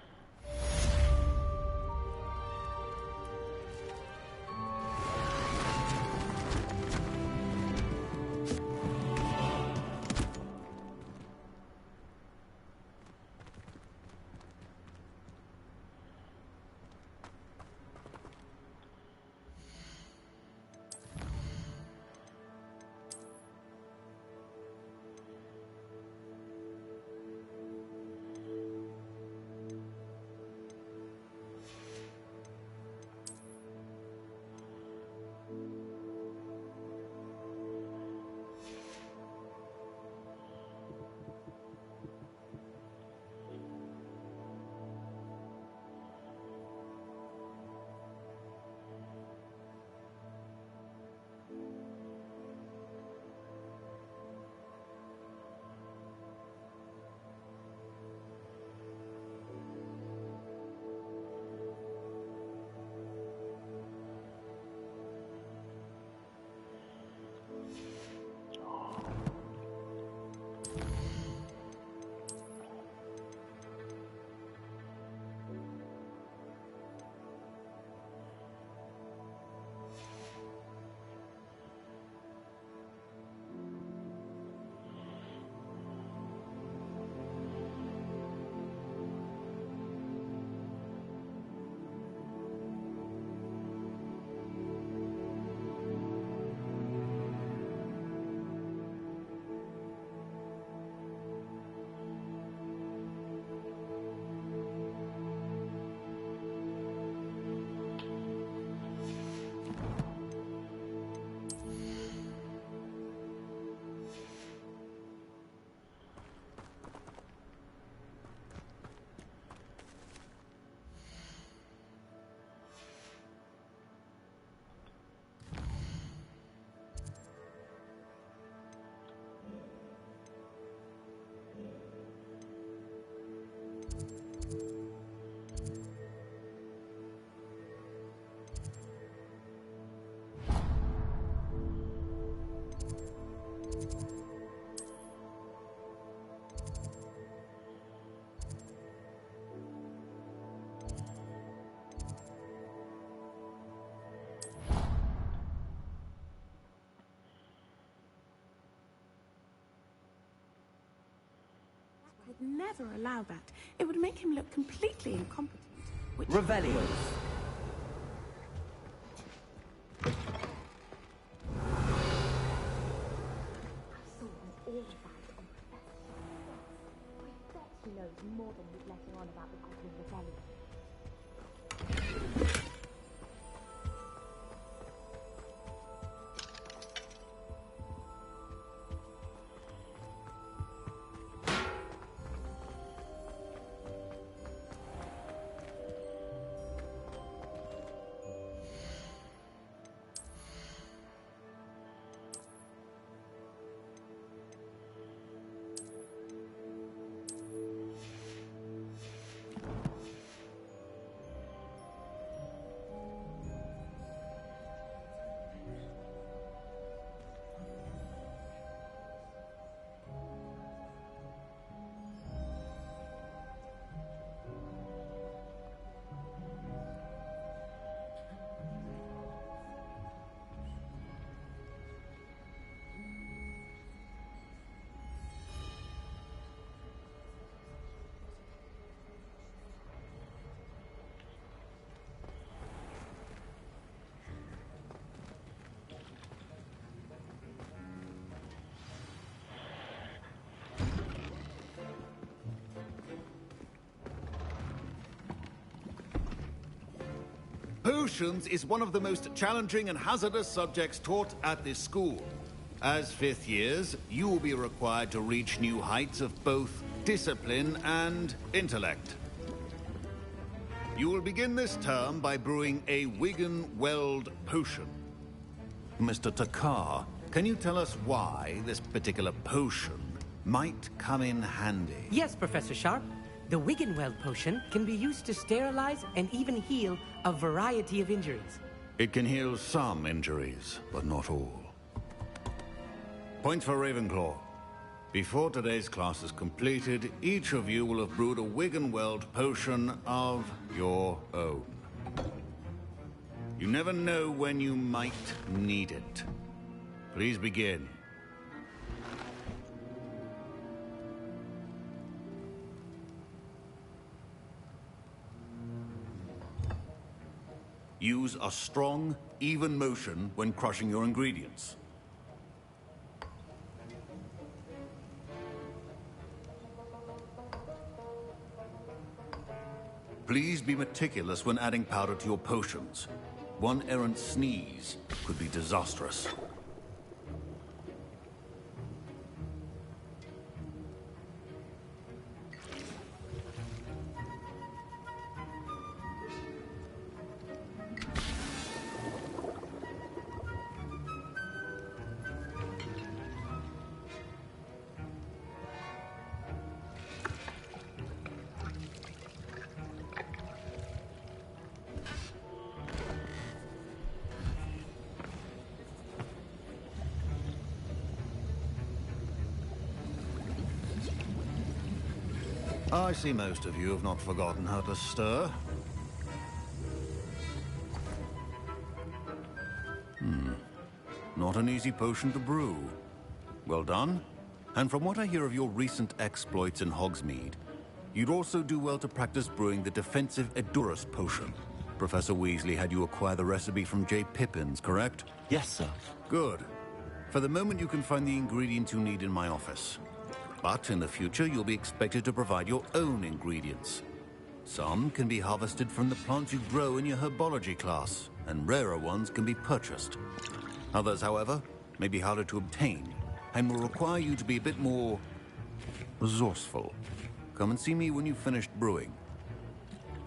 R: would never allow that. It would make him look completely incompetent. Which...
G: Revelio.
F: He knows more than he's letting on about the Goblin Rebellion.
L: Potions is one of the most challenging and hazardous subjects taught at this school. As fifth years, you will be required to reach new heights of both discipline and intellect. You will begin this term by brewing a Wigan-Weld potion. Mr. Takar, can you tell us why this particular potion might come in handy?
G: Yes, Professor Sharp. The Wigan-Weld potion can be used to sterilize and even heal a variety of injuries.
L: It can heal some injuries, but not all. Point for Ravenclaw. Before today's class is completed, each of you will have brewed a Wigan-Weld potion of your own. You never know when you might need it. Please begin. Use a strong, even motion when crushing your ingredients. Please be meticulous when adding powder to your potions. One errant sneeze could be disastrous. I see most of you have not forgotten how to stir. Not an easy potion to brew. Well done. And from what I hear of your recent exploits in Hogsmeade, you'd also do well to practice brewing the defensive Edurus potion. Professor Weasley had you acquire the recipe from J. Pippins, correct?
B: Yes, sir.
L: Good. For the moment, you can find the ingredients you need in my office. But in the future, you'll be expected to provide your own ingredients. Some can be harvested from the plants you grow in your herbology class, and rarer ones can be purchased. Others, however, may be harder to obtain, and will require you to be a bit more resourceful. Come and see me when you've finished brewing,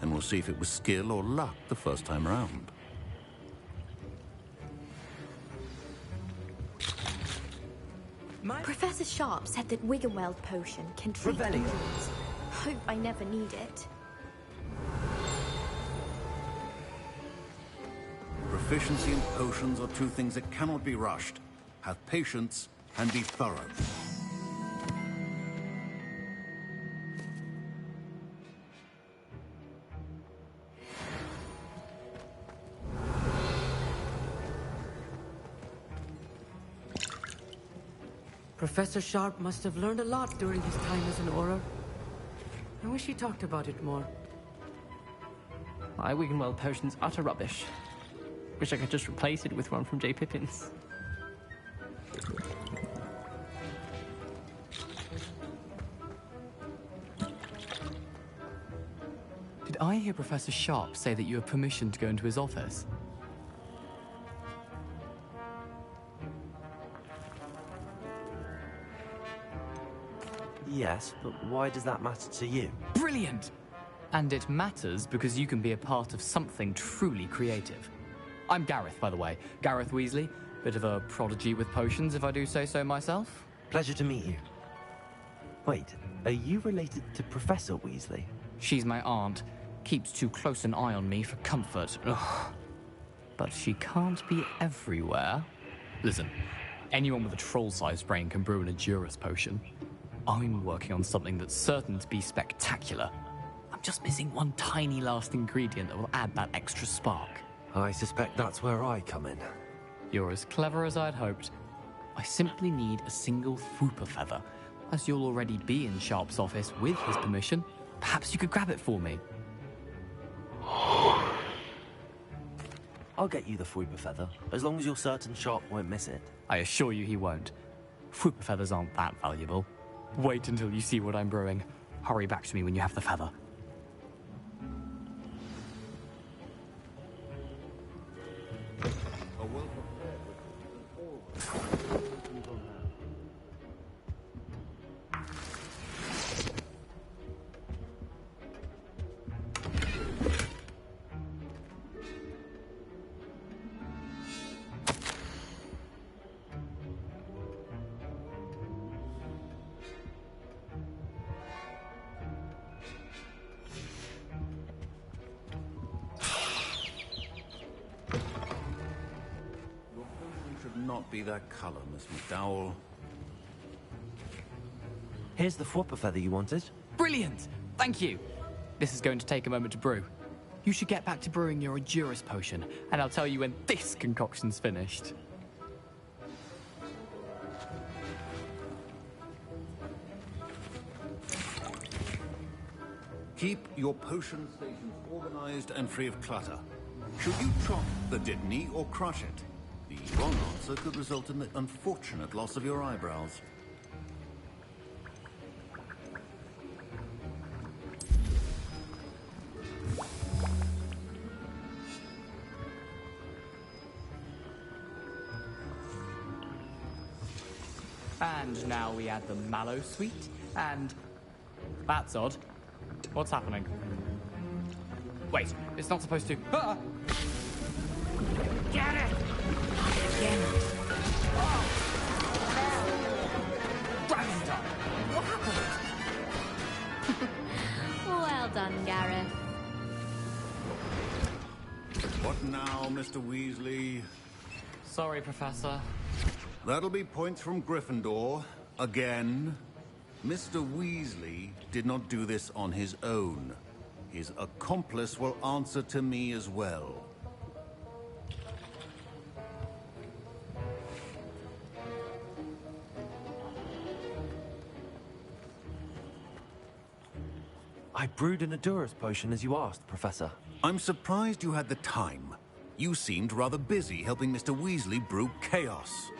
L: and we'll see if it was skill or luck the first time around.
F: Professor Sharp said that Wigan-Weld potion can treat
G: Revelio.
F: injuries. Hope I never need it.
L: Proficiency in potions are two things that cannot be rushed. Have patience and be thorough.
G: Professor Sharp must have learned a lot during his time as an Auror. I wish you talked about it more.
P: My Wiggenweld potion's utter rubbish. Wish I could just replace it with one from J. Pippin's. Did I hear Professor Sharp say that you have permission to go into his office?
B: Yes, but why does that matter to you?
P: Brilliant! And it matters because you can be a part of something truly creative. I'm Gareth, by the way. Gareth Weasley. Bit of a prodigy with potions, if I do say so myself.
B: Pleasure to meet you. Wait, are you related to Professor Weasley?
P: She's my aunt. Keeps too close an eye on me for comfort. Ugh. But she can't be everywhere. Listen, anyone with a troll-sized brain can brew an Adurus potion. I'm working on something that's certain to be spectacular. I'm just missing one tiny last ingredient that will add that extra spark.
B: I suspect that's where I come in.
P: You're as clever as I'd hoped. I simply need a single Fwooper feather. As you'll already be in Sharp's office with his permission, perhaps you could grab it for me.
B: I'll get you the Fwooper feather, as long as you're certain Sharp won't miss it.
P: I assure you he won't. Fwooper feathers aren't that valuable. Wait until you see what I'm brewing. Hurry back to me when you have the feather.
L: Not be that color, Miss McDowell.
B: Here's the Fwooper feather you wanted.
P: Brilliant! Thank you! This is going to take a moment to brew. You should get back to brewing your Adurus potion, and I'll tell you when this concoction's finished.
L: Keep your potion stations organized and free of clutter. Should you chop the Dittany or crush it, the wrong answer could result in the unfortunate loss of your eyebrows.
P: And now we add the mallow sweet, and... That's odd. What's happening? Wait, it's not supposed to... Ah!
S: Get it!
P: Again. Oh. Brandon! What happened?
F: Well done, Gareth.
L: What now, Mr. Weasley?
P: Sorry, Professor.
L: That'll be points from Gryffindor. Again. Mr. Weasley did not do this on his own. His accomplice will answer to me as well.
B: I brewed an Adurus potion as you asked, Professor.
L: I'm surprised you had the time. You seemed rather busy helping Mr. Weasley brew chaos.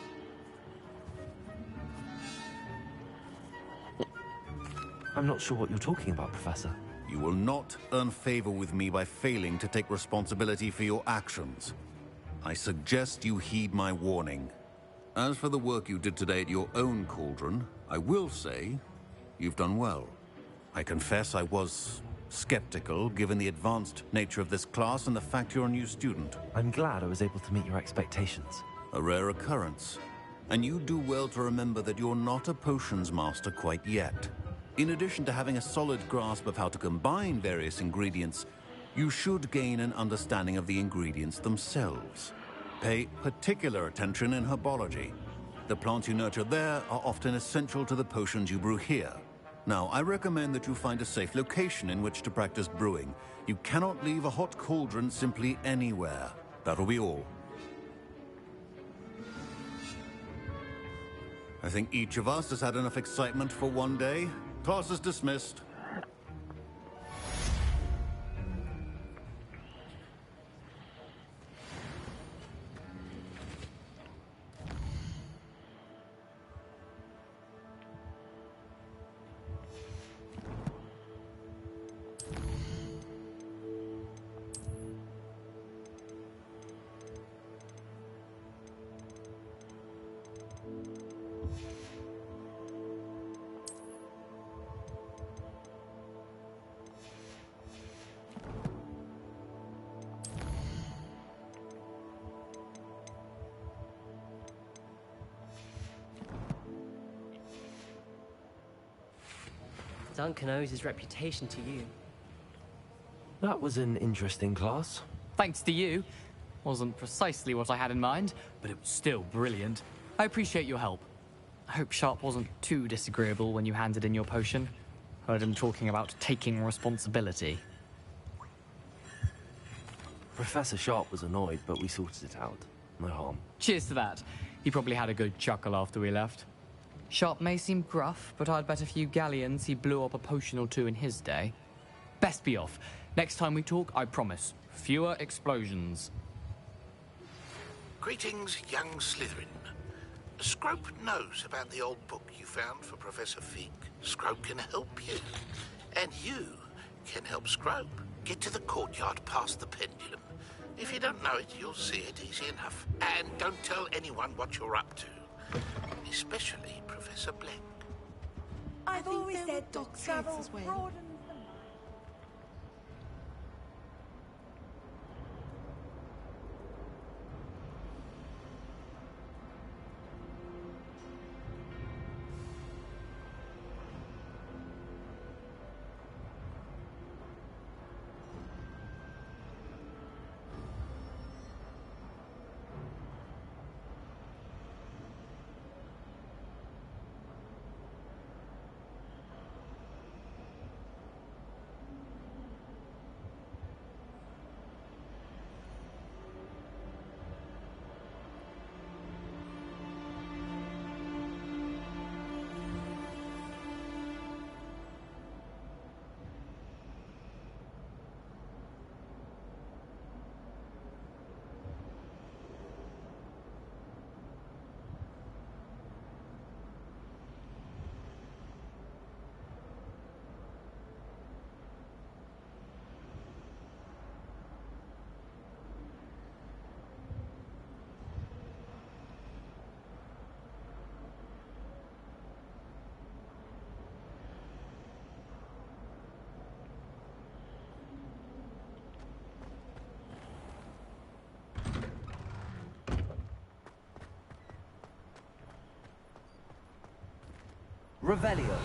B: I'm not sure what you're talking about, Professor.
L: You will not earn favor with me by failing to take responsibility for your actions. I suggest you heed my warning. As for the work you did today at your own cauldron, I will say you've done well. I confess I was skeptical, given the advanced nature of this class and the fact you're a new student.
B: I'm glad I was able to meet your expectations.
L: A rare occurrence. And you do well to remember that you're not a potions master quite yet. In addition to having a solid grasp of how to combine various ingredients, you should gain an understanding of the ingredients themselves. Pay particular attention in herbology. The plants you nurture there are often essential to the potions you brew here. Now, I recommend that you find a safe location in which to practice brewing. You cannot leave a hot cauldron simply anywhere. That'll be all. I think each of us has had enough excitement for one day. Class is dismissed.
H: Duncan owes his reputation to you.
B: That was an interesting class.
I: Thanks to you. Wasn't precisely what I had in mind, but it was still brilliant. I appreciate your help. I hope Sharp wasn't too disagreeable when you handed in your potion. Heard him talking about taking responsibility.
B: Professor Sharp was annoyed, but we sorted it out. No harm.
I: Cheers to that. He probably had a good chuckle after we left. Sharp may seem gruff, but I'd bet a few galleons he blew up a potion or two in his day. Best be off. Next time we talk, I promise, fewer explosions.
N: Greetings, young Slytherin. Scrope knows about the old book you found for Professor Fig. Scrope can help you. And you can help Scrope get to the courtyard past the pendulum. If you don't know it, you'll see it easy enough. And don't tell anyone what you're up to. Especially Professor Blank.
Q: I've always said that travel broadens the mind.
B: Revelio.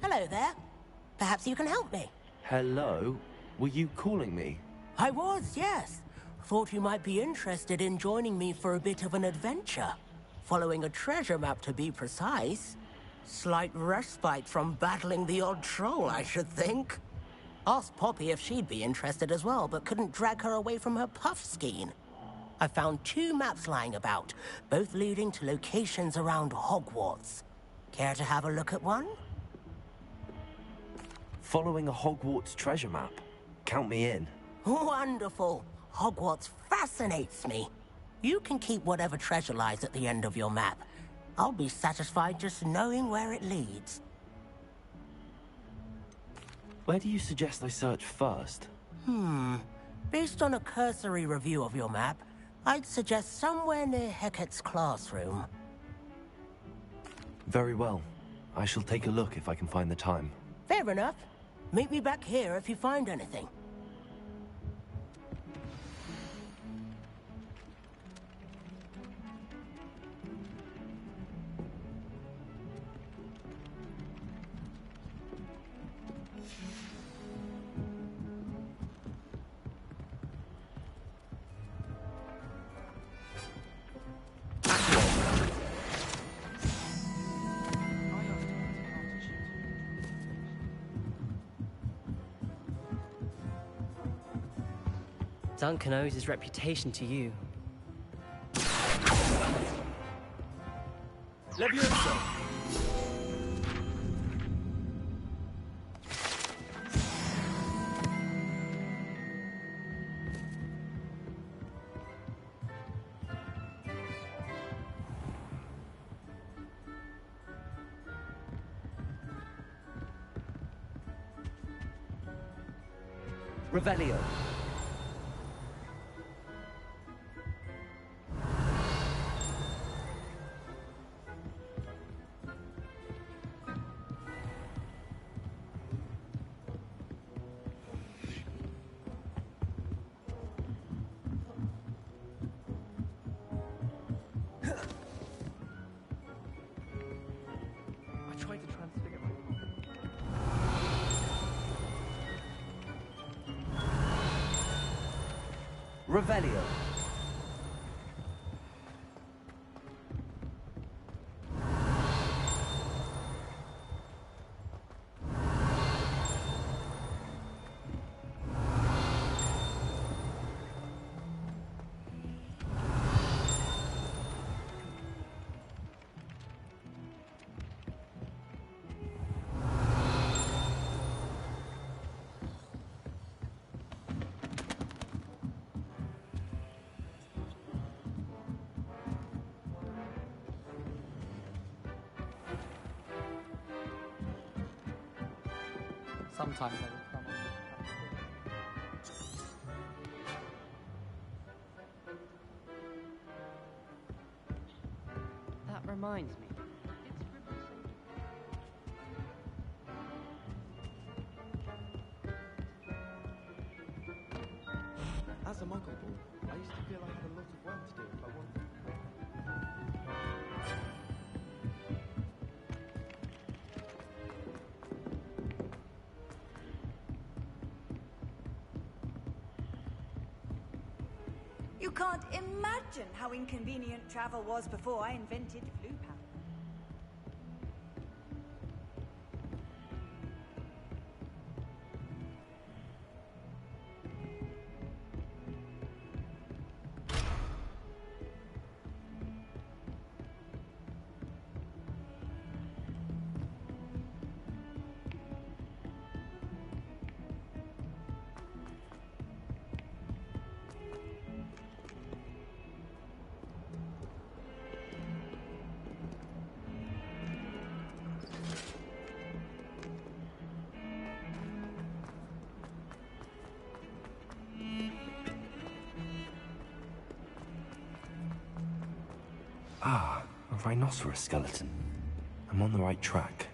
C: Hello there. Perhaps you can help me.
B: Hello? Were you calling me?
C: I was, yes. Thought you might be interested in joining me for a bit of an adventure. Following a treasure map, to be precise. Slight respite from battling the odd troll, I should think. Asked Poppy if she'd be interested as well, but couldn't drag her away from her puff skein. I found 2 maps lying about, both leading to locations around Hogwarts. Care to have a look at one?
B: Following a Hogwarts treasure map. Count me in.
C: Wonderful. Hogwarts fascinates me. You can keep whatever treasure lies at the end of your map. I'll be satisfied just knowing where it leads.
B: Where do you suggest I search first?
C: Based on a cursory review of your map, I'd suggest somewhere near Hecat's classroom.
B: Very well. I shall take a look if I can find the time.
C: Fair enough. Meet me back here if you find anything.
H: Duncan owes his reputation to you.
A: Leviosa!
B: Revelio.
P: I tried to transfigure my...
B: Revelio.
I: Sometimes I will come on.
H: That reminds me.
P: As a muggle, I used to feel I had a lot of work to do if I wanted.
Q: You can't imagine how inconvenient travel was before I invented flu powder.
B: Ah, a rhinoceros skeleton. I'm on the right track.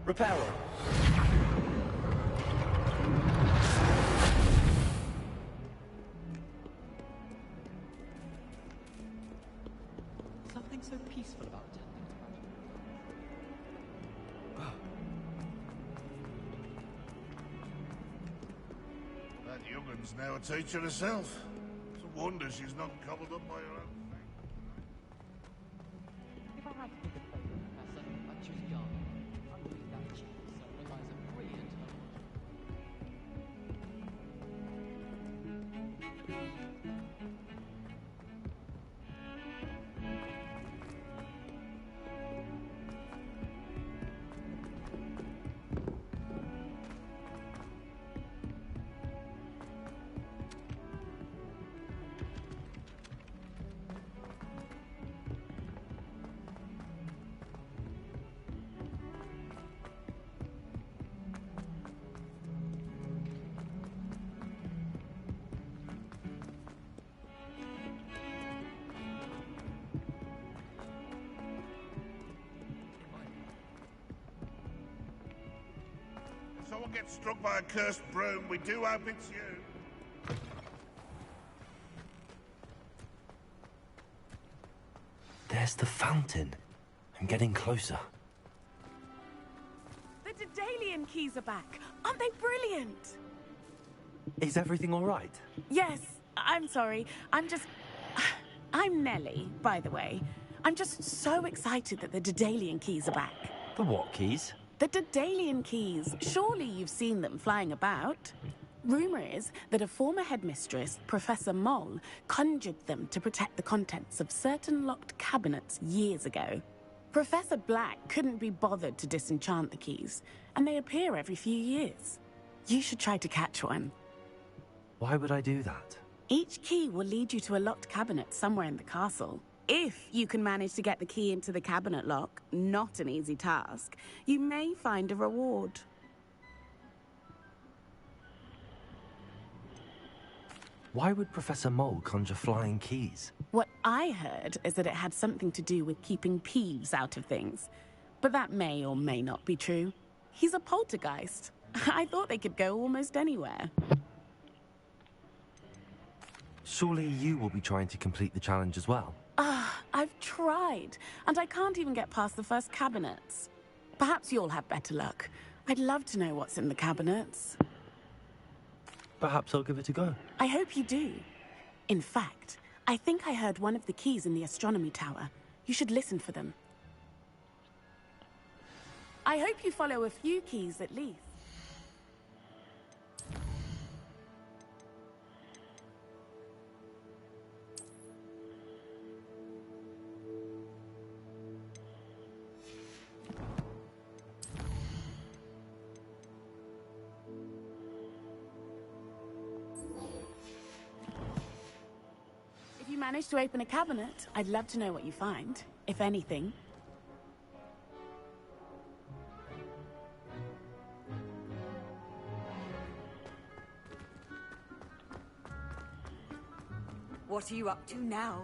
A: Reparo.
I: Something so peaceful about tending to
N: That young'un's now a teacher herself. It's a wonder she's not cobbled up by her own.
I: If I had to pick a favourite professor, I'd choose Yarn. Unbelievably that cheap, so relies a brilliant
N: If someone gets struck by a cursed broom, we do hope it's you.
B: There's the fountain. I'm getting closer.
M: The Daedalian keys are back. Aren't they brilliant?
B: Is everything all right?
M: Yes,
R: I'm sorry. I'm Nellie, by the way. I'm just so excited that the Daedalian keys are back.
B: The what keys?
R: The Daedalian keys. Surely you've seen them flying about. Rumour is that a former headmistress, Professor Moll, conjured them to protect the contents of certain locked cabinets years ago. Professor Black couldn't be bothered to disenchant the keys, and they appear every few years. You should try to catch one.
B: Why would I do that?
R: Each key will lead you to a locked cabinet somewhere in the castle. If you can manage to get the key into the cabinet lock, not an easy task, you may find a reward.
B: Why would Professor Moll conjure flying keys?
R: What I heard is that it had something to do with keeping Peeves out of things. But that may or may not be true. He's a poltergeist. I thought they could go almost anywhere.
B: Surely you will be trying to complete the challenge as well.
R: I've tried, and I can't even get past the first cabinets. Perhaps you'll have better luck. I'd love to know what's in the cabinets.
B: Perhaps I'll give it a go.
R: I hope you do. In fact, I think I heard one of the keys in the astronomy tower. You should listen for them. I hope you follow a few keys at least. If you manage to open a cabinet, I'd love to know what you find, if anything.
Q: What are you up to now?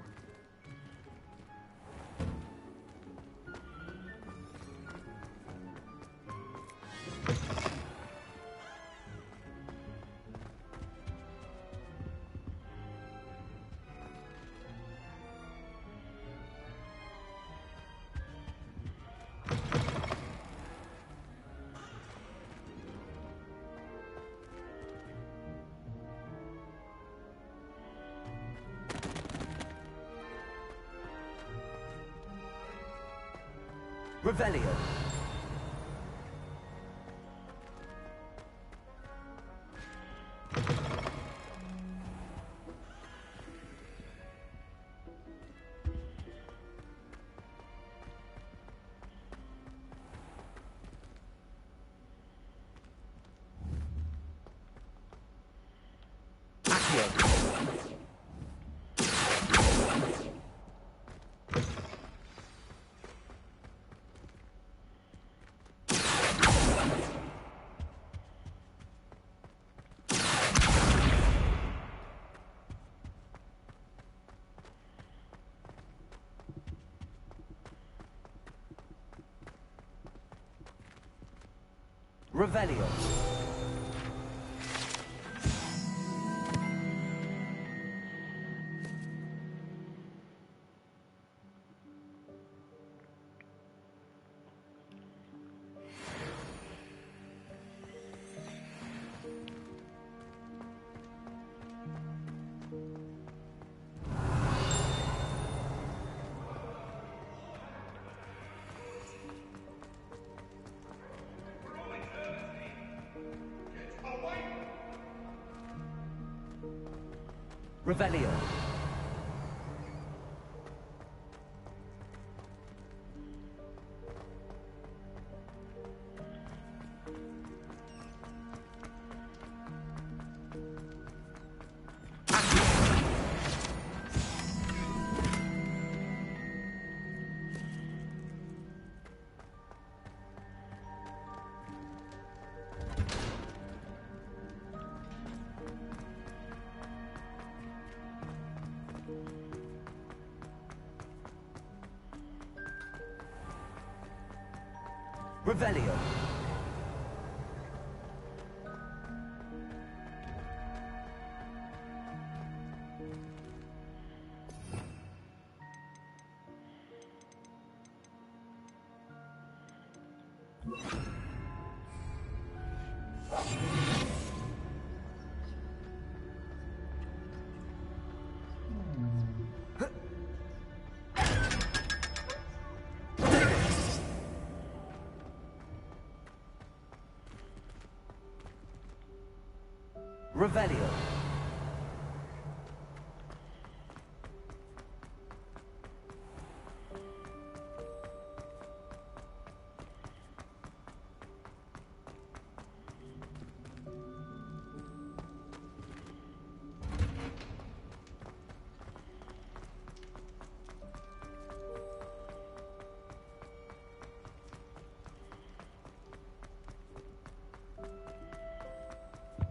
B: Revelio. Revelio. Revelio. Revelio. Revelio.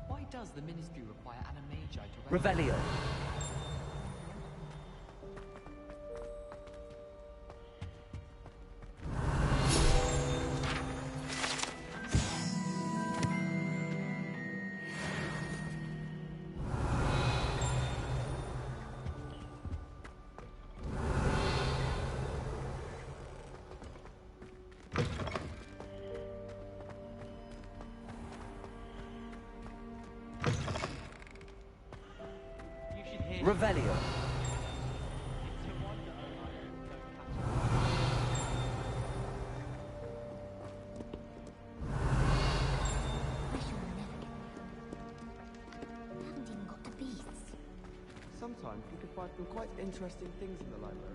I: Why does the Ministry require Animagi to...
B: Revelio. Revelio.
M: Sometimes you can find some quite interesting things in the library.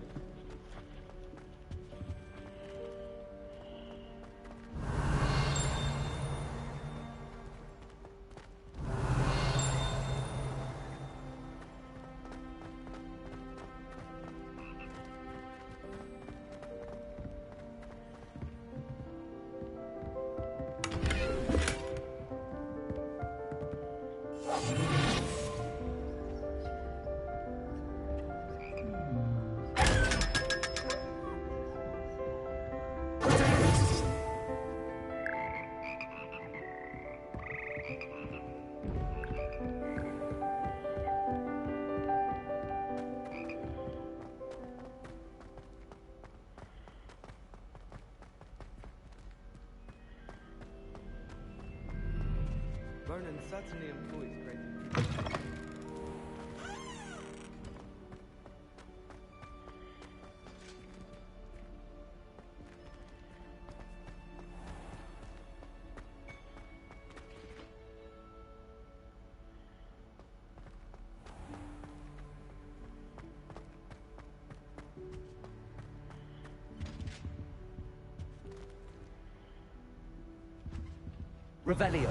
M: Ronan certainly employs great people.
B: Revelio.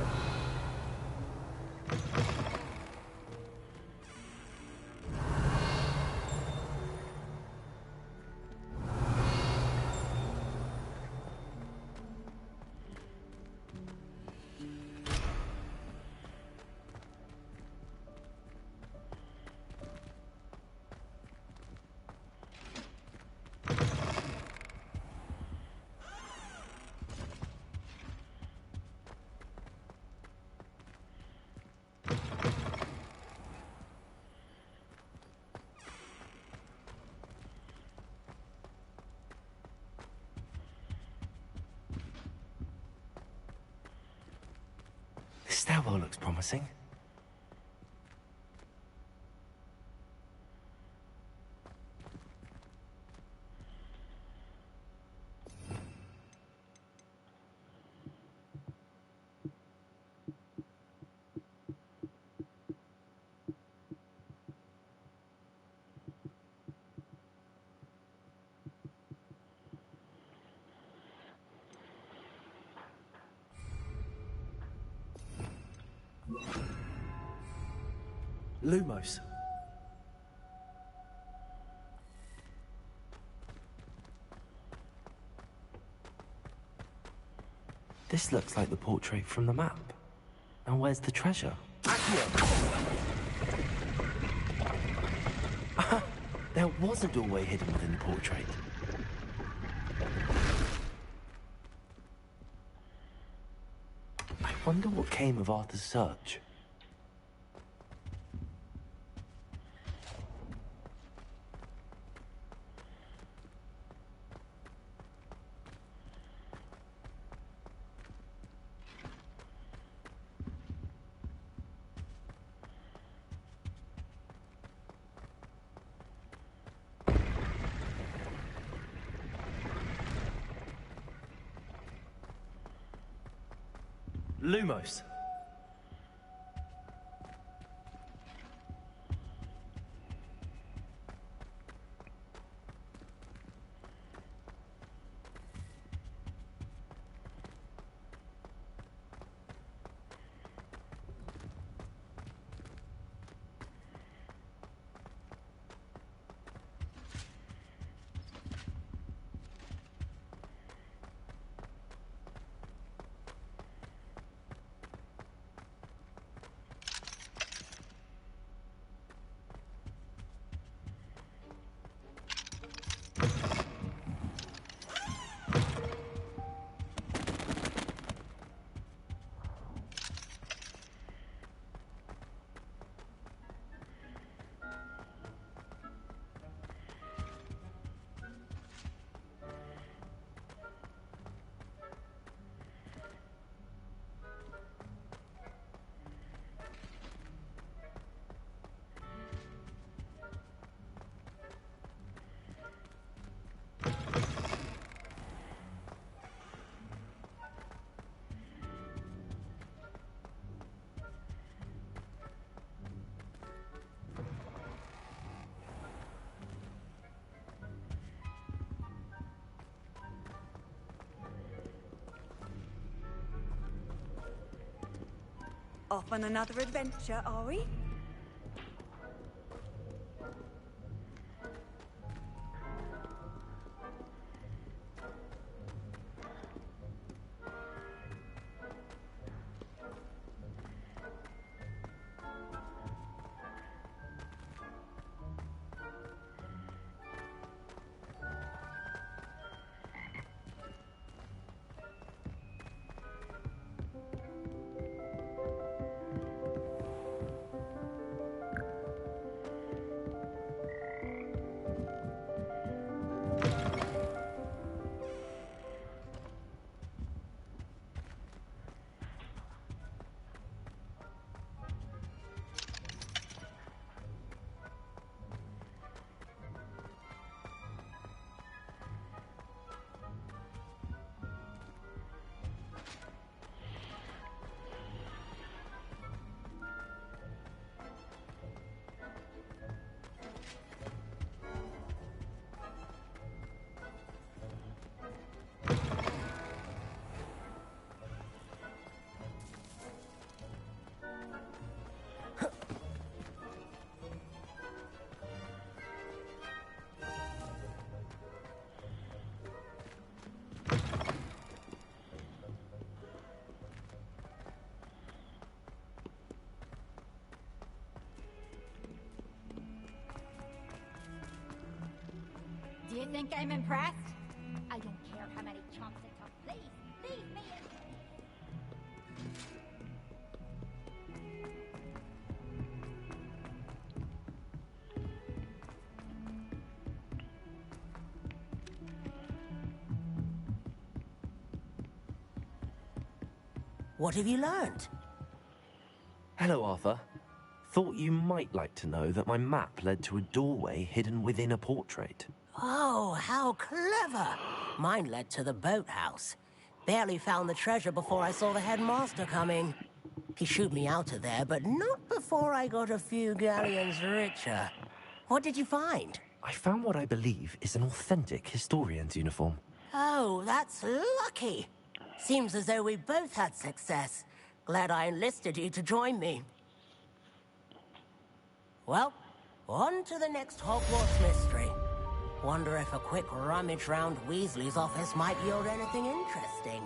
B: This stairwell looks promising. Lumos. This looks like the portrait from the map. Now where's the treasure? There was a doorway hidden within the portrait. I wonder what came of Arthur's search. Lumos.
Q: Off on another adventure, are we?
E: Do you think I'm impressed? I don't care how many chumps it took. Please, leave me in.
C: What have you learned?
B: Hello, Arthur. Thought you might like to know that my map led to a doorway hidden within a portrait.
C: Oh, how clever! Mine led to the boathouse. Barely found the treasure before I saw the headmaster coming. He shooed me out of there, but not before I got a few galleons richer. What did you find?
B: I found what I believe is an authentic historian's uniform.
C: Oh, that's lucky. Seems as though we both had success. Glad I enlisted you to join me. Well, on to the next Hogwarts mystery. Wonder if a quick rummage round Weasley's office might yield anything interesting.